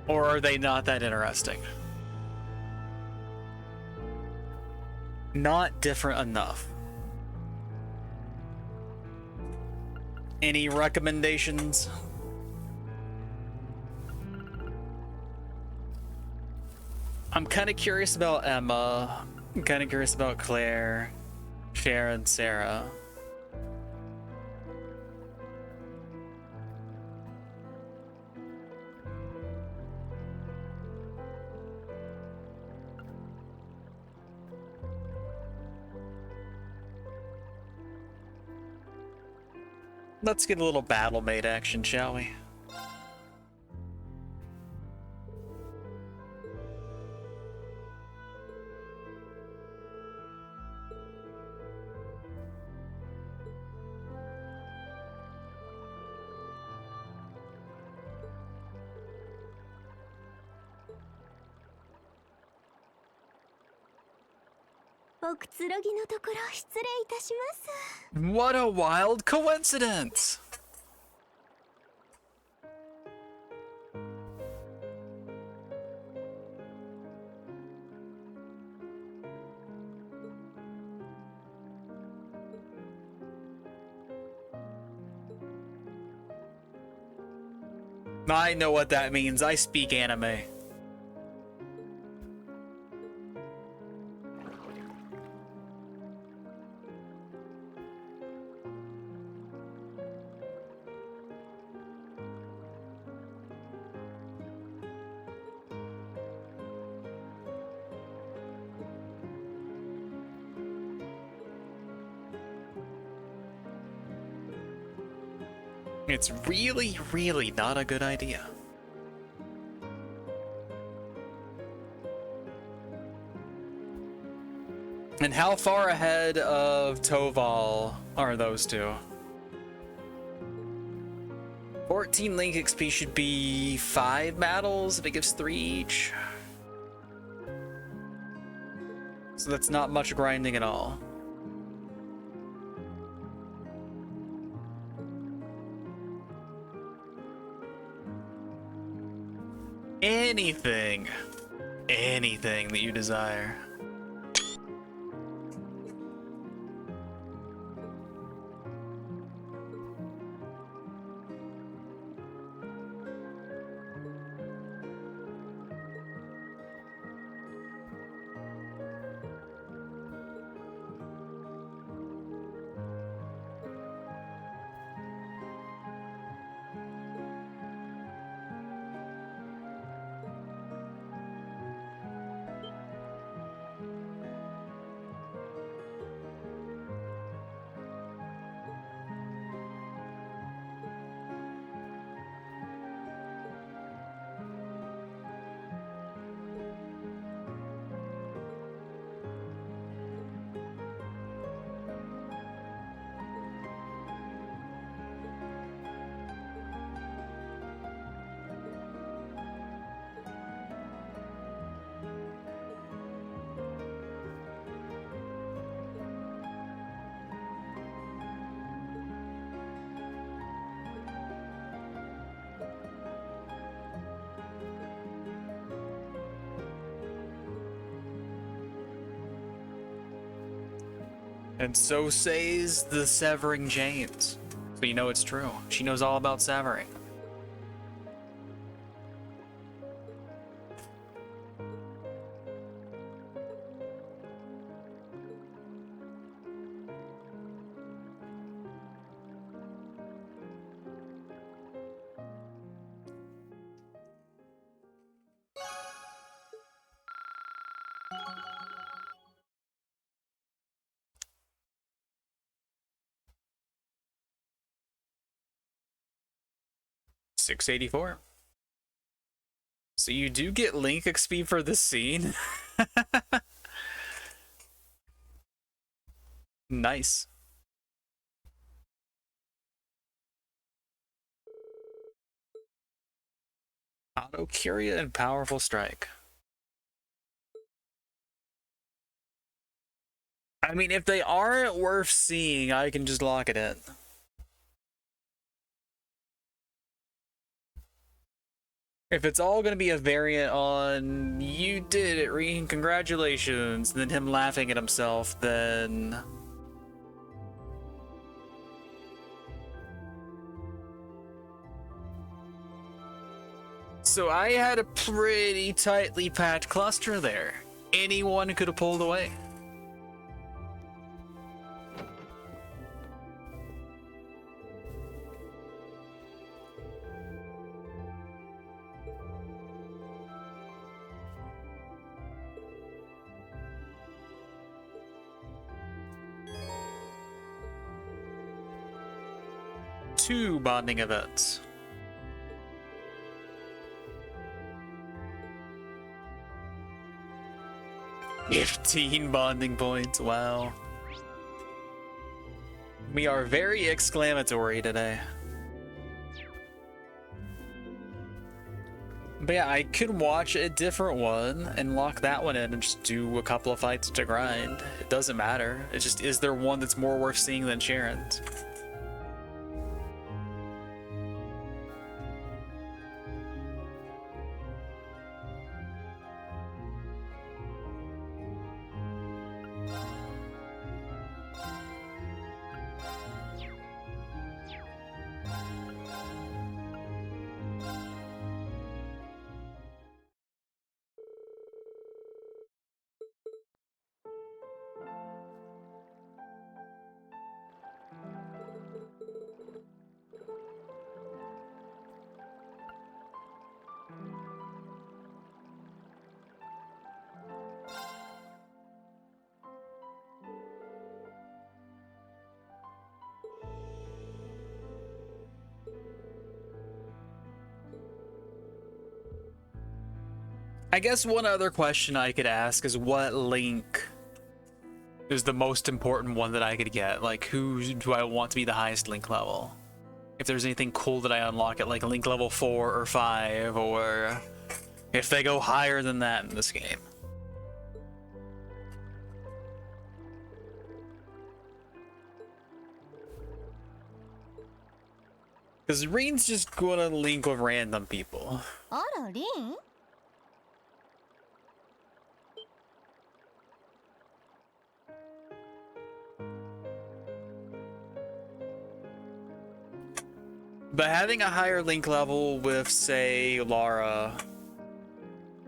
Speaker 1: Or are they not that interesting? Not different enough. Any recommendations? I'm kind of curious about Emma. I'm kind of curious about Claire, Sharon, Sarah. Let's get a little battle mate action, shall we? What a wild coincidence! I know what that means. I speak anime. It's really, really not a good idea. And how far ahead of Toval are those two? 14 Link XP should be 5 battles if it gives 3 each. So that's not much grinding at all. Anything. Anything that you desire. And so says the severing chains. So you know it's true. She knows all about severing. $684. So you do get Link XP for this scene. Nice. Auto Curia and Powerful Strike. I mean, if they aren't worth seeing, I can just lock it in. If it's all gonna be a variant on "you did it, Reen, congratulations," and then him laughing at himself, then so I had a pretty tightly packed cluster there. Anyone could have pulled away. Two bonding events. $15 bonding points, wow. We are very exclamatory today. But yeah, I could watch a different one and lock that one in and just do a couple of fights to grind. It doesn't matter. It's just, is there one that's more worth seeing than Sharon's? I guess one other question I could ask is what Link is the most important one that I could get? Like, who do I want to be the highest Link level? If there's anything cool that I unlock at like Link level 4 or 5, or if they go higher than that in this game. Because Reen's just gonna link with random people.
Speaker 7: あらリン
Speaker 1: But having a higher link level with, say, Lara,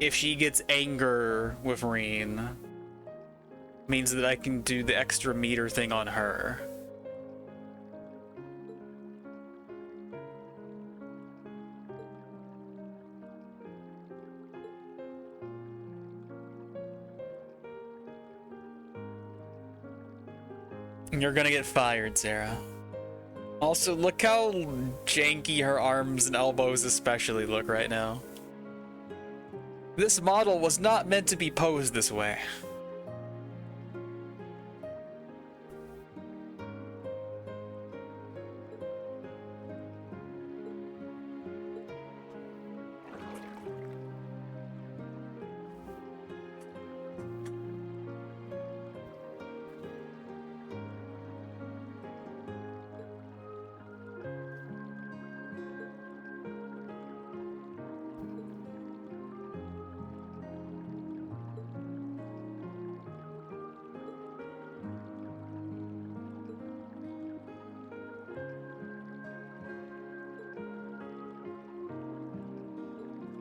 Speaker 1: if she gets anger with Reen, means that I can do the extra meter thing on her. You're gonna get fired, Sarah. Also, look how janky her arms and elbows especially look right now. This model was not meant to be posed this way.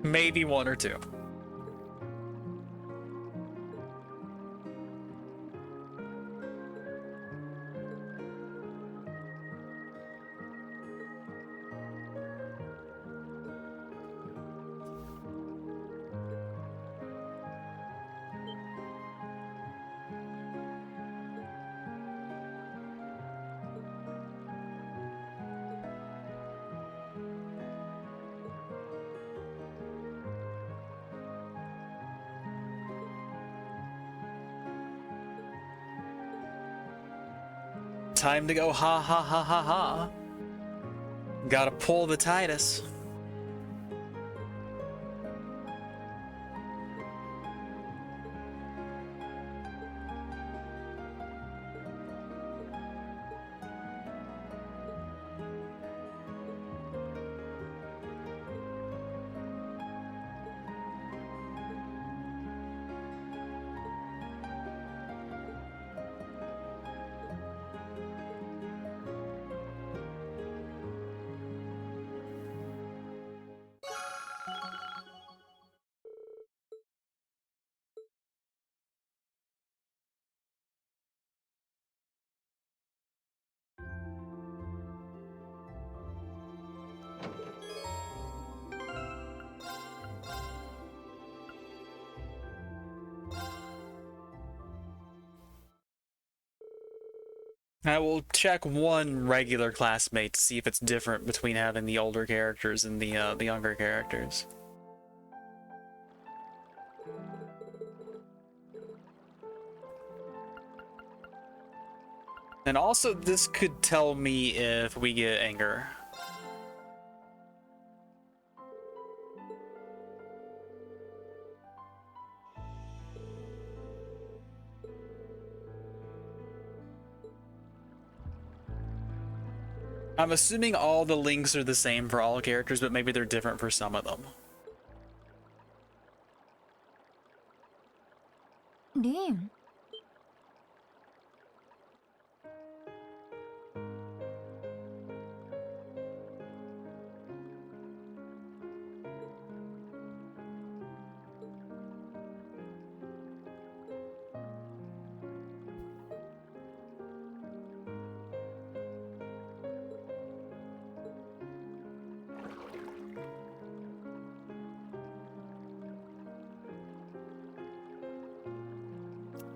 Speaker 1: Maybe one or two. Time to go ha ha ha ha ha. Gotta pull the Titus. I will check one regular classmate to see if it's different between having the older characters and the younger characters. And also, this could tell me if we get anger. I'm assuming all the links are the same for all characters, but maybe they're different for some of them.
Speaker 4: リン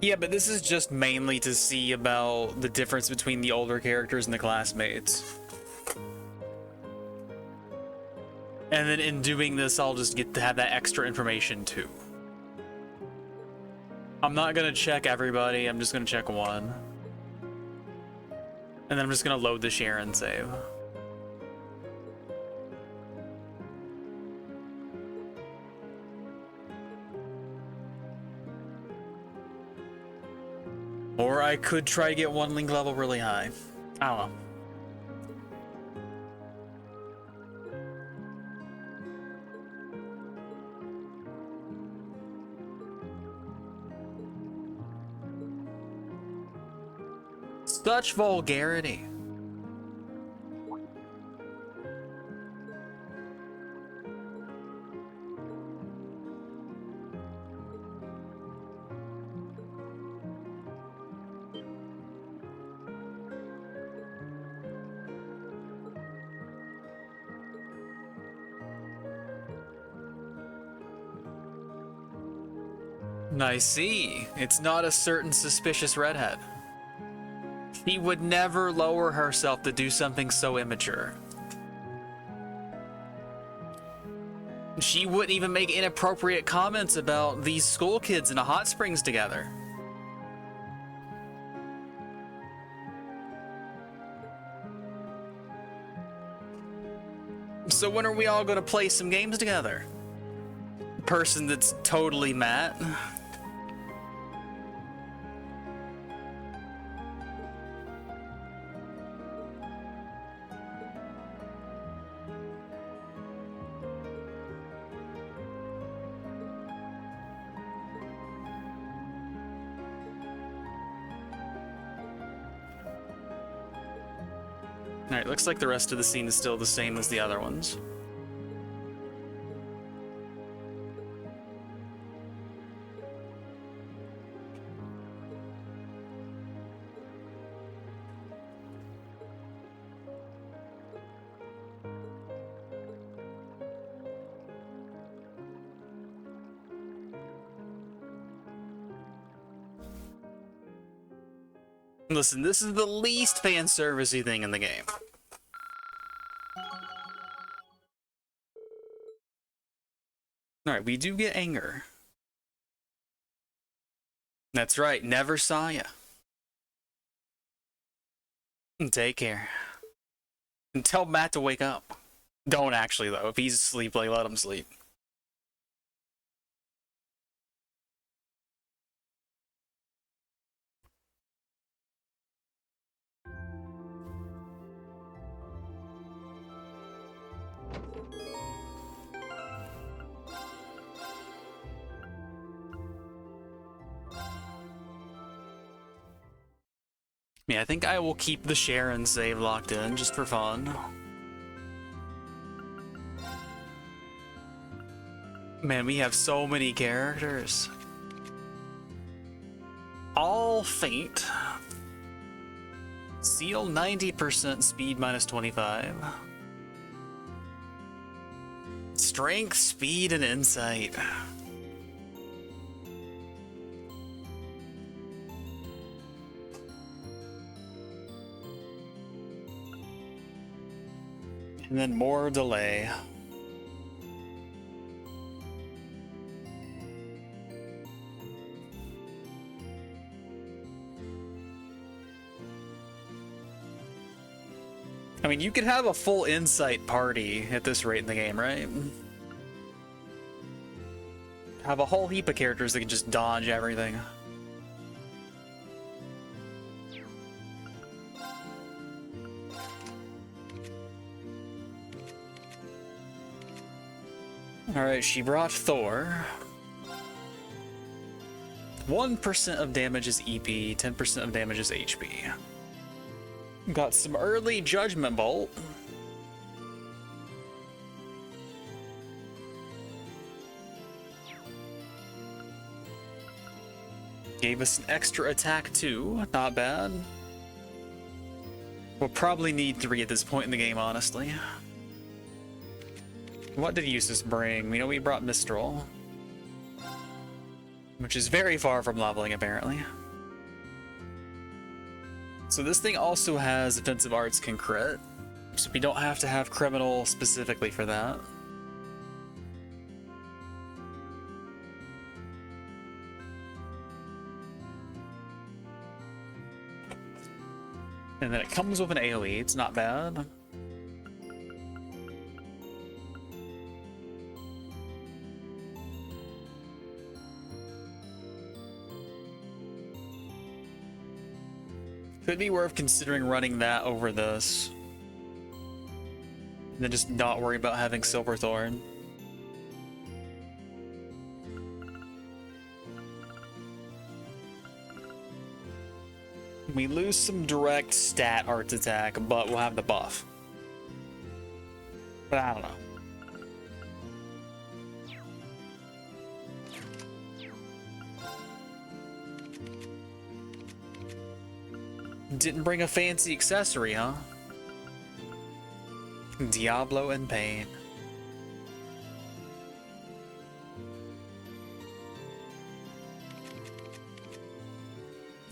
Speaker 1: Yeah, but this is just mainly to see about the difference between the older characters and the classmates. And then in doing this, I'll just get to have that extra information too. I'm not gonna check everybody, I'm just gonna check one. And then I'm just gonna load the Sharon save. Or I could try to get one link level really high. I don't know. Such vulgarity. I see. It's not a certain suspicious redhead. She would never lower herself to do something so immature. She wouldn't even make inappropriate comments about these school kids in a hot springs together. So when are we all going to play some games together? Person that's totally Matt. Alright, looks like the rest of the scene is still the same as the other ones. Listen, this is the least fan servicey thing in the game. Alright, we do get anger. That's right, never saw ya. Take care. And tell Matt to wake up. Don't actually, though. If he's asleep, like, let him sleep. Yeah, I think I will keep the Sharon save locked in just for fun. Man, we have so many characters. All faint. Seal 90%, speed minus 25. Strength, speed, and insight. And then more delay. I mean, you could have a full insight party at this rate in the game, right? Have a whole heap of characters that can just dodge everything. Alright, she brought Thor. 1% of damage is EP, 10% of damage is HP. Got some early Judgment Bolt. Gave us an extra attack too, not bad. We'll probably need 3 at this point in the game, honestly. What did Jusis bring? We know we brought Mistral, which is very far from leveling, apparently. So this thing also has Offensive Arts can crit, so we don't have to have Criminal specifically for that. And then it comes with an AoE, it's not bad. Could be worth considering running that over this. And then just not worry about having Silverthorn. We lose some direct stat arts attack, but we'll have the buff. But I don't know. Didn't bring a fancy accessory, huh? Diablo and Pain.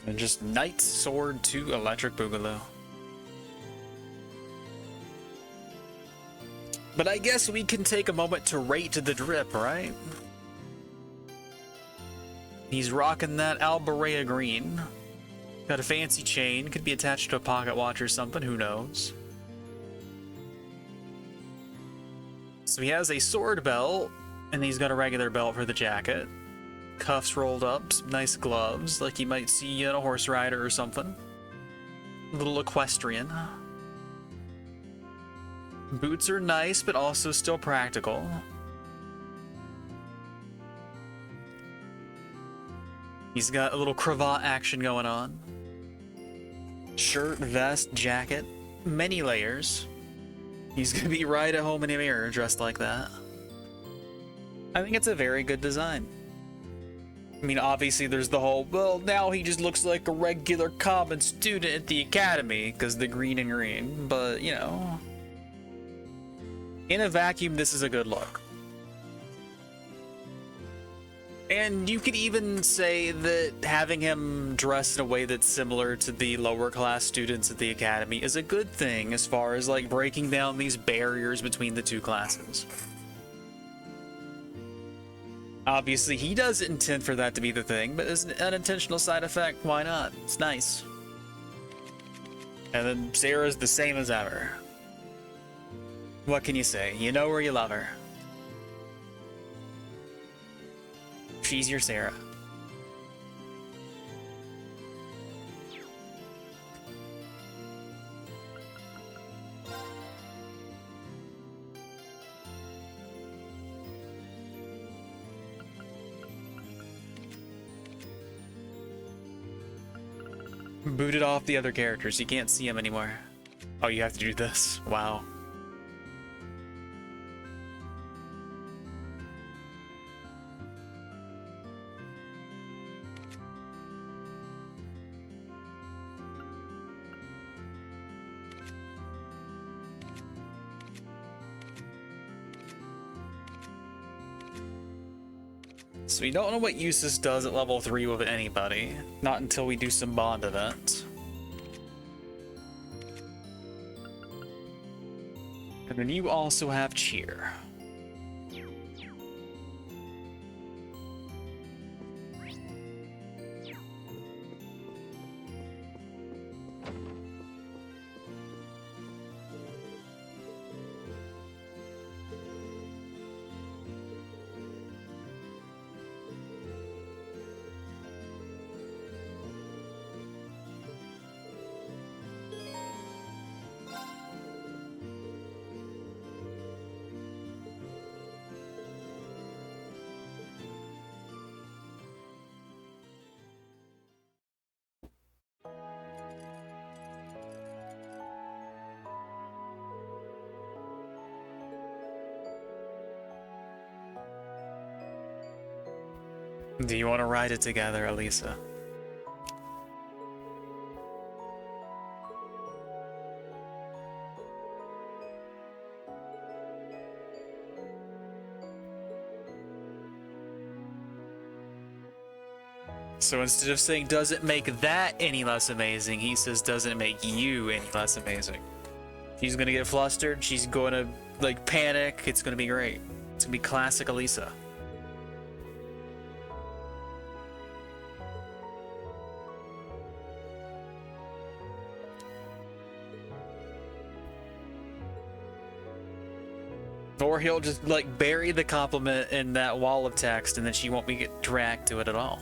Speaker 1: And just Knight Sword to Electric Boogaloo. But I guess we can take a moment to rate the drip, right? He's rocking that Alberea green. Got a fancy chain, could be attached to a pocket watch or something, who knows? So he has a sword belt, and he's got a regular belt for the jacket. Cuffs rolled up, some nice gloves, like you might see in a horse rider or something. A little equestrian. Boots are nice, but also still practical. He's got a little cravat action going on. Shirt, vest, jacket, many layers. He's gonna be right at home in a mirror dressed like that. I think it's a very good design. I mean, obviously there's the whole, well, now he just looks like a regular common student at the academy because the green and green, but you know. In a vacuum, this is a good look. And you could even say that having him dressed in a way that's similar to the lower class students at the academy is a good thing as far as like breaking down these barriers between the two classes. Obviously, he doesn't intend for that to be the thing, but as an unintentional side effect, why not? It's nice. And then Sarah's the same as ever. What can you say? You know where you love her. She's your Sarah. Booted off the other characters. You can't see them anymore. Oh, you have to do this. Wow. So we don't know what Jusis does at level 3 with anybody. Not until we do some bond events. And then you also have cheer. Do you want to ride it together, Elisa? So instead of saying, does it make that any less amazing, he says, does it make you any less amazing? She's gonna get flustered, she's gonna, like, panic, it's gonna be great. It's gonna be classic Elisa. Or he'll just, like, bury the compliment in that wall of text and then she won't be get dragged to it at all.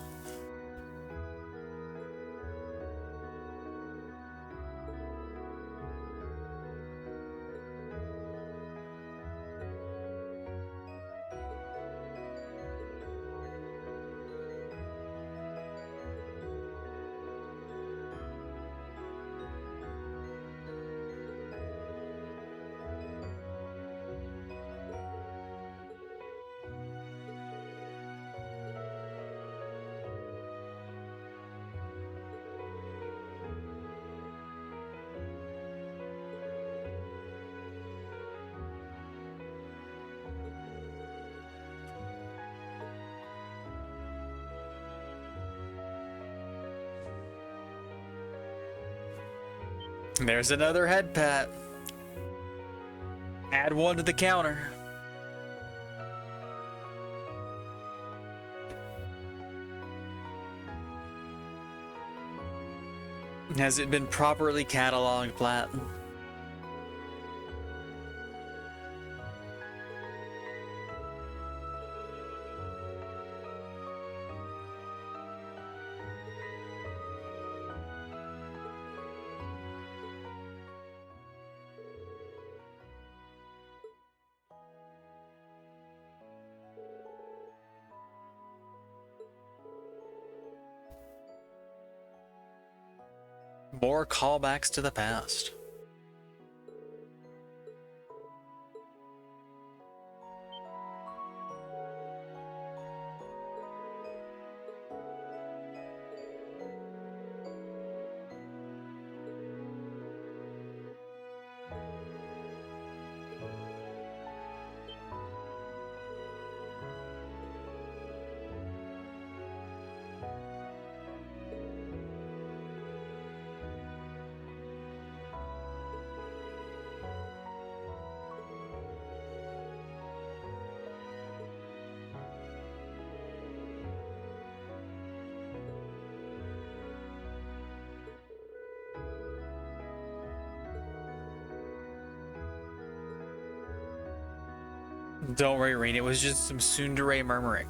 Speaker 1: There's another head pat. Add one to the counter. Has it been properly cataloged, Platt? More callbacks to the past. Don't worry, Rain. It was just some tsundere murmuring.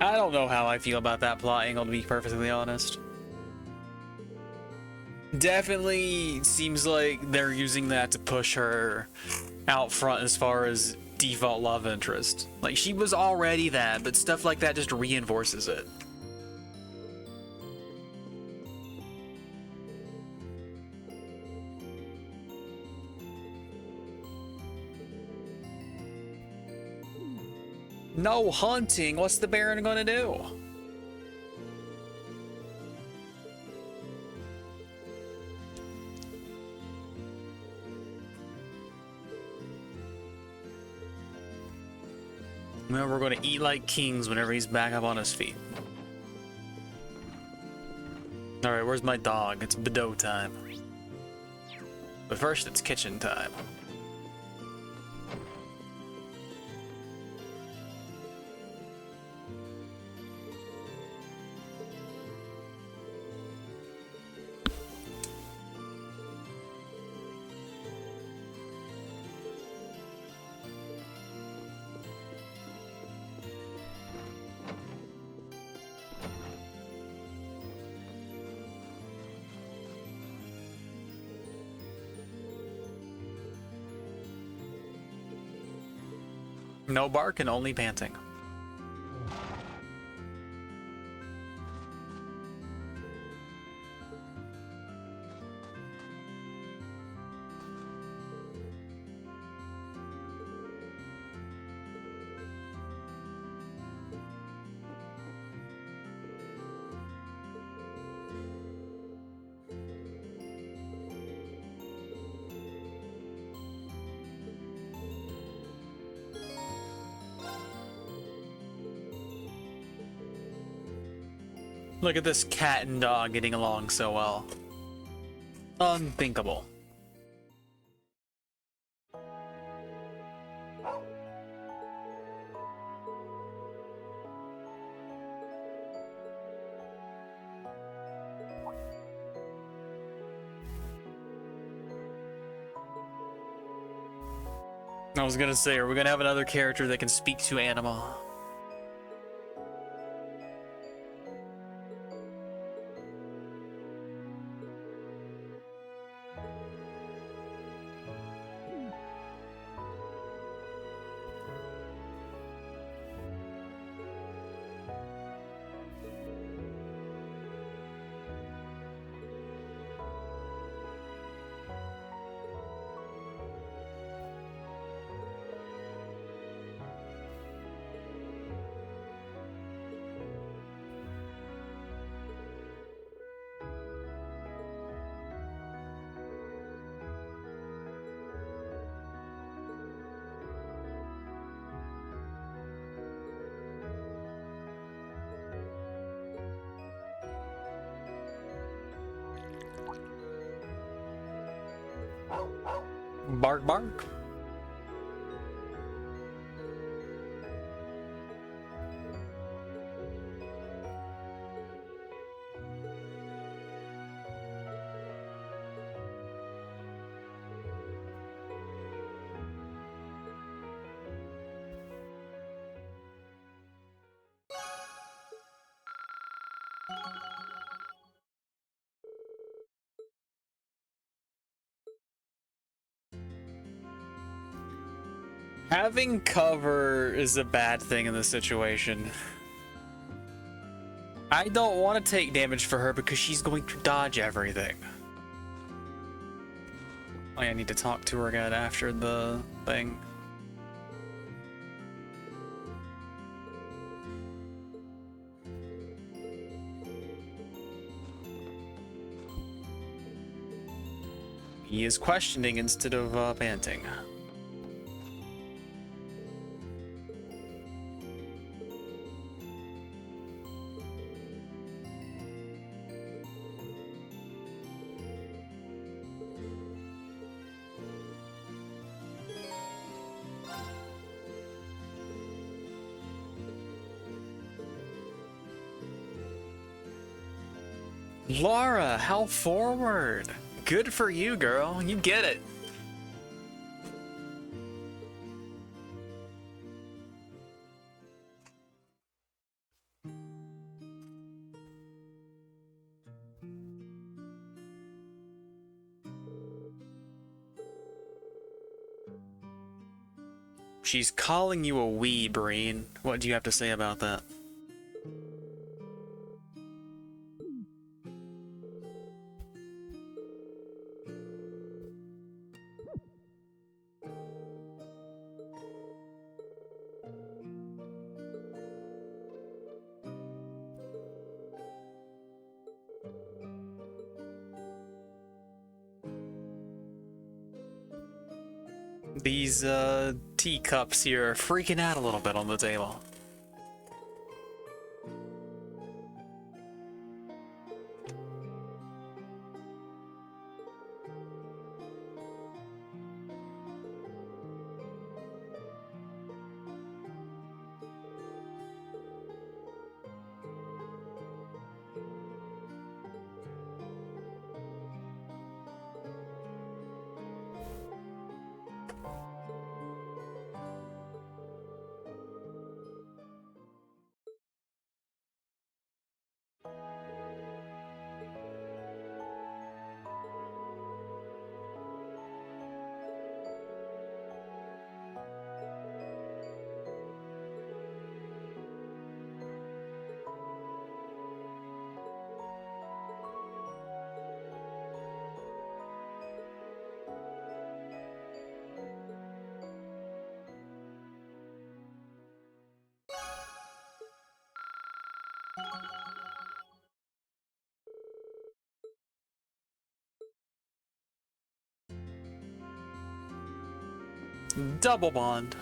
Speaker 1: I don't know how I feel about that plot angle, to be perfectly honest. Definitely seems like they're using that to push her out front as far as default love interest. Like, she was already that, but stuff like that just reinforces it. No hunting. What's the Baron gonna do? Well, we're gonna eat like kings whenever he's back up on his feet. Alright, where's my dog? It's Bedeau time. But first, it's kitchen time. No barking, only panting. Look at this cat and dog getting along so well. Unthinkable. I was gonna say, are we gonna have another character that can speak to animal? Bark, bark. Having cover is a bad thing in this situation. I don't want to take damage for her because she's going to dodge everything. Oh, yeah, I need to talk to her again after the thing. He is questioning instead of panting. Laura, how forward! Good for you, girl. You get it. She's calling you a wee, Breen. What do you have to say about that? These teacups here are freaking out a little bit on the table. Double bond.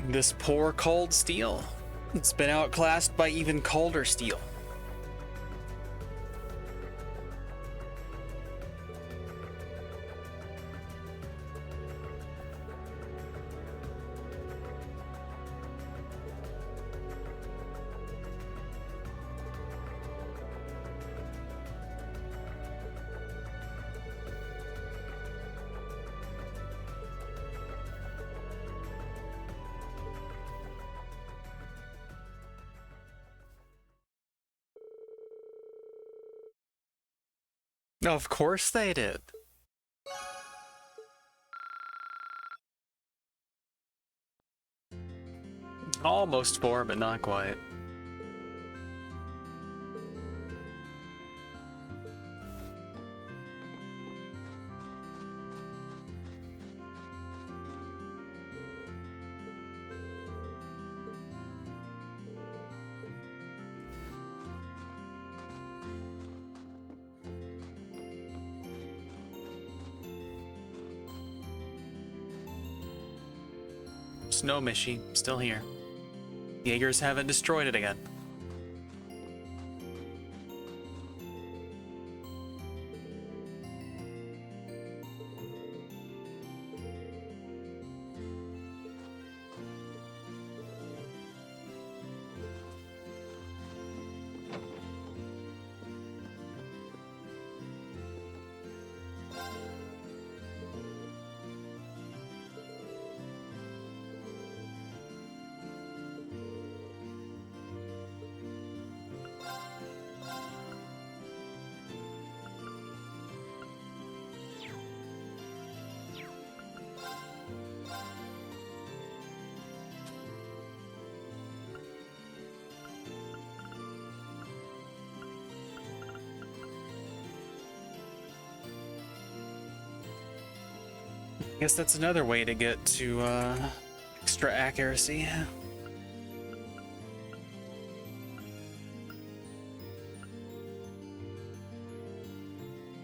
Speaker 1: This poor cold steel. It's been outclassed by even colder steel. Of course they did. Almost 4, but not quite. Snow Mishy, still here. Jaegers haven't destroyed it again. I guess that's another way to get to extra accuracy.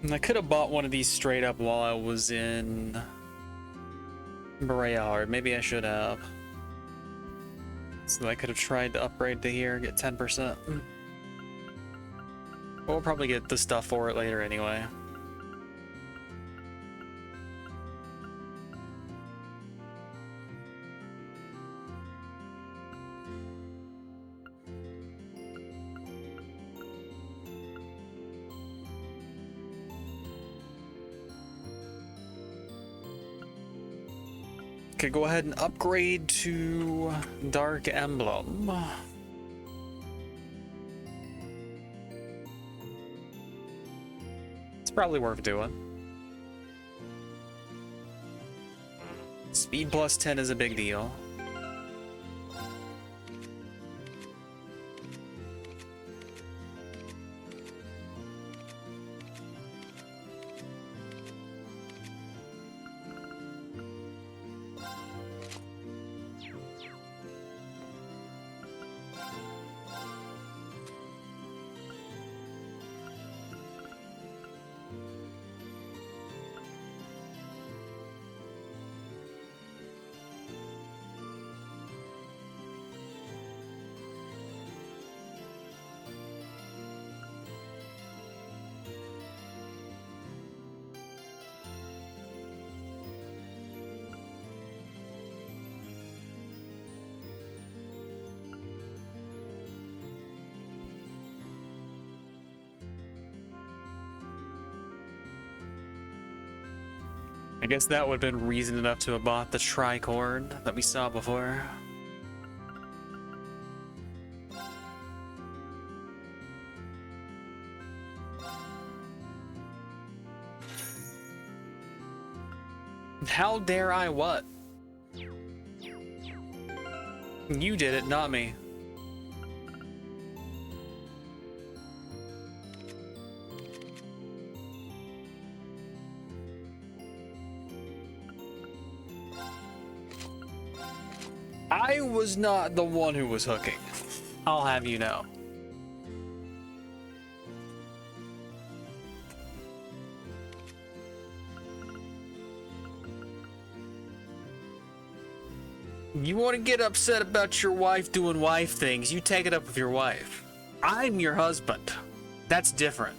Speaker 1: And I could have bought one of these straight up while I was in Berea, maybe I should have. So I could have tried to upgrade to here, get 10%. We'll probably get the stuff for it later anyway. Okay, go ahead and upgrade to Dark Emblem. It's probably worth doing. Speed plus 10 is a big deal. I guess that would have been reason enough to have bought the tricord that we saw before. How dare I what? You did it, not me. I was not the one who was hooking. I'll have you know. You want to get upset about your wife doing wife things, you take it up with your wife. I'm your husband. That's different.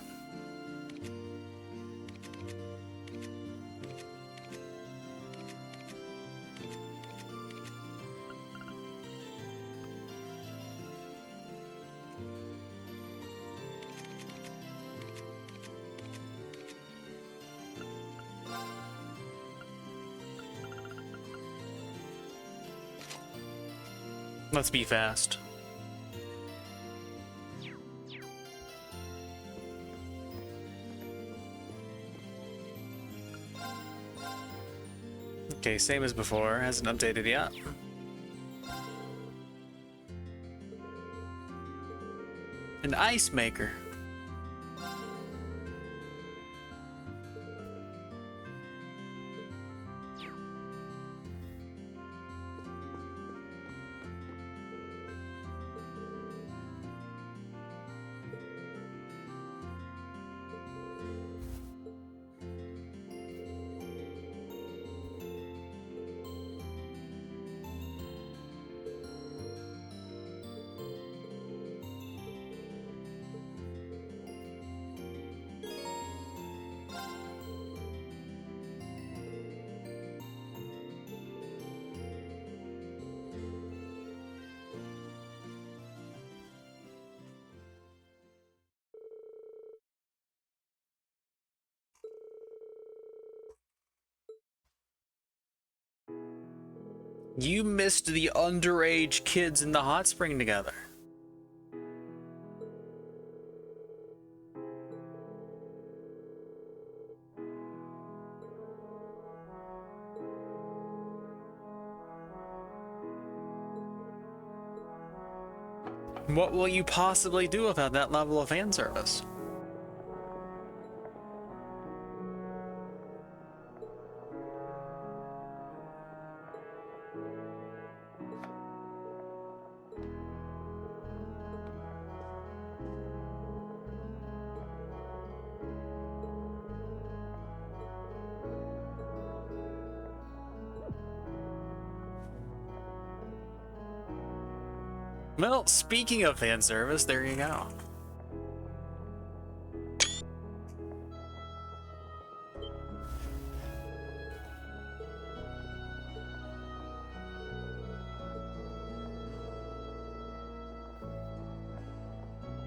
Speaker 1: Let's be fast. Okay, same as before, hasn't updated yet. An ice maker. You missed the underage kids in the hot spring together. What will you possibly do without that level of fan service? Well, speaking of fan service, there you go.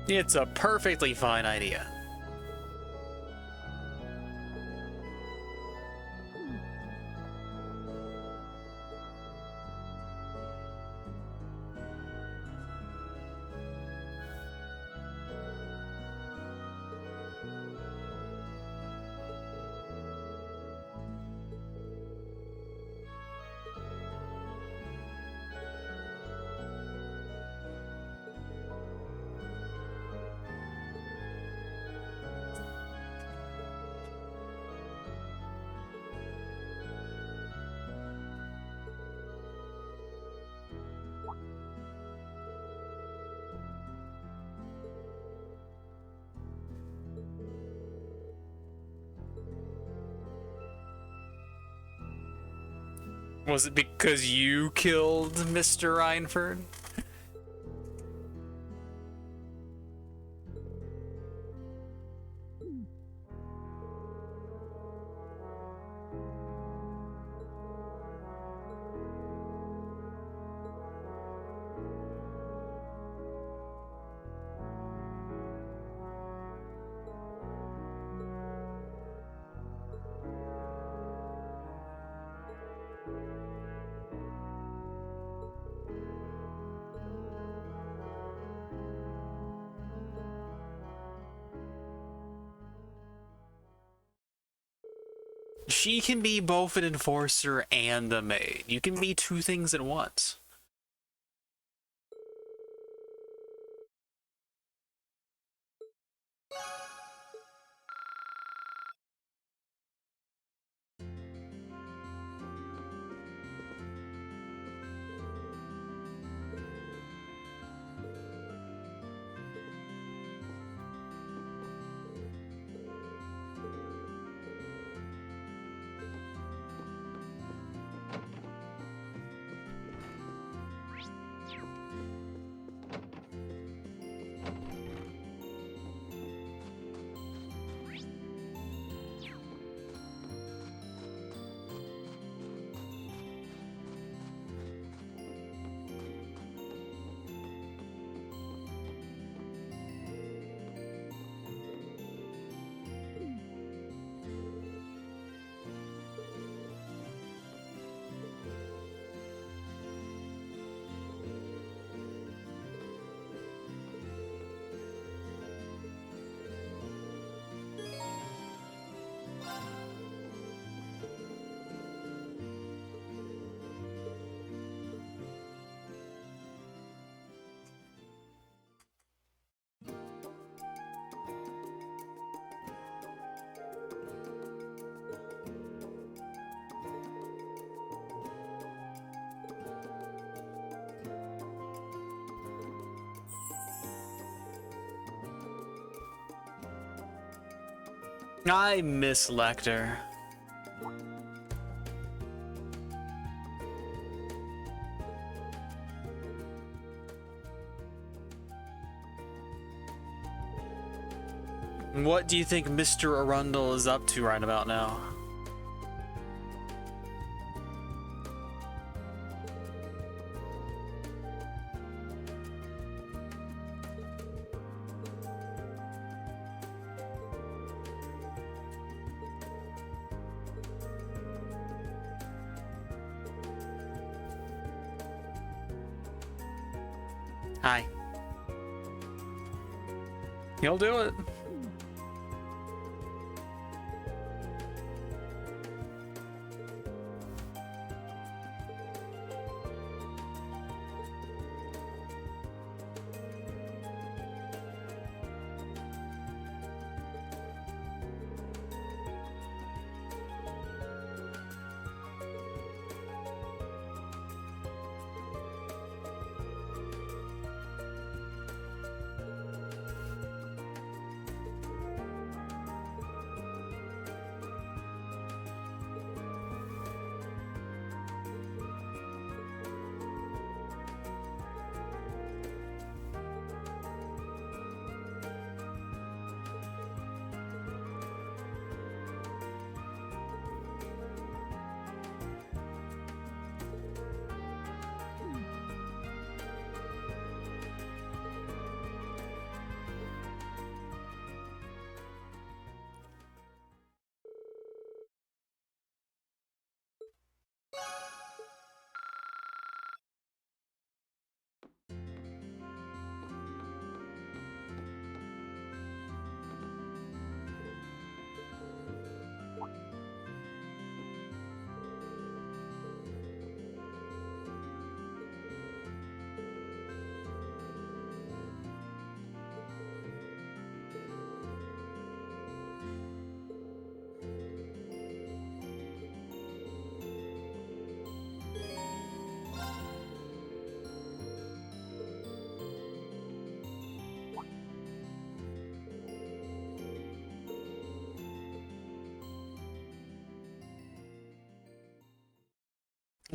Speaker 1: It's a perfectly fine idea. Was it because you killed Mr. Reinford? She can be both an enforcer and a maid. You can be two things at once. I miss Lecter. What do you think Mr. Arundel is up to right about now? Hi. He'll do it.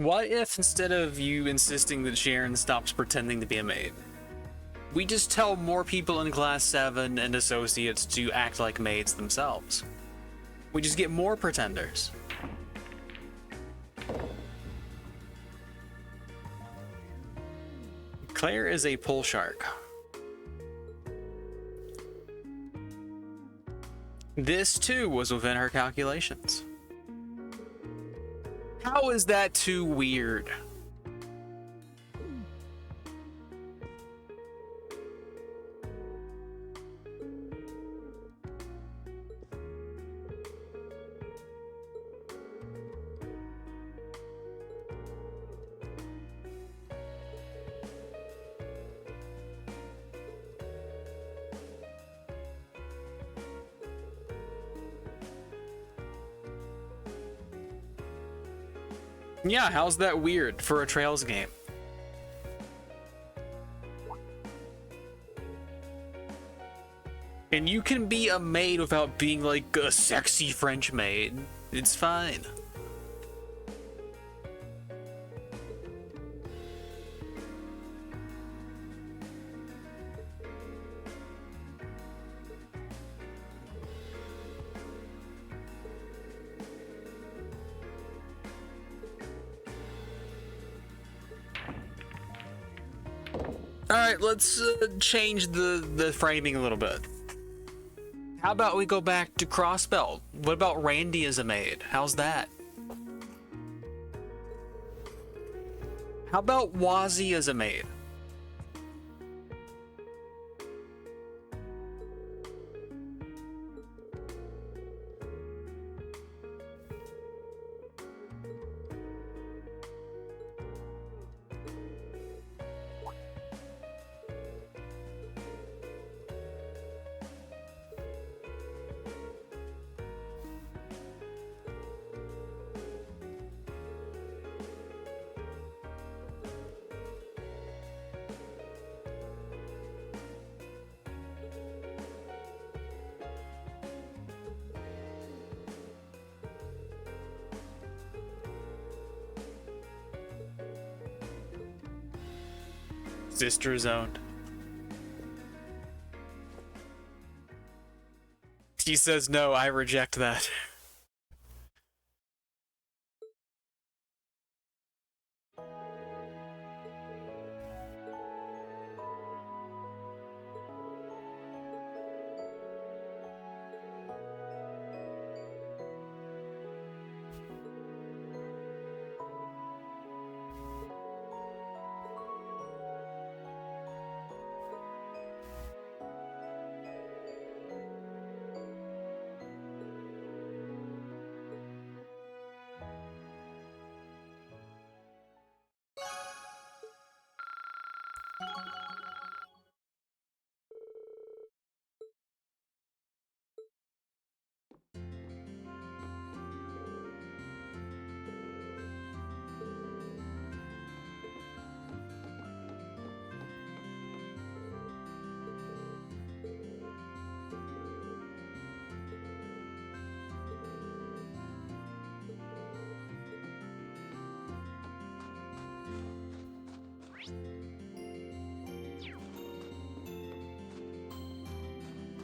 Speaker 1: What if instead of you insisting that Sharon stops pretending to be a maid, we just tell more people in Class 7 and associates to act like maids themselves? We just get more pretenders. Claire is a pull shark. This too was within her calculations. How is that too weird? Yeah, how's that weird for a Trails game? And you can be a maid without being like a sexy French maid. It's fine. Alright, let's change the framing a little bit. How about we go back to Crossbelt? What about Randy as a maid? How's that? How about Wazzy as a maid? Sister zoned. She says no, I reject that.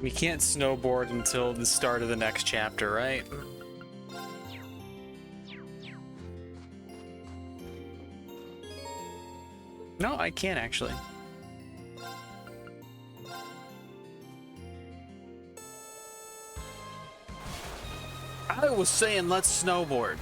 Speaker 1: We can't snowboard until the start of the next chapter, right? No, I can't actually. I was saying let's snowboard.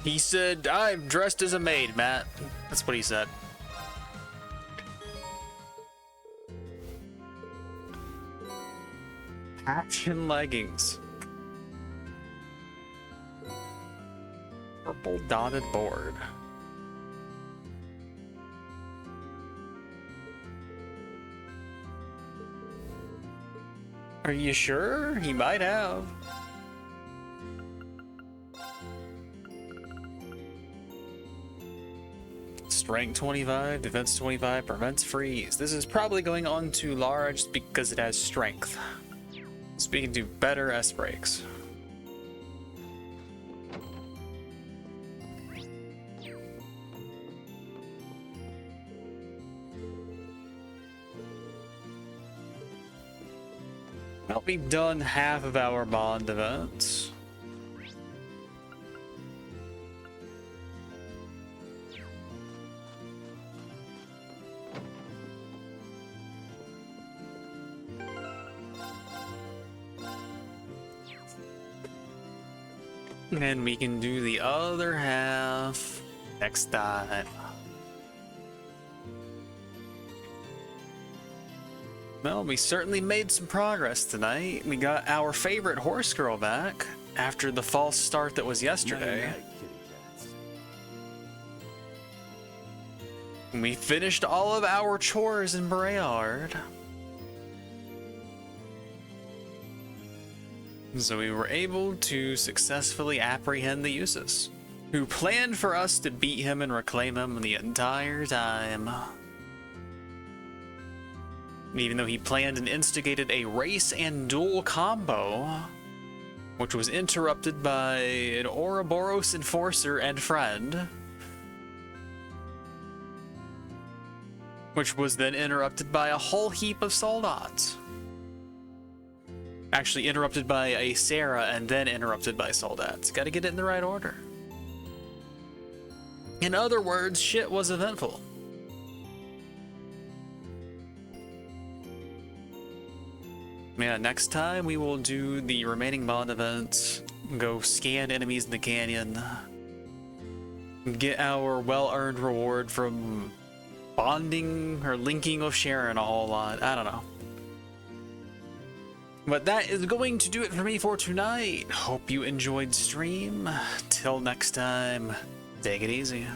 Speaker 1: He said, I'm dressed as a maid, Matt. That's what he said. Action leggings. Purple dotted board. Are you sure? He might have. Strength 25, defense 25, prevents freeze. This is probably going on to large because it has strength. So we can do better S breaks. Well, we've done half of our bond events. And we can do the other half next time. Well, we certainly made some progress tonight. We got our favorite horse girl back after the false start that was yesterday. We finished all of our chores in Brayard. So we were able to successfully apprehend the Jusis, who planned for us to beat him and reclaim him the entire time. Even though he planned and instigated a race and duel combo, which was interrupted by an Ouroboros enforcer and friend, which was then interrupted by a whole heap of soldats. Actually interrupted by a Sarah and then interrupted by soldats. Gotta get it in the right order. In other words, shit was eventful. Yeah, next time we will do the remaining bond events, go scan enemies in the canyon, get our well-earned reward from bonding or linking with Sharon a whole lot. I don't know. But that is going to do it for me for tonight. Hope you enjoyed stream. Till next time, take it easy.